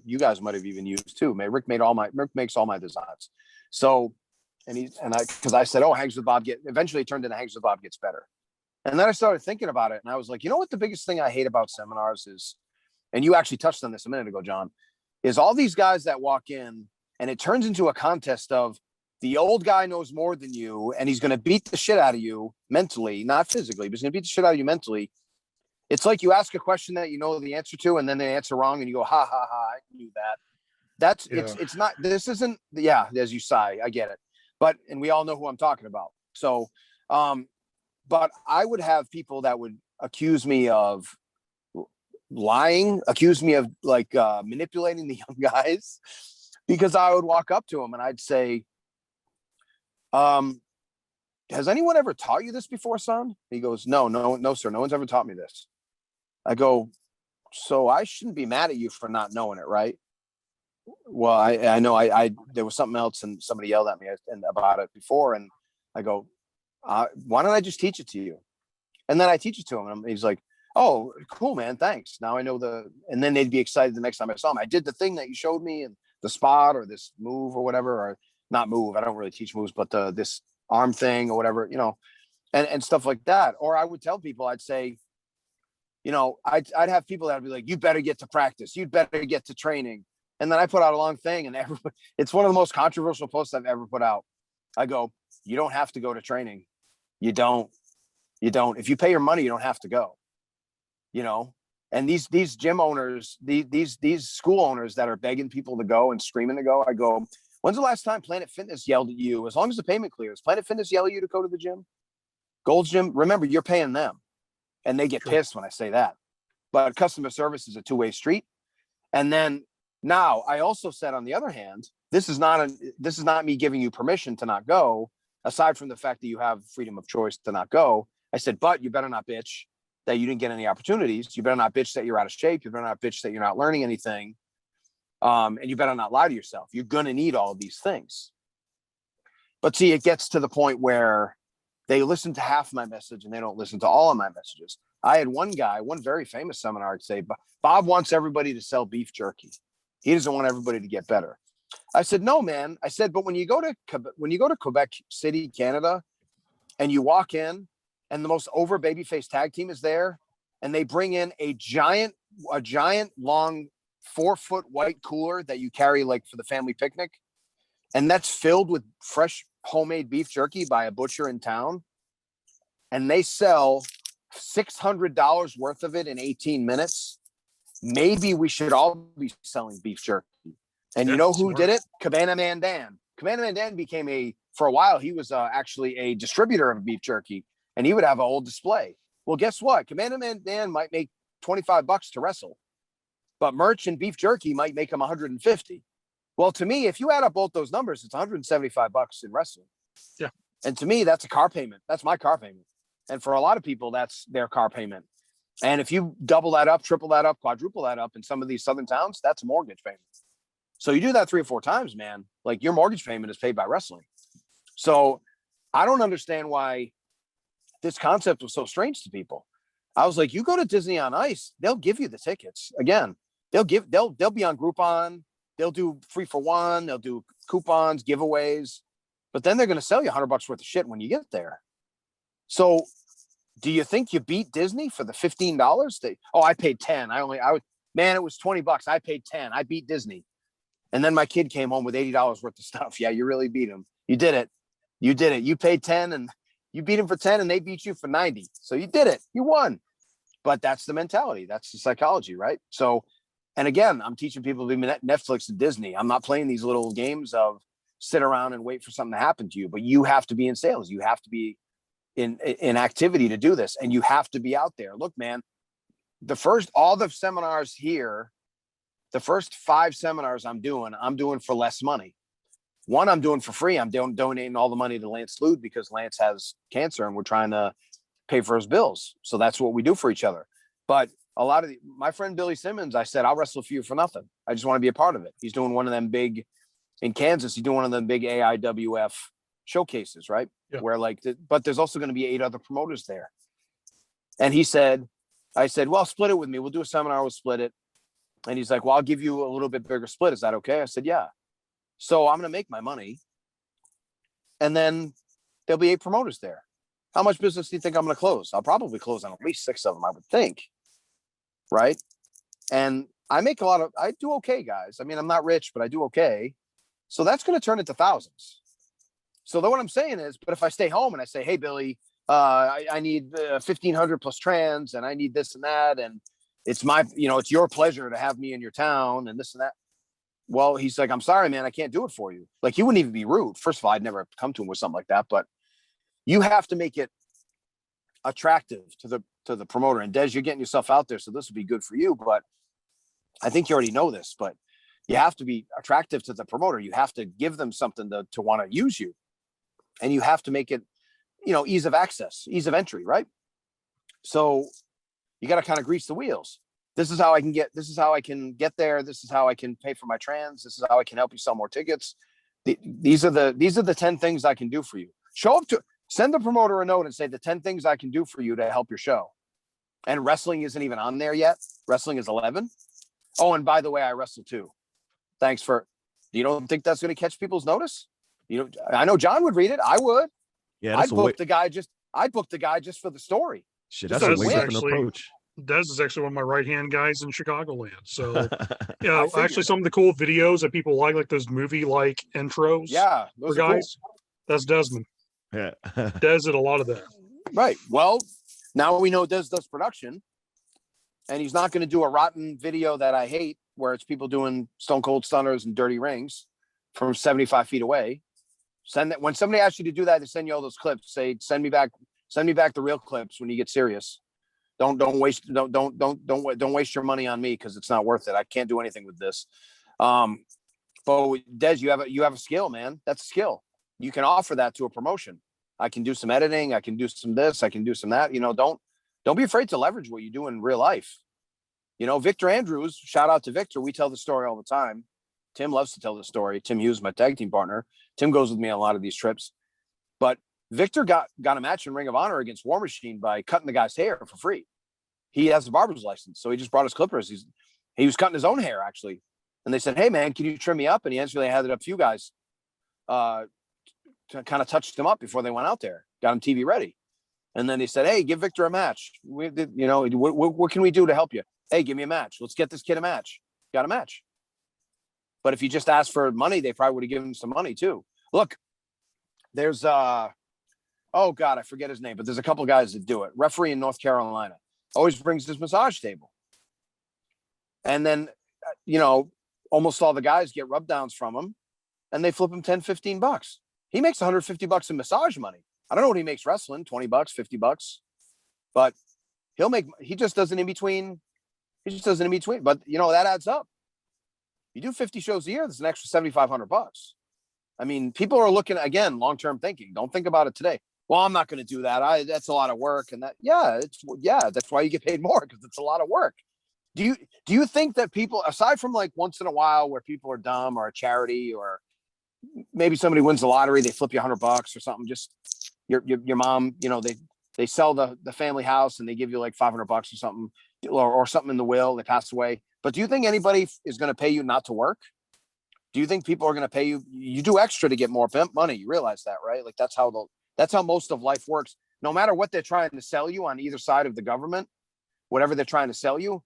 you guys might have even used too. Rick makes all my designs. So, because I said, "Oh, Hangs with Bob eventually it turned into Hangs with Bob gets better." And then I started thinking about it, and I was like, you know what the biggest thing I hate about seminars is, and you actually touched on this a minute ago, John, is all these guys that walk in and it turns into a contest of the old guy knows more than you and he's going to beat the shit out of you mentally, not physically, but he's going to beat the shit out of you mentally. It's like you ask a question that you know the answer to, and then they answer wrong, and you go, "Ha ha ha! I knew that." It's not. This isn't. Yeah, as you sigh, I get it. And we all know who I'm talking about. So, but I would have people that would accuse me of lying, accuse me of manipulating the young guys, because I would walk up to them and I'd say, "Has anyone ever taught you this before, son?" He goes, No, sir. No one's ever taught me this." I go, "So I shouldn't be mad at you for not knowing it, right?" "Well, I know there was something else and somebody yelled at me about it before." And I go, "Why don't I just teach it to you?" And then I teach it to him, and he's like, "Oh, cool, man. Thanks. Now I know and then they'd be excited the next time I saw him. "I did the thing that you showed me and the spot or this move or whatever, or not move. I don't really teach moves, but this arm thing or whatever, and stuff like that. Or I would tell people, I'd say, I'd have people that would be like, you better get to practice. You'd better get to training. And then I put out a long thing, and everybody, it's one of the most controversial posts I've ever put out. I go, you don't have to go to training. You don't. If you pay your money, you don't have to go. And these gym owners, these school owners that are begging people to go and screaming to go, I go, when's the last time Planet Fitness yelled at you? As long as the payment clears, Planet Fitness yell at you to go to the gym? Gold's Gym, remember, you're paying them. And they get pissed when I say that. But customer service is a two-way street. And then now I also said, on the other hand, this is not me giving you permission to not go, aside from the fact that you have freedom of choice to not go. I said, but you better not bitch that you didn't get any opportunities. You better not bitch that you're out of shape. You better not bitch that you're not learning anything. And you better not lie to yourself. You're going to need all of these things. But see, it gets to the point where they listen to half my message and they don't listen to all of my messages. I had one very famous seminar say, Bob wants everybody to sell beef jerky. He doesn't want everybody to get better. I said, no, man. I said, but when you go to Quebec City, Canada, and you walk in and the most over babyface tag team is there, and they bring in a giant long 4-foot white cooler that you carry like for the family picnic. And that's filled with fresh homemade beef jerky by a butcher in town. And they sell $600 worth of it in 18 minutes. Maybe we should all be selling beef jerky. And you know who did it? Cabana Man Dan. Cabana Man Dan became for a while, he was actually a distributor of beef jerky, and he would have a whole display. Well, guess what? Cabana Man Dan might make $25 to wrestle, but merch and beef jerky might make him 150. Well, to me, if you add up both those numbers, it's $175 in wrestling. Yeah. And to me, that's a car payment. That's my car payment. And for a lot of people, that's their car payment. And if you double that up, triple that up, quadruple that up in some of these southern towns, that's a mortgage payment. So you do that 3 or 4 times, man, like your mortgage payment is paid by wrestling. So I don't understand why this concept was so strange to people. I was like, you go to Disney on Ice, they'll give you the tickets. Again, they'll be on Groupon. They'll do 3 for 1. They'll do coupons, giveaways, but then they're going to sell you $100 worth of shit when you get there. So do you think you beat Disney for the $15? I paid 10. It was $20. I paid 10. I beat Disney. And then my kid came home with $80 worth of stuff. Yeah, you really beat him. You did it. You paid 10 and you beat him for 10 and they beat you for 90. So you did it. You won. But that's the mentality. That's the psychology, right? So, and again, I'm teaching people to be Netflix and Disney. I'm not playing these little games of sit around and wait for something to happen to you, but you have to be in sales. You have to be in activity to do this. And you have to be out there. Look, man, all the seminars here, the first 5 seminars I'm doing for less money. One I'm doing for free. I'm donating all the money to Lance Lude because Lance has cancer and we're trying to pay for his bills. So that's what we do for each other. But a lot of my friend Billy Simmons, I said, I'll wrestle for you for nothing. I just want to be a part of it. He's doing one of them big in Kansas. He's doing one of them big AIWF showcases, right? Yeah. Where but there's also going to be 8 other promoters there. And I said, well, split it with me. We'll do a seminar. We'll split it. And he's like, well, I'll give you a little bit bigger split. Is that okay? I said, yeah. So I'm going to make my money. And then there'll be 8 promoters there. How much business do you think I'm going to close? I'll probably close on at least 6 of them, I would think. Right. And I do okay, guys. I mean, I'm not rich, but I do okay. So that's going to turn into thousands. So then what I'm saying is, but if I stay home and I say, hey, Billy, I need 1,500 plus trans and I need this and that. And it's it's your pleasure to have me in your town and this and that. Well, he's like, I'm sorry, man, I can't do it for you. Like, he wouldn't even be rude. First of all, I'd never come to him with something like that, but you have to make it attractive to the promoter. And Des, you're getting yourself out there, so this would be good for you. But I think you already know this, but you have to be attractive to the promoter. You have to give them something to want to use you. And you have to make it, ease of access, ease of entry, right? So you got to kind of grease the wheels. This is how I can get there. This is how I can pay for my trans. This is how I can help you sell more tickets. These are the 10 things I can do for you. Send the promoter a note and say the 10 things I can do for you to help your show. And wrestling isn't even on there yet. Wrestling is 11. Oh, and by the way, I wrestle too. Thanks for You don't think that's going to catch people's notice? I know John would read it. I would. Yeah, I'd book the guy just for the story. Shit, Just that's a Dez way is different actually approach. Dez is actually one of my right-hand guys in Chicagoland. So yeah, I figured. actually some of the cool videos that people like those movie-like intros Yeah, for those are cool. guys, that's Desmond. Yeah. Dez did a lot of that. Right. Well, now we know Dez does production, and he's not going to do a rotten video that I hate, where it's people doing stone cold stunners and dirty rings from 75 feet away. Send that when somebody asks you to do that, they send you all those clips. Say, send me back the real clips when you get serious. Don't waste waste your money on me, because it's not worth it. I can't do anything with this. But Des, you have a skill, man. That's a skill. You can offer that to a promotion. I can do some editing. I can do some this. I can do some that. Don't be afraid to leverage what you do in real life. Victor Andrews, shout out to Victor. We tell the story all the time. Tim loves to tell the story. Tim Hughes, my tag team partner. Tim goes with me on a lot of these trips. But Victor got a match in Ring of Honor against War Machine by cutting the guy's hair for free. He has a barber's license, so he just brought his clippers. He was cutting his own hair, actually. And they said, "Hey, man, can you trim me up?" And he actually had a few guys to kind of touch him up before they went out there, got him TV ready. And then they said, "Hey, give Victor a match. What can we do to help you? Hey, give me a match. Let's get this kid a match." Got a match. But if he just asked for money, they probably would have given him some money too. Look, there's oh God, I forget his name, but there's a couple guys that do it. Referee in North Carolina always brings his massage table. And then, almost all the guys get rub downs from him, and they flip him $10-15. He makes $150 in massage money. I don't know what he makes wrestling, $20, $50, but he just does it in between. But that adds up. You do 50 shows a year, that's an extra $7,500. I mean, people are looking, again, long-term thinking. Don't think about it today. Well, I'm not going to do that. That's a lot of work. And that's why you get paid more, because it's a lot of work. Do you think that people, aside from like once in a while where people are dumb, or a charity, or maybe somebody wins the lottery, they flip you $100 or something, just your mom, they sell the family house and they give you like $500 or something, or something in the will, they pass away. But do you think anybody is going to pay you not to work? Do you think people are going to pay you? You do extra to get more money. You realize that, right? Like that's how most of life works. No matter what they're trying to sell you on either side of the government, whatever they're trying to sell you,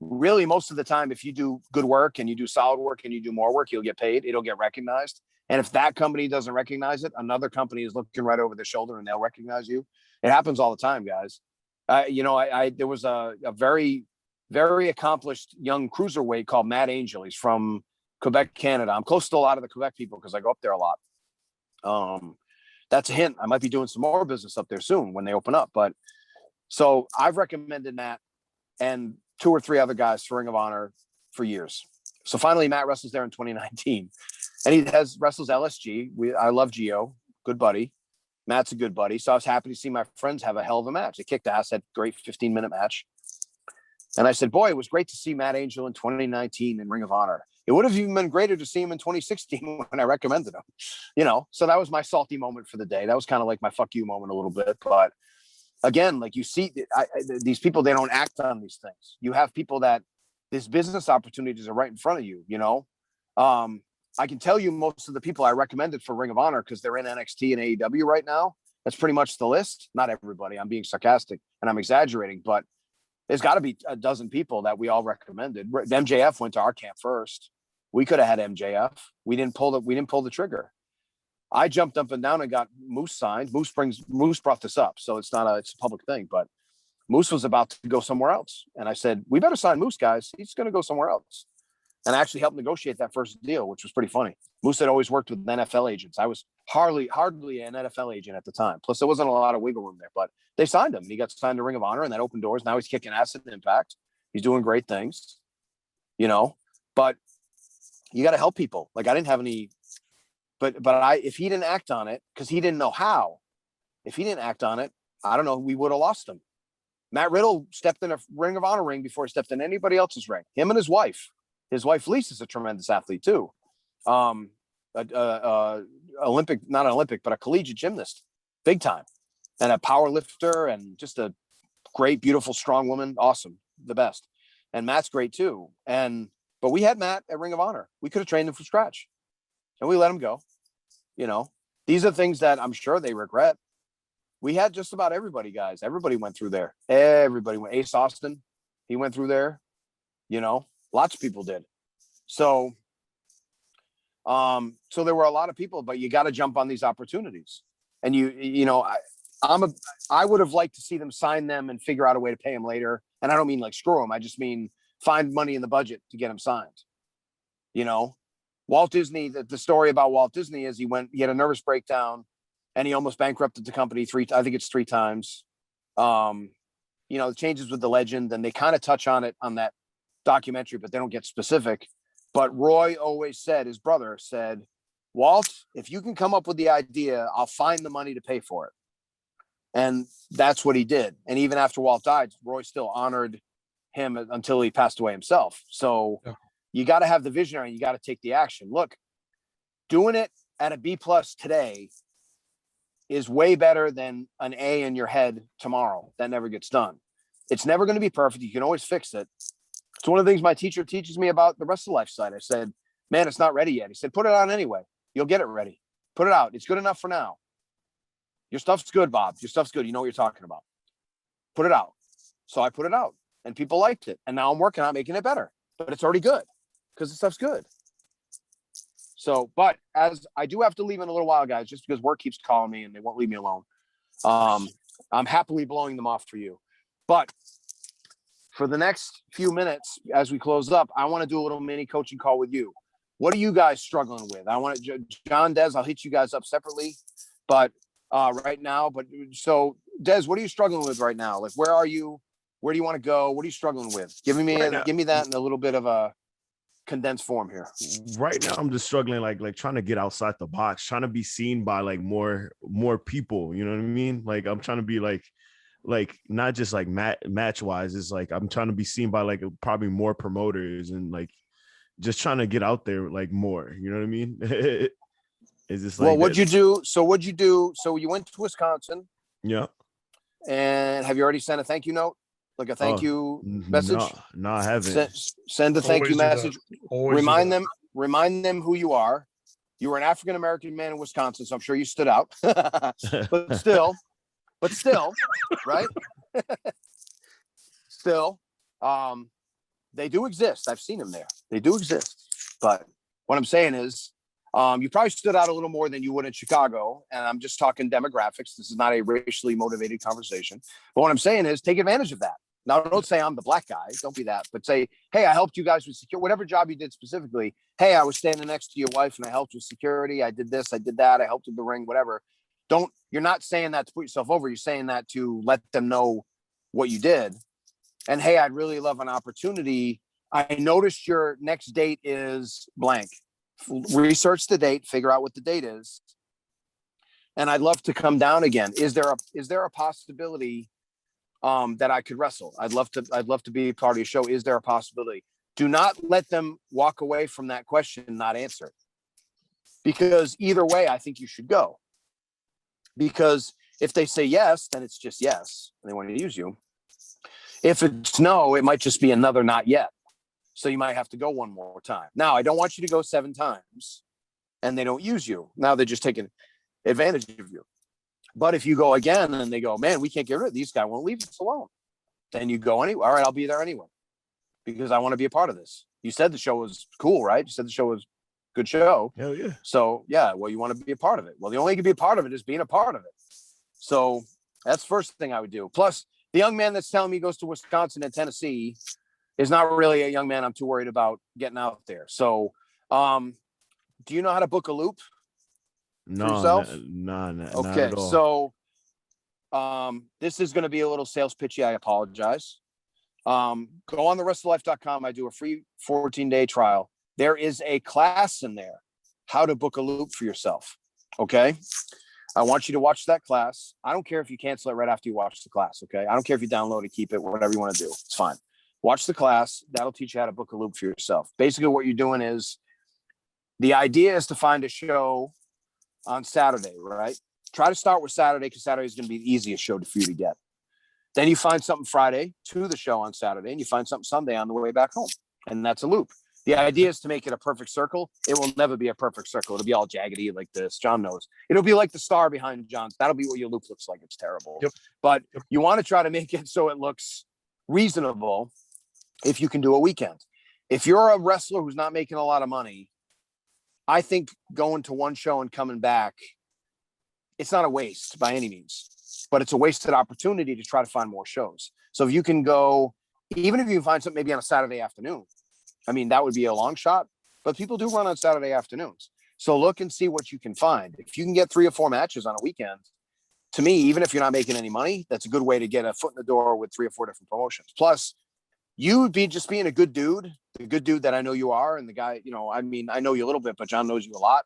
really most of the time, if you do good work and you do solid work and you do more work, you'll get paid. It'll get recognized. And if that company doesn't recognize it, another company is looking right over their shoulder and they'll recognize you. It happens all the time, guys. There was a very, very accomplished young cruiserweight called Matt Angel. He's from Quebec, Canada. I'm close to a lot of the Quebec people because I go up there a lot. That's a hint. I might be doing some more business up there soon when they open up. But so I've recommended Matt and 2 or 3 other guys for Ring of Honor for years. So finally, Matt wrestles there in 2019, and he wrestles LSG. I love Gio, good buddy. Matt's a good buddy. So I was happy to see my friends have a hell of a match. They kicked ass, had a great 15-minute match. And I said, boy, it was great to see Matt Angel in 2019 in Ring of Honor. It would have even been greater to see him in 2016 when I recommended him, So that was my salty moment for the day. That was kind of like my fuck you moment a little bit. But again, like you see, these people, they don't act on these things. You have people that these business opportunities are right in front of you, I can tell you most of the people I recommended for Ring of Honor because they're in NXT and AEW right now. That's pretty much the list. Not everybody. I'm being sarcastic and I'm exaggerating, but there's got to be a dozen people that we all recommended. MJF went to our camp first. We could have had MJF. We didn't pull the trigger. I jumped up and down and got Moose signed. Moose brought this up, so it's a public thing. But Moose was about to go somewhere else, and I said, "We better sign Moose, guys. He's going to go somewhere else." And I actually helped negotiate that first deal, which was pretty funny. Moose had always worked with NFL agents. I was hardly an NFL agent at the time. Plus, there wasn't a lot of wiggle room there, but they signed him. He got signed to Ring of Honor, and that opened doors. Now he's kicking ass at Impact. He's doing great things, But you got to help people. Like I didn't have any, but if he didn't act on it, because he didn't know how, if he didn't act on it, I don't know, we would have lost him. Matt Riddle stepped in a Ring of Honor ring before he stepped in anybody else's ring. Him and his wife. His wife Lisa's a tremendous athlete too. Olympic, not an Olympic, but a collegiate gymnast, big time, and a power lifter, and just a great, beautiful, strong woman. Awesome, the best. And Matt's great too. But we had Matt at Ring of Honor. We could have trained him from scratch. and we let them go. You know, these are things that I'm sure they regret. We had just about everybody, guys. Everybody went through there. Everybody went. Ace Austin, he went through there. You know, lots of people did. So, so there were a lot of people, but you got to jump on these opportunities. And I would have liked to see them sign them and figure out a way to pay them later. And I don't mean like screw them. I just mean find money in the budget to get them signed. You know, Walt Disney, the story about Walt Disney is he had a nervous breakdown and he almost bankrupted the company three times. The changes with the legend, and they kind of touch on it on that documentary, but they don't get specific. But Roy always said, his brother said, Walt, if you can come up with the idea, I'll find the money to pay for it. And that's what he did. And even after Walt died, Roy still honored him until he passed away himself. So you got to have the visionary, and you got to take the action. Look, doing it at a B+ today is way better than an A in your head tomorrow. That never gets done. It's never going to be perfect. You can always fix it. It's one of the things my teacher teaches me about the rest of life side. I said, man, it's not ready yet. He said, put it on anyway. You'll get it ready. Put it out. It's good enough for now. Your stuff's good, Bob. Your stuff's good. You know what you're talking about. Put it out. So I put it out and people liked it. And now I'm working on making it better, but it's already good because the stuff's good. So, but as I do have to leave in a little while, guys, just because work keeps calling me and they won't leave me alone. I'm happily blowing them off for you. But for the next few minutes, as we close up, I want to do a little mini coaching call with you. What are you guys struggling with? I want to, John, Des, I'll hit you guys up separately, but right now, so Des, what are you struggling with right now? Like, where are you? Where do you want to go? What are you struggling with? Give me that in a little bit of a condensed form here. Right now, I'm just struggling, like trying to get outside the box, trying to be seen by like more people. You know what I mean? Like I'm trying to be like not just like match wise. It's like I'm trying to be seen by like probably more promoters and like just trying to get out there like more. You know what I mean? Is this like? Well, what'd you do? So you went to Wisconsin. Yeah. And have you already sent a thank you note? Like a thank you message? No, I haven't. Send a thank you message. Remind them who you are. You were an African-American man in Wisconsin, so I'm sure you stood out. but still, right? Still, they do exist. I've seen them there. They do exist. But what I'm saying is, you probably stood out a little more than you would in Chicago. And I'm just talking demographics. This is not a racially motivated conversation. But what I'm saying is take advantage of that. Now, don't say I'm the black guy. Don't be that. But say, hey, I helped you guys with security, whatever job you did specifically. Hey, I was standing next to your wife and I helped with security. I did this. I did that. I helped with the ring, whatever. You're not saying that to put yourself over. You're saying that to let them know what you did. And hey, I'd really love an opportunity. I noticed your next date is blank. Research the date, figure out what the date is. And I'd love to come down again. Is there a possibility that I could wrestle? I'd love to be part of your show. Is there a possibility? Do not let them walk away from that question and not answer it. Because either way, I think you should go. Because if they say yes, then it's just yes, and they want to use you. If it's no, it might just be another not yet. So you might have to go one more time. Now, I don't want you to go 7 times and they don't use you. Now they're just taking advantage of you. But if you go again and they go, man, we can't get rid of these guys, won't leave us alone. Then you go anyway. All right, I'll be there anyway because I want to be a part of this. You said the show was cool, right? You said the show was a good show. Hell yeah. So yeah, well, you want to be a part of it. Well, the only way you can be a part of it is being a part of it. So that's the first thing I would do. Plus, the young man that's telling me he goes to Wisconsin and Tennessee is not really a young man I'm too worried about getting out there. So, do you know how to book a loop? No, okay, not at all. So, this is going to be a little sales pitchy. I apologize. Go on therestoflife.com. I do a free 14-day trial. There is a class in there, how to book a loop for yourself. Okay. I want you to watch that class. I don't care if you cancel it right after you watch the class. Okay. I don't care if you download it, keep it, whatever you want to do. It's fine. Watch the class. That'll teach you how to book a loop for yourself. Basically, what you're doing is the idea is to find a show on Saturday, right? Try to start with Saturday because Saturday is going to be the easiest show for you to get. Then you find something Friday to the show on Saturday, and you find something Sunday on the way back home. And that's a loop. The idea is to make it a perfect circle. It will never be a perfect circle. It'll be all jaggedy like this. John knows. It'll be like the star behind John's. That'll be what your loop looks like. It's terrible. Yep. But Yep. you want to try to make it so it looks reasonable if you can do a weekend. If you're a wrestler who's not making a lot of money, I think going to one show and coming back, it's not a waste by any means, but it's a wasted opportunity to try to find more shows. So if you can go, even if you find something maybe on a Saturday afternoon, I mean, that would be a long shot, but people do run on Saturday afternoons. So look and see what you can find. If you can get 3 or 4 matches on a weekend, to me, even if you're not making any money, that's a good way to get a foot in the door with 3 or 4 different promotions. Plus, you would be just being a good dude, the good dude that I know you are. And the guy, you know, I mean, I know you a little bit, but John knows you a lot.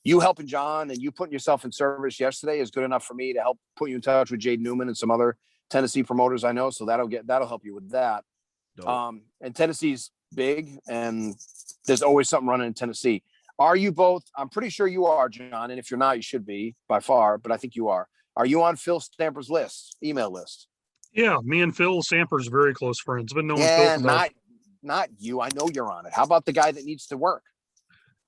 You helping John and you putting yourself in service yesterday is good enough for me to help put you in touch with Jade Newman and some other Tennessee promoters I know. So that'll help you with that. Dope. And Tennessee's big and there's always something running in Tennessee. Are you both? I'm pretty sure you are, John. And if you're not, you should be by far, but I think you are. Are you on Phil Stamper's list, email list? Yeah, me and Phil Stamper's very close friends. Been knowing Yeah, Phil for not you. I know you're on it. How about the guy that needs to work?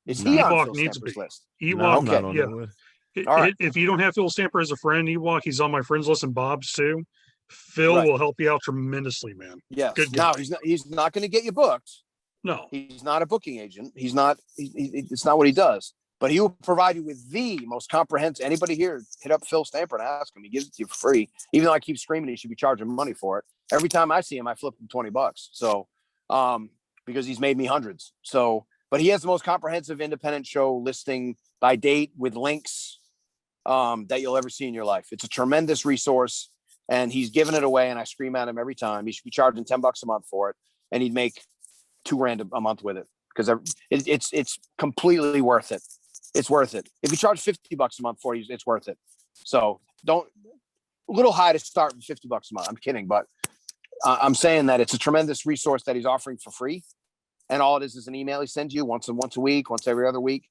Is he on Ewokk Phil needs to Stamper's be. list? Ewokk, No, I'm not on yeah. that list. All right. If you don't have Phil Stamper as a friend, Ewokk, he's on my friends list and Bob's too. Phil Right. will help you out tremendously, man. Yes. Good guy. Now he's not going to get you booked. No. He's not a booking agent. He's not. It's not what he does. But he will provide you with the most comprehensive. Anybody here, hit up Phil Stamper and ask him. He gives it to you for free. Even though I keep screaming he should be charging money for it. Every time I see him, I flip him $20. So, because he's made me hundreds. So, but he has the most comprehensive independent show listing by date with links that you'll ever see in your life. It's a tremendous resource, and he's giving it away. And I scream at him every time. He should be charging $10 a month for it, and he'd make $2,000 a month with it because it's completely worth it. It's worth it. If you charge $50 a month for it, it's worth it. So don't, a little high to start with $50 a month. I'm kidding, but I'm saying that it's a tremendous resource that he's offering for free. And all it is an email he sends you once a week, once every other week.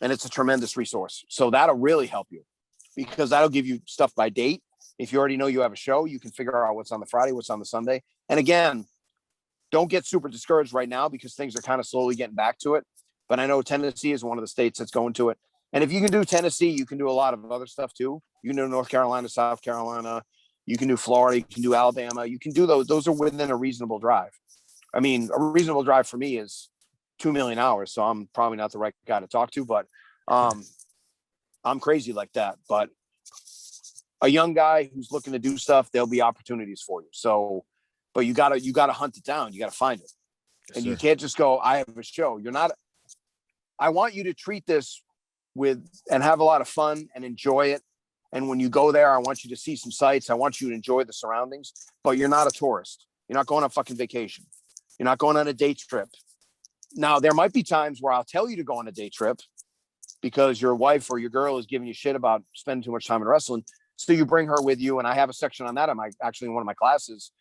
And it's a tremendous resource. So that'll really help you because that'll give you stuff by date. If you already know you have a show, you can figure out what's on the Friday, what's on the Sunday. And again, don't get super discouraged right now because things are kind of slowly getting back to it. But I know Tennessee is one of the states that's going to it. And if you can do Tennessee, you can do a lot of other stuff too. You can do North Carolina, South Carolina. You can do Florida. You can do Alabama. You can do those. Those are within a reasonable drive. I mean, a reasonable drive for me is 2 million hours. So I'm probably not the right guy to talk to, but I'm crazy like that. But a young guy who's looking to do stuff, there'll be opportunities for you. So, but you gotta hunt it down. You gotta find it. Yes, And sir. you can't just go, I have a show. I want you to treat this and have a lot of fun and enjoy it. And when you go there, I want you to see some sights. I want you to enjoy the surroundings, but you're not a tourist. You're not going on fucking vacation. You're not going on a day trip. Now, there might be times where I'll tell you to go on a day trip because your wife or your girl is giving you shit about spending too much time in wrestling. So you bring her with you. And I have a section on that in one of my classes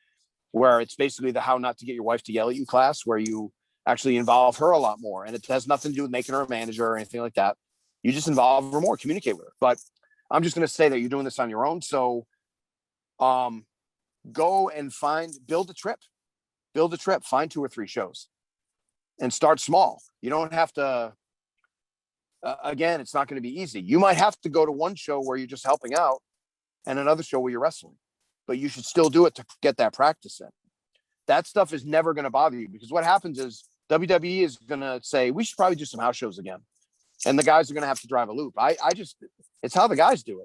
where it's basically the how not to get your wife to yell at you class, where you actually involve her a lot more. And it has nothing to do with making her a manager or anything like that. You just involve her more, communicate with her. But I'm just going to say that you're doing this on your own. So go and build a trip, find 2 or 3 shows and start small. You don't have to, again, it's not going to be easy. You might have to go to one show where you're just helping out and another show where you're wrestling, but you should still do it to get that practice in. That stuff is never going to bother you because what happens is WWE is going to say, we should probably do some house shows again. And the guys are going to have to drive a loop. It's how the guys do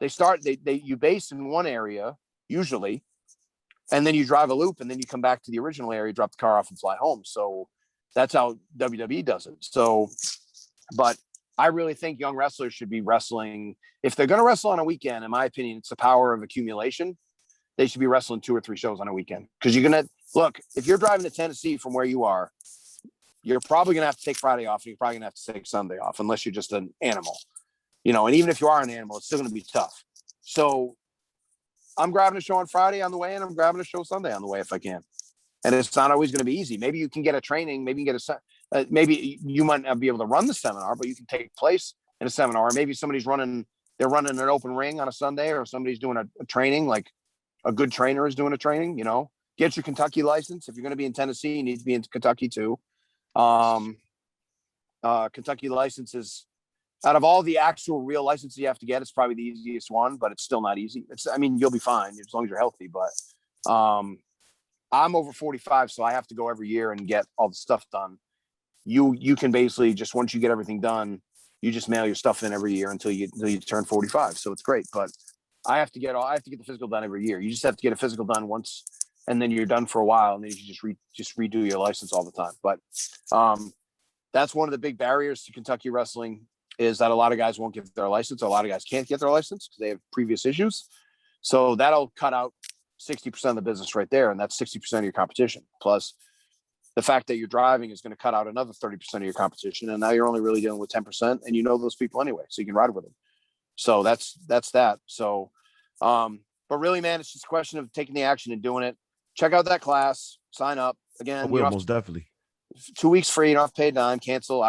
it. You base in one area usually, and then you drive a loop and then you come back to the original area, drop the car off and fly home. So that's how WWE does it. So, but I really think young wrestlers should be wrestling. If they're going to wrestle on a weekend, in my opinion, it's the power of accumulation. They should be wrestling 2 or 3 shows on a weekend. Because you're going to look, if you're driving to Tennessee from where you are, you're probably going to have to take Friday off. And you're probably going to have to take Sunday off unless you're just an animal, and even if you are an animal, it's still going to be tough. So I'm grabbing a show on Friday on the way and I'm grabbing a show Sunday on the way if I can. And it's not always going to be easy. Maybe you can get a training. Maybe you can get maybe you might not be able to run the seminar, but you can take place in a seminar. Maybe they're running an open ring on a Sunday, or somebody's doing a training, like a good trainer is doing a training, get your Kentucky license. If you're going to be in Tennessee, you need to be in Kentucky too. Kentucky licenses, out of all the actual real licenses you have to get, it's probably the easiest one, but it's still not easy. You'll be fine as long as you're healthy, but I'm over 45, so I have to go every year and get all the stuff done. You can basically just, once you get everything done, you just mail your stuff in every year until you turn 45. So it's great, but I have to get the physical done every year. You just have to get a physical done once, and then you're done for a while, and then you just redo your license all the time. But that's one of the big barriers to Kentucky wrestling, is that a lot of guys won't get their license. A lot of guys can't get their license because they have previous issues. So that'll cut out 60% of the business right there. And that's 60% of your competition. Plus the fact that you're driving is going to cut out another 30% of your competition. And now you're only really dealing with 10%, and you know those people anyway, so you can ride with them. So that's that. So, but really, man, it's just a question of taking the action and doing it. Check out that class, sign up. Again, I will, most definitely. 2 weeks free. You don't have to pay a dime. Cancel.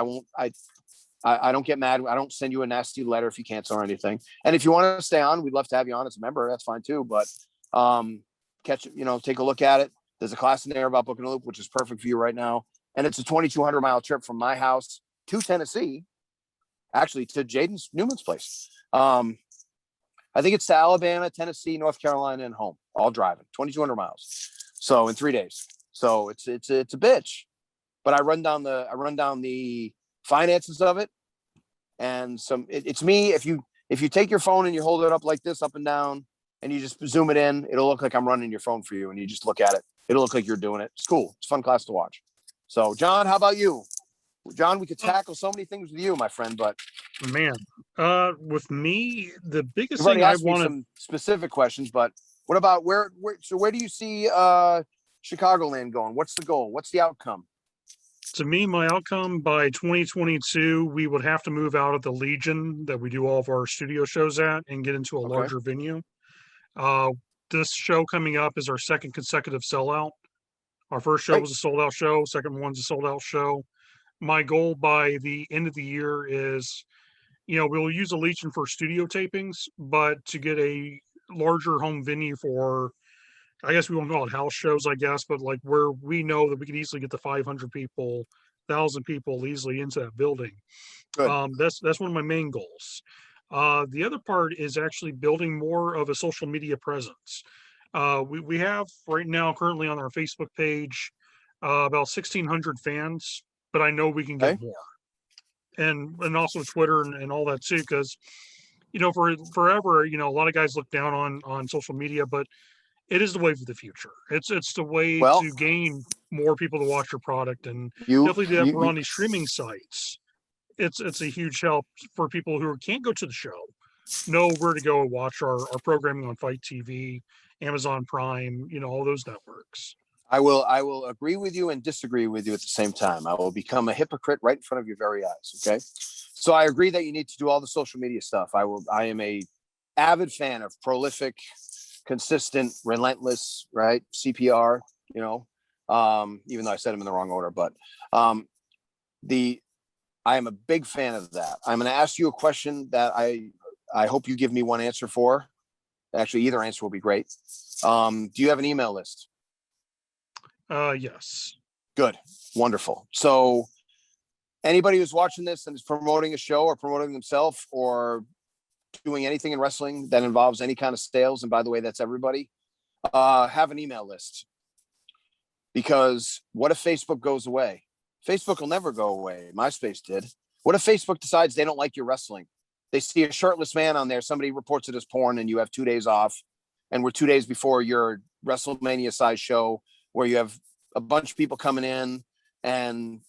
I don't get mad. I don't send you a nasty letter if you cancel or anything. And if you want to stay on, we'd love to have you on as a member. That's fine too. But take a look at it. There's a class in there about booking a loop, which is perfect for you right now. And it's a 2,200 mile trip from my house to Tennessee, actually to Jaden Newman's place. I think it's to Alabama, Tennessee, North Carolina, and home, all driving 2,200 miles. So in 3 days. So it's a bitch, but I run down the finances of it. And it's me. If you take your phone and you hold it up like this, up and down, and you just zoom it in, it'll look like I'm running your phone for you. And you just look at it. It'll look like you're doing it. It's cool. It's a fun class to watch. So John, how about you? John, we could tackle so many things with you, my friend, but Man, with me, the biggest you've already thing I asked me want to, some specific questions, but what about where do you see Chicagoland going? What's the goal? What's the outcome? to me, my outcome by 2022, we would have to move out of the Legion that we do all of our studio shows at and get into a larger venue. This show coming up is our second consecutive sellout. Our first show was a sold out show. Second one's a sold out show. My goal by the end of the year is, we'll use a Legion for studio tapings, but to get a larger home venue for, I guess we won't call it house shows, I guess, but like where we know that we could easily get the 500 people, 1,000 people easily into that building. Good. That's one of my main goals. The other part is actually building more of a social media presence. We have right now currently on our Facebook page about 1,600 fans, but I know we can get more. And also Twitter and all that too, because for forever, a lot of guys look down on social media, but it is the wave of the future. It's the way to gain more people to watch your product, and definitely do that. We're on these streaming sites. It's a huge help for people who can't go to the show, know where to go and watch our programming on Fight TV, Amazon Prime, all those networks. I will agree with you and disagree with you at the same time. I will become a hypocrite right in front of your very eyes. Okay. So I agree that you need to do all the social media stuff. I am a avid fan of prolific, consistent, relentless, right? CPR, even though I said them in the wrong order, but I am a big fan of that. I'm going to ask you a question that I hope you give me one answer for. Actually, either answer will be great. Do you have an email list? Yes. Good. Wonderful. So anybody who's watching this and is promoting a show or promoting themselves or doing anything in wrestling that involves any kind of sales, and by the way, that's everybody, have an email list. Because what if Facebook goes away? Facebook will never go away. MySpace did. What if Facebook decides they don't like your wrestling? They see a shirtless man on there, somebody reports it as porn, and you have 2 days off, and we're 2 days before your WrestleMania size show where you have a bunch of people coming in, and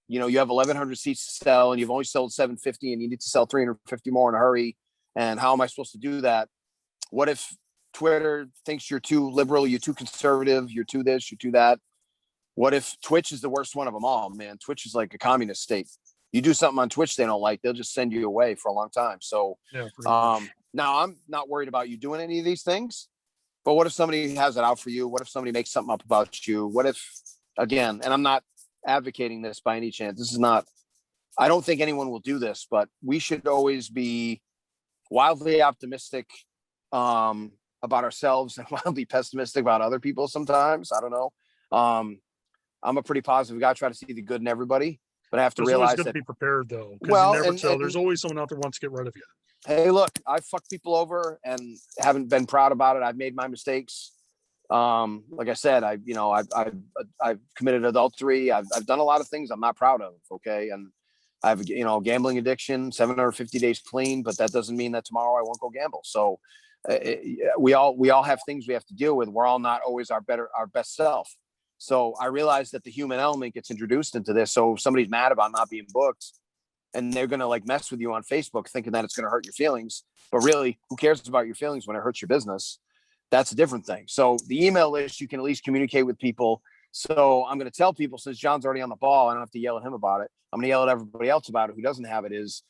you have 1,100 seats to sell, and you've only sold 750, and you need to sell 350 more in a hurry. And how am I supposed to do that? What if Twitter thinks you're too liberal, you're too conservative, you're too this, you're too that? What if Twitch is the worst one of them all? Man, Twitch is like a communist state. You do something on Twitch they don't like, they'll just send you away for a long time. So now I'm not worried about you doing any of these things, but what if somebody has it out for you? What if somebody makes something up about you? What if, again, and I'm not advocating this by any chance. This is not, I don't think anyone will do this, but we should always be wildly optimistic about ourselves and wildly pessimistic about other people sometimes. I don't know. I'm a pretty positive guy. I try to see the good in everybody, but I have to It's always realize good that, to be prepared though, because well, you never and, tell. and There's always someone out there who wants to get rid of you. hey, look, I fucked people over and haven't been proud about it. I've made my mistakes. Like I said, I've committed adultery. I've done a lot of things I'm not proud of. Okay. And I have, gambling addiction, 750 days clean, but that doesn't mean that tomorrow I won't go gamble. So we all have things we have to deal with. We're all not always our best self. So I realize that the human element gets introduced into this. So if somebody's mad about not being booked, and they're going to like mess with you on Facebook thinking that it's going to hurt your feelings. But really, who cares about your feelings when it hurts your business? That's a different thing. So the email list, you can at least communicate with people. So I'm going to tell people, since John's already on the ball, I don't have to yell at him about it. I'm going to yell at everybody else about it who doesn't have it, is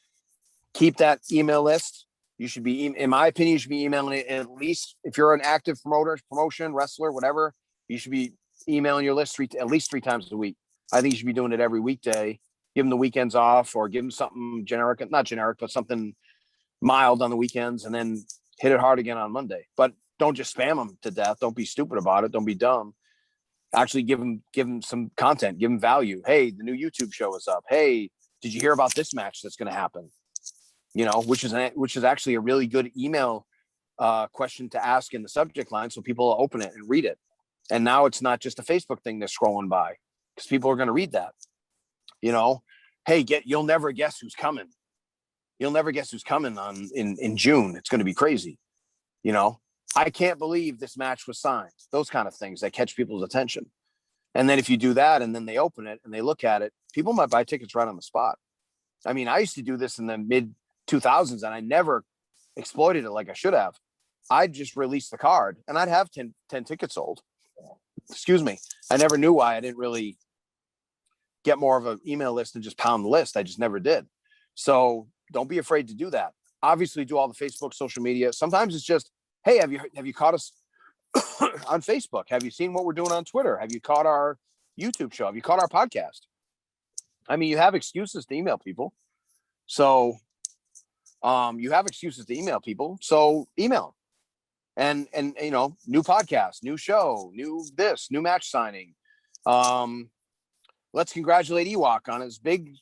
keep that email list. You should be, in my opinion, you should be emailing it at least, if you're an active promotion, wrestler, whatever, you should be emailing your list at least 3 times a week. I think you should be doing it every weekday. Give them the weekends off, or give them something generic, not generic, but something mild on the weekends, and then hit it hard again on Monday. But don't just spam them to death. Don't be stupid about it. Don't be dumb. Actually give them some content, give them value. Hey, the new YouTube show is up. Hey, did you hear about this match that's going to happen? Which is actually a really good email question to ask in the subject line, so people will open it and read it. And now it's not just a Facebook thing they're scrolling by, because people are going to read that. Hey, you'll never guess who's coming. You'll never guess who's coming in June. It's going to be crazy. I can't believe this match was signed. Those kind of things that catch people's attention. And then if you do that and then they open it and they look at it, people might buy tickets right on the spot. I mean, I used to do this in the mid 2000s and I never exploited it like I should have. I'd just release the card and I'd have 10 tickets sold. Excuse me. I never knew why I didn't really get more of an email list and just pound the list. I just never did. So don't be afraid to do that. Obviously do all the Facebook, social media. Sometimes it's just, hey, have you caught us on Facebook? Have you seen what we're doing on Twitter? Have you caught our YouTube show? Have you caught our podcast? I mean, you have excuses to email people. So you have excuses to email people. So email them. And new podcast, new show, new match signing. Let's congratulate Ewokk on his big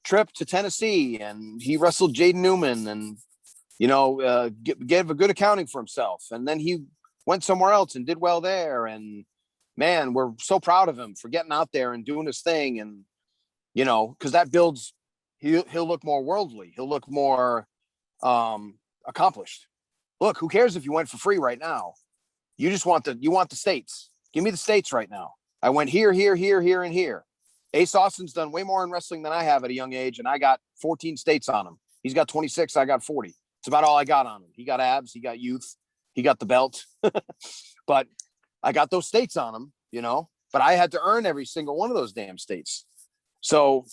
trip to Tennessee, and he wrestled Jaden Newman, and gave a good accounting for himself, and then he went somewhere else and did well there. And man, we're so proud of him for getting out there and doing his thing, and because that builds. He'll look more worldly. He'll look more accomplished. Look, who cares if you went for free right now? You just want the states. Give me the states right now. I went here, here, here, here, and here. Ace Austin's done way more in wrestling than I have at a young age, and I got 14 states on him. He's got 26, I got 40. It's about all I got on him. He got abs, he got youth, he got the belt. But I got those states on him, but I had to earn every single one of those damn states. So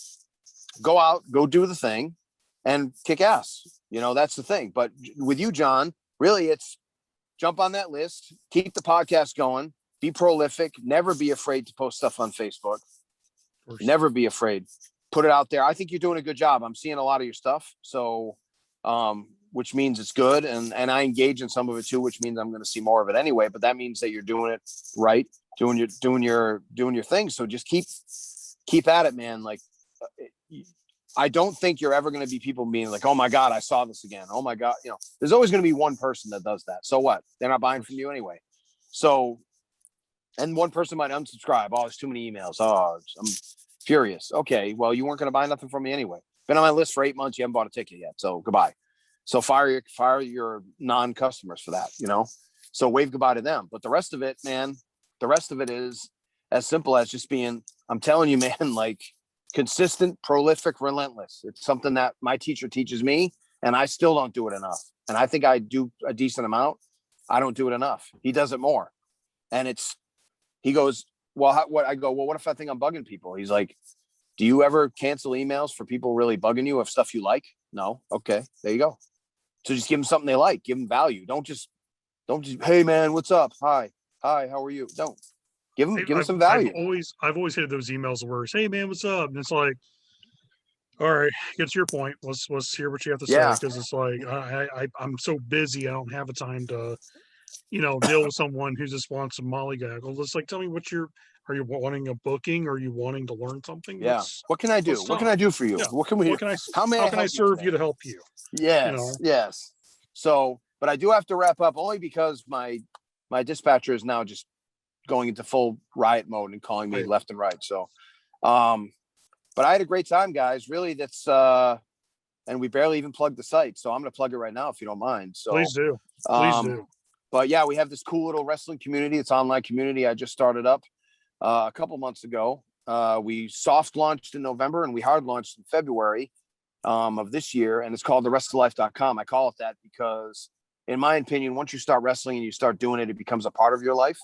go out, go do the thing, and kick ass. That's the thing. But with you, John, really it's jump on that list, keep the podcast going, be prolific, never be afraid to post stuff on Facebook. Never be afraid. Put it out there. I think you're doing a good job. I'm seeing a lot of your stuff. So, which means it's good. And I engage in some of it too, which means I'm going to see more of it anyway, but that means that you're doing it right, doing your thing. So just keep at it, man. Like, I don't think you're ever going to be people being like, oh my God, I saw this again. Oh my God. There's always going to be one person that does that. So what? They're not buying from you anyway. So, and one person might unsubscribe. Oh, there's too many emails. Oh, I'm furious. Okay, well, you weren't going to buy nothing from me anyway. Been on my list for 8 months. You haven't bought a ticket yet. So goodbye. So fire your non-customers for that, So wave goodbye to them. But the rest of it, man, is as simple as just being, I'm telling you, man, like consistent, prolific, relentless. It's something that my teacher teaches me, and I still don't do it enough. And I think I do a decent amount. I don't do it enough. He does it more. And he goes, well, what? I go, well, what if I think I'm bugging people? He's like, do you ever cancel emails for people really bugging you of stuff you like? No. Okay, there you go. So just give them something they like, give them value. Don't just, hey man, what's up? Hi, how are you? Don't give them some value. I've always hated those emails where it's, hey man, what's up? And it's like, all right, get to your point. Let's hear what you have to say. Because it's like, I'm so busy. I don't have the time to, deal with someone who just wants a mollygaggle. It's like, tell me Are you wanting a booking? Are you wanting to learn something? Yeah. What can I do? What can I do for you? Yeah. What can we do? How may how I can I help you serve today? you to help you? Yes. Yes. So, but I do have to wrap up only because my dispatcher is now just going into full riot mode and calling me left and right. So, but I had a great time, guys. Really, that's and we barely even plugged the site. So I'm going to plug it right now if you don't mind. So Please do. Please do. But yeah, we have this cool little wrestling community. It's online community. I just started up a couple months ago. We soft launched in November and we hard launched in February of this year. And it's called therestoflife.com. I call it that because in my opinion, once you start wrestling and you start doing it, it becomes a part of your life.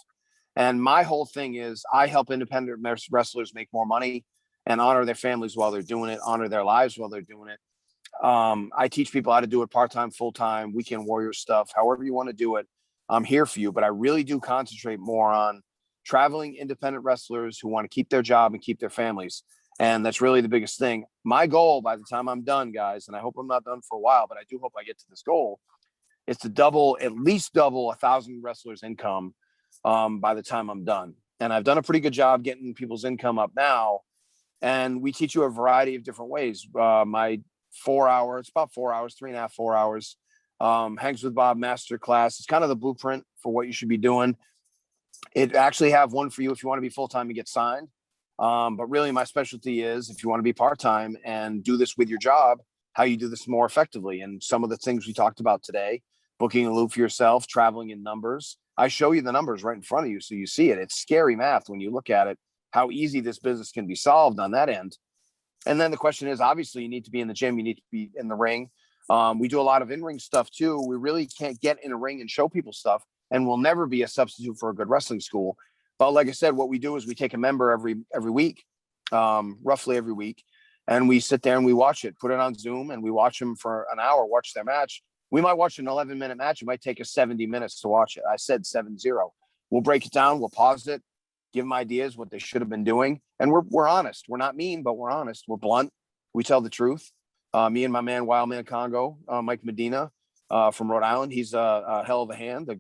And my whole thing is I help independent wrestlers make more money and honor their families while they're doing it, honor their lives while they're doing it. I teach people how to do it part-time, full-time, weekend warrior stuff, however you want to do it. I'm here for you, but I really do concentrate more on traveling independent wrestlers who want to keep their job and keep their families. And that's really the biggest thing. My goal by the time I'm done, guys, and I hope I'm not done for a while, but I do hope I get to this goal, is to at least double 1,000 wrestlers' income by the time I'm done. And I've done a pretty good job getting people's income up now. And we teach you a variety of different ways. My 4 hours, about 4 hours, 3.5, 4 hours, Hangs with Bob masterclass. It's kind of the blueprint for what you should be doing. It actually have one for you if you want to be full-time and get signed. But really my specialty is if you want to be part-time and do this with your job, how you do this more effectively. And some of the things we talked about today, booking a loop for yourself, traveling in numbers. I show you the numbers right in front of you so you see it. It's scary math when you look at it, how easy this business can be solved on that end. And then the question is, obviously, you need to be in the gym. You need to be in the ring. We do a lot of in-ring stuff, too. We really can't get in a ring and show people stuff, and we'll never be a substitute for a good wrestling school. But like I said, what we do is we take a member every week, roughly every week, and we sit there and we watch it, put it on Zoom, and we watch them for an hour, watch their match. We might watch an 11-minute match. It might take us 70 minutes to watch it. I said 7-0. We'll break it down. We'll pause it, give them ideas, what they should have been doing. And we're honest. We're not mean, but we're honest. We're blunt. We tell the truth. Me and my man, Wildman Congo, Mike Medina from Rhode Island. He's a hell of a hand,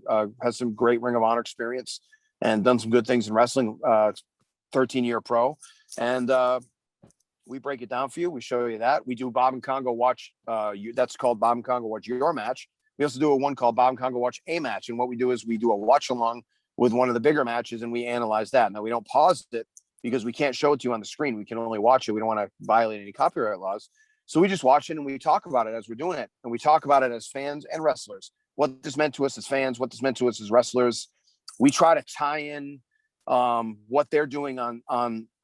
has some great Ring of Honor experience and done some good things in wrestling, 13-year pro. And we break it down for you. We show you that. We do Bob and Congo Watch. That's called Bob and Congo Watch Your Match. We also do one called Bob and Congo Watch A Match. And what we do is we do a watch along with one of the bigger matches and we analyze that. Now, we don't pause it because we can't show it to you on the screen. We can only watch it. We don't want to violate any copyright laws. So we just watch it and we talk about it as we're doing it. And we talk about it as fans and wrestlers. What this meant to us as fans, what this meant to us as wrestlers. We try to tie in what they're doing on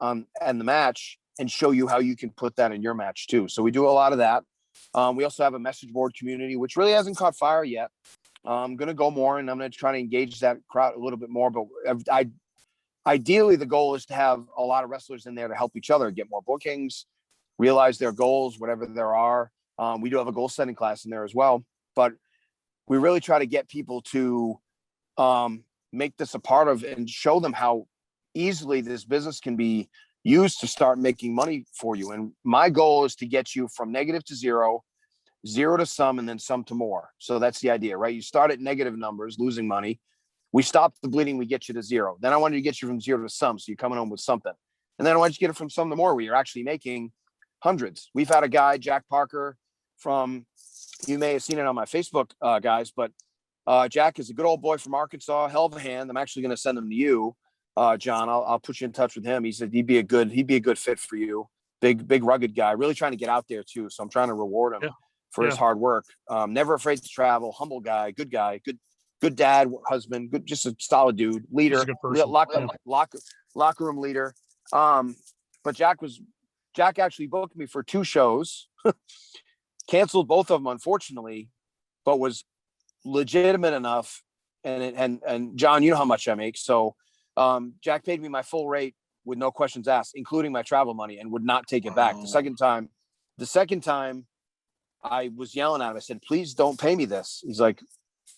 the match and show you how you can put that in your match too. So we do a lot of that. We also have a message board community, which really hasn't caught fire yet. I'm going to go more and I'm going to try to engage that crowd a little bit more. But ideally, the goal is to have a lot of wrestlers in there to help each other get more bookings, realize their goals, whatever there are. We do have a goal setting class in there as well. But we really try to get people to make this a part of and show them how easily this business can be used to start making money for you. And my goal is to get you from negative to zero to some, and then some to more. So that's the idea, right? You start at negative numbers, losing money. We stop the bleeding, we get you to zero. Then I wanted to get you from zero to some, so you're coming home with something. And then I want you to get it from some to more, where you're actually making hundreds. We've had a guy, Jack Parker, from, you may have seen it on my Facebook, guys, but Jack is a good old boy from Arkansas, hell of a hand. I'm actually going to send him to you, John. I'll put you in touch with him. He said he'd be a good fit for you. Big rugged guy, really trying to get out there too. So I'm trying to reward him for his hard work. Never afraid to travel, humble guy, good dad, husband, good, just a solid dude, leader, locker room leader. But Jack actually booked me for 2 shows, canceled both of them, unfortunately, but was legitimate enough. And John, you know how much I make. So Jack paid me my full rate with no questions asked, including my travel money, and would not take it back. The second time I was yelling at him. I said, please don't pay me this. He's like,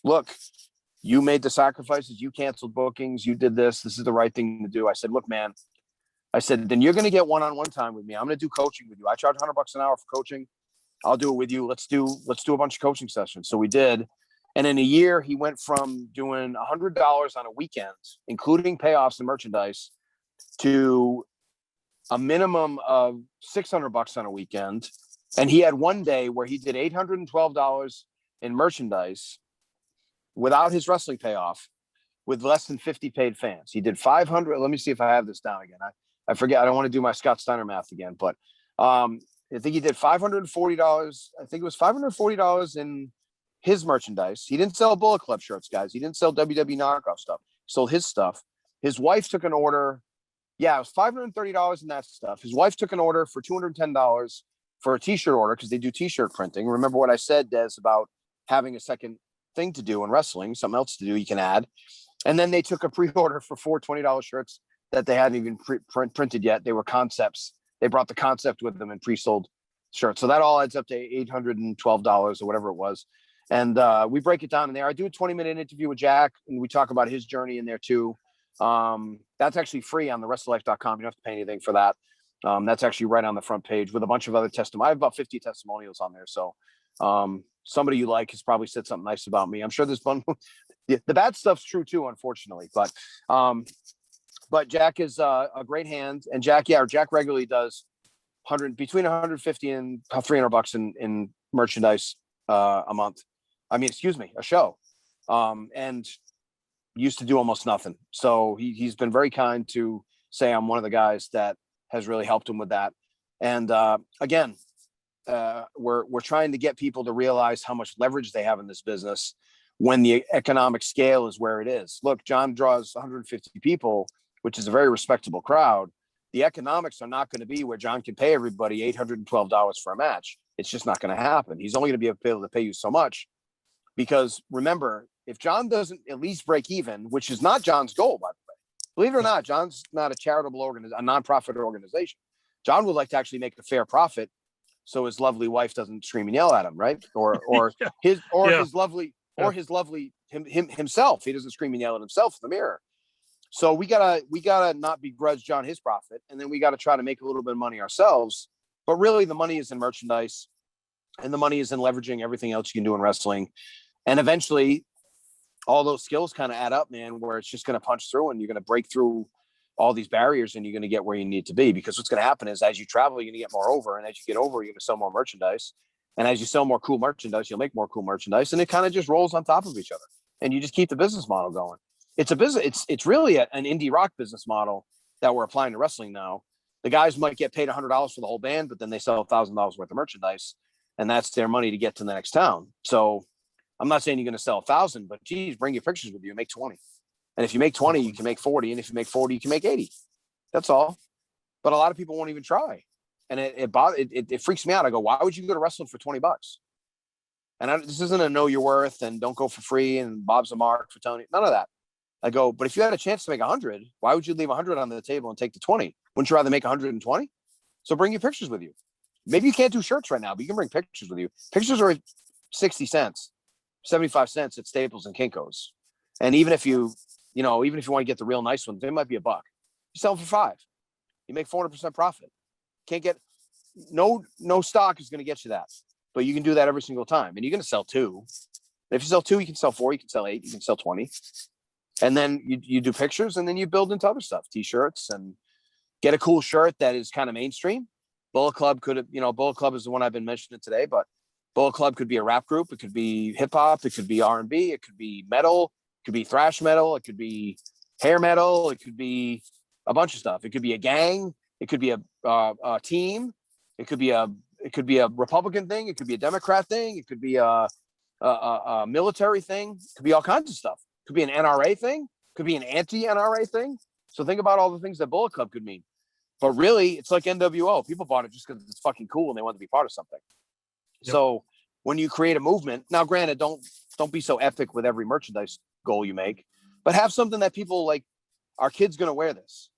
look, you made the sacrifices. You canceled bookings. You did this. This is the right thing to do. I said, look, man, I said, then you're going to get one-on-one time with me. I'm going to do coaching with you. I charge $100 an hour for coaching. I'll do it with you. Let's do a bunch of coaching sessions. So we did. And in a year, he went from doing $100 on a weekend, including payoffs and merchandise, to a minimum of $600 on a weekend. And he had one day where he did $812 in merchandise without his wrestling payoff with less than 50 paid fans. He did 500. Let me see if I have this down again. I forget. I don't want to do my Scott Steiner math again, but I think he did $540. I think it was $540 in his merchandise. He didn't sell Bullet Club shirts, guys. He didn't sell WWE knockoff stuff. He sold his stuff. His wife took an order. Yeah, it was $530 in that stuff. His wife took an order for $210 for a t-shirt order because they do t-shirt printing. Remember what I said, Des, about having a second thing to do in wrestling, something else to do you can add. And then they took a pre-order for four $20 shirts that they hadn't even printed yet. They were concepts. They brought the concept with them and pre-sold shirts. So that all adds up to $812 or whatever it was. And we break it down in there. I do a 20-minute interview with Jack, and we talk about his journey in there too. That's actually free on the wrestlelife.com. You don't have to pay anything for that. That's actually right on the front page with a bunch of other testimonials. I have about 50 testimonials on there. So somebody you like has probably said something nice about me. I'm sure there's one. The bad stuff's true too, unfortunately. But Jack is a great hand, and Jack regularly does between 150 and $300 in merchandise a month. A show, and used to do almost nothing. So he's been very kind to say I'm one of the guys that has really helped him with that. And again, we're trying to get people to realize how much leverage they have in this business when the economic scale is where it is. Look, John draws 150 people, which is a very respectable crowd. The economics are not going to be where John can pay everybody $812 for a match. It's just not going to happen. He's only going to be able to pay you so much. Because remember, if John doesn't at least break even, which is not John's goal, by the way, believe it or not, John's not a charitable a nonprofit organization. John would like to actually make a fair profit, so his lovely wife doesn't scream and yell at him, right? Or his lovely himself. He doesn't scream and yell at himself in the mirror. So we gotta not begrudge John his profit, and then we gotta try to make a little bit of money ourselves. But really, the money is in merchandise, and the money is in leveraging everything else you can do in wrestling. And eventually, all those skills kind of add up, man, where it's just going to punch through and you're going to break through all these barriers and you're going to get where you need to be. Because what's going to happen is as you travel, you're going to get more over. And as you get over, you're going to sell more merchandise. And as you sell more cool merchandise, you'll make more cool merchandise. And it kind of just rolls on top of each other. And you just keep the business model going. It's a business. It's really an indie rock business model that we're applying to wrestling now. The guys might get paid $100 for the whole band, but then they sell $1,000 worth of merchandise. And that's their money to get to the next town. So I'm not saying you're going to sell 1,000, but geez, bring your pictures with you and make 20. And if you make 20, you can make 40. And if you make 40, you can make 80. That's all. But a lot of people won't even try. And it freaks me out. I go, why would you go to wrestling for $20? And this isn't a know your worth and don't go for free and Bob's a mark for Tony. None of that. I go, but if you had a chance to make 100, why would you leave 100 on the table and take the 20? Wouldn't you rather make 120? So bring your pictures with you. Maybe you can't do shirts right now, but you can bring pictures with you. Pictures are 60 cents. 75 cents at Staples and Kinko's. And even if you want to get the real nice ones, they might be $1. You sell them for $5. You make 400% profit. Can't get no stock is going to get you that, but you can do that every single time. And you're going to sell 2. If you sell 2, you can sell 4, you can sell 8, you can sell 20. And then you do pictures and then you build into other stuff, t-shirts, and get a cool shirt that is kind of mainstream. Bullet Club Bullet Club is the one I've been mentioning today, but Bullet Club could be a rap group. It could be hip hop. It could be R&B. It could be metal. It could be thrash metal. It could be hair metal. It could be a bunch of stuff. It could be a gang. It could be a team. It could be a Republican thing. It could be a Democrat thing. It could be a military thing. It could be all kinds of stuff. It could be an NRA thing. It could be an anti-NRA thing. So think about all the things that Bullet Club could mean. But really, it's like NWO. People bought it just because it's fucking cool and they want to be part of something. Yep. So when you create a movement, now granted, don't be so epic with every merchandise goal you make, but have something that people like, our kid's going to wear this.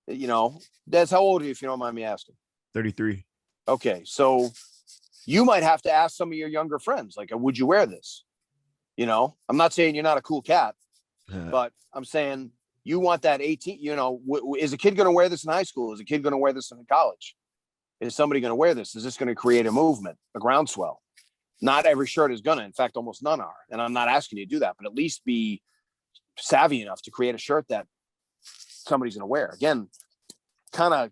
Des, how old are you, if you don't mind me asking? 33. Okay. So you might have to ask some of your younger friends, like, would you wear this? I'm not saying you're not a cool cat, but I'm saying you want that 18, is a kid going to wear this in high school? Is a kid going to wear this in college? Is somebody going to wear this? Is this going to create a movement, a groundswell? Not every shirt is going to. In fact, almost none are. And I'm not asking you to do that, but at least be savvy enough to create a shirt that somebody's going to wear. Again, kind of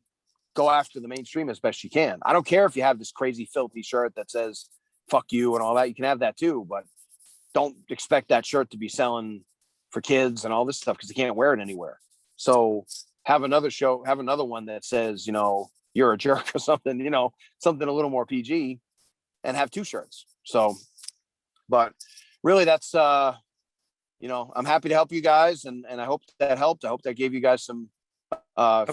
go after the mainstream as best you can. I don't care if you have this crazy filthy shirt that says fuck you and all that. You can have that too, but don't expect that shirt to be selling for kids and all this stuff because they can't wear it anywhere. So have another one that says, you're a jerk or something, something a little more PG, and have 2 shirts. So, but really that's, I'm happy to help you guys, and I hope that helped. I hope that gave you guys some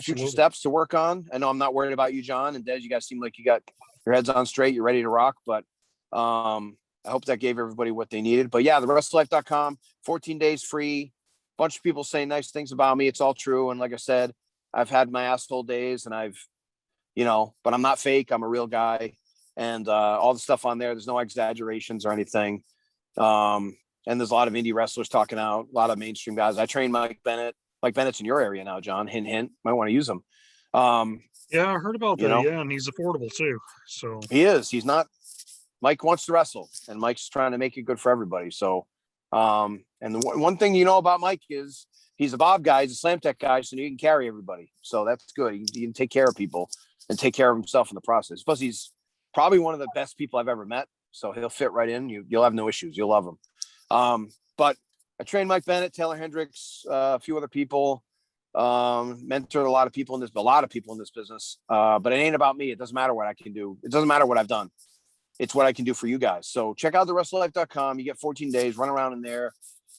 future steps to work on. I know I'm not worried about you, John and Des. You guys seem like you got your heads on straight. You're ready to rock, but I hope that gave everybody what they needed. But yeah, therestoflife.com, 14 days free. Bunch of people say nice things about me. It's all true. And like I said, I've had my asshole days, and I've, but I'm not fake. I'm a real guy. And all the stuff on there's no exaggerations or anything. And there's a lot of indie wrestlers talking out, a lot of mainstream guys. I train Mike Bennett. Mike Bennett's in your area now, John. Hint, hint. Might want to use him. Yeah, I heard about that. Yeah, and he's affordable too. So he is. He's not. Mike wants to wrestle, and Mike's trying to make it good for everybody. So, and the one thing you know about Mike is he's a Bob guy, he's a slam tech guy, so he can carry everybody. So that's good. He can take care of people and take care of himself in the process. Plus, he's probably one of the best people I've ever met. So he'll fit right in. You'll have no issues. You'll love him. But I trained Mike Bennett, Taylor Hendricks, a few other people, mentored a lot of people in this business. But it ain't about me. It doesn't matter what I can do. It doesn't matter what I've done. It's what I can do for you guys. So check out therestoflife.com. You get 14 days, run around in there,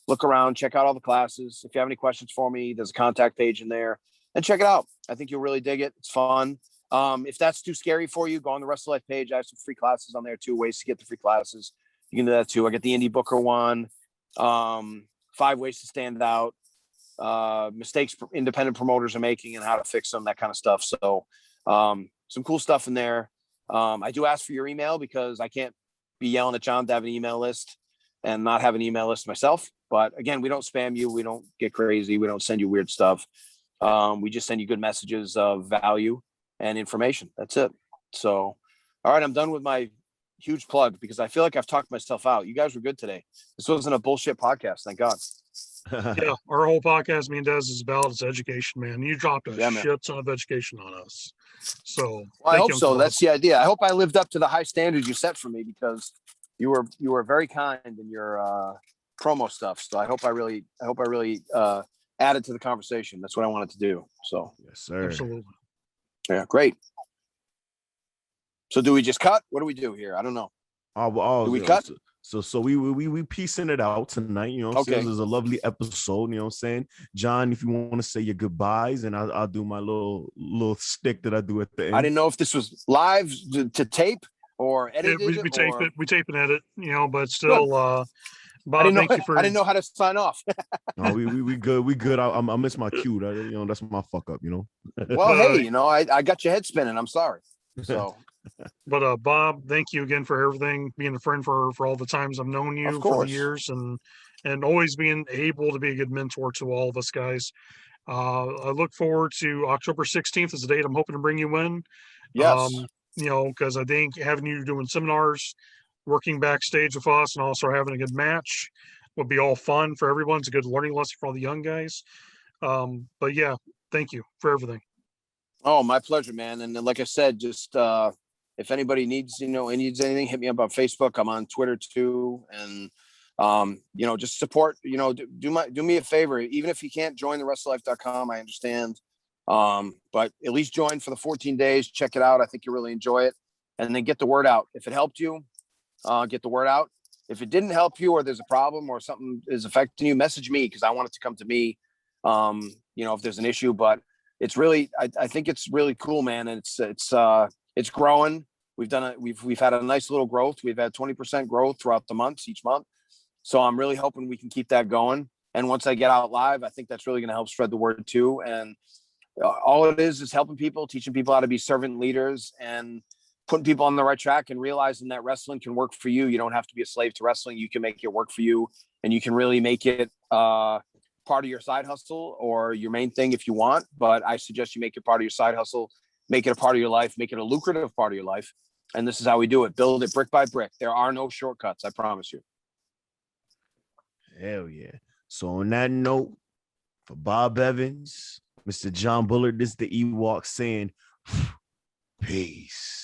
look around, check out all the classes. If you have any questions for me, there's a contact page in there, and check it out. I think you'll really dig it. It's fun. If that's too scary for you, go on the Rest of Life page. I have some free classes on there too, ways to get the free classes. You can do that too. I get the Indie Booker one, 5 ways to stand out, mistakes independent promoters are making and how to fix them, that kind of stuff. So some cool stuff in there. I do ask for your email because I can't be yelling at John to have an email list and not have an email list myself. But again, we don't spam you. We don't get crazy. We don't send you weird stuff. We just send you good messages of value and information. That's it. So, all right, I'm done with my huge plug because I feel like I've talked myself out. You guys were good today. This wasn't a bullshit podcast. Thank God. Yeah, our whole podcast, me and Des, is about is education, man. You dropped a shit ton of education on us. So I hope so. That's the idea. I hope I lived up to the high standards you set for me because you were very kind in your promo stuff. So I hope I really added to the conversation. That's what I wanted to do. So yes, sir. Absolutely. Yeah, great. So do we just cut? What do we do here? I don't know. Do we cut? So we piecing it out tonight. You know what I'm saying? This is a lovely episode. You know what I'm saying? John, if you want to say your goodbyes, and I'll do my little stick that I do at the end. I didn't know if this was live to tape or edited. We tape and edit, but still Bob, thank you for I didn't know how to sign off. No, we good. I miss my cue. That's my fuck up, Well, hey, I got your head spinning. I'm sorry. So but Bob, thank you again for everything, being a friend for all the times I've known you for the years, and always being able to be a good mentor to all of us guys. I look forward to October 16th is the date I'm hoping to bring you in. Yes. Because I think having you doing seminars, working backstage with us, and also having a good match would be all fun for everyone. It's a good learning lesson for all the young guys. But yeah, thank you for everything. Oh, my pleasure, man. And like I said, just if anybody needs anything, hit me up on Facebook. I'm on Twitter too. And just support, do me a favor. Even if you can't join the therestoflife.com, I understand. But at least join for the 14 days. Check it out. I think you'll really enjoy it. And then get the word out. If it helped you, get the word out. If it didn't help you, or there's a problem or something is affecting you, message me because I want it to come to me. If there's an issue, but it's really, I think it's really cool, man. And it's growing. We've had a nice little growth. We've had 20% growth throughout the months, each month. So I'm really hoping we can keep that going. And once I get out live, I think that's really going to help spread the word too. And all it is helping people, teaching people how to be servant leaders and putting people on the right track and realizing that wrestling can work for you. You don't have to be a slave to wrestling. You can make it work for you, and you can really make it part of your side hustle or your main thing if you want. But I suggest you make it part of your side hustle, make it a part of your life, make it a lucrative part of your life. And this is how we do it. Build it brick by brick. There are no shortcuts. I promise you. Hell yeah. So on that note, for Bob Evans, Mr. John Bullard, this is the Ewokk saying, peace.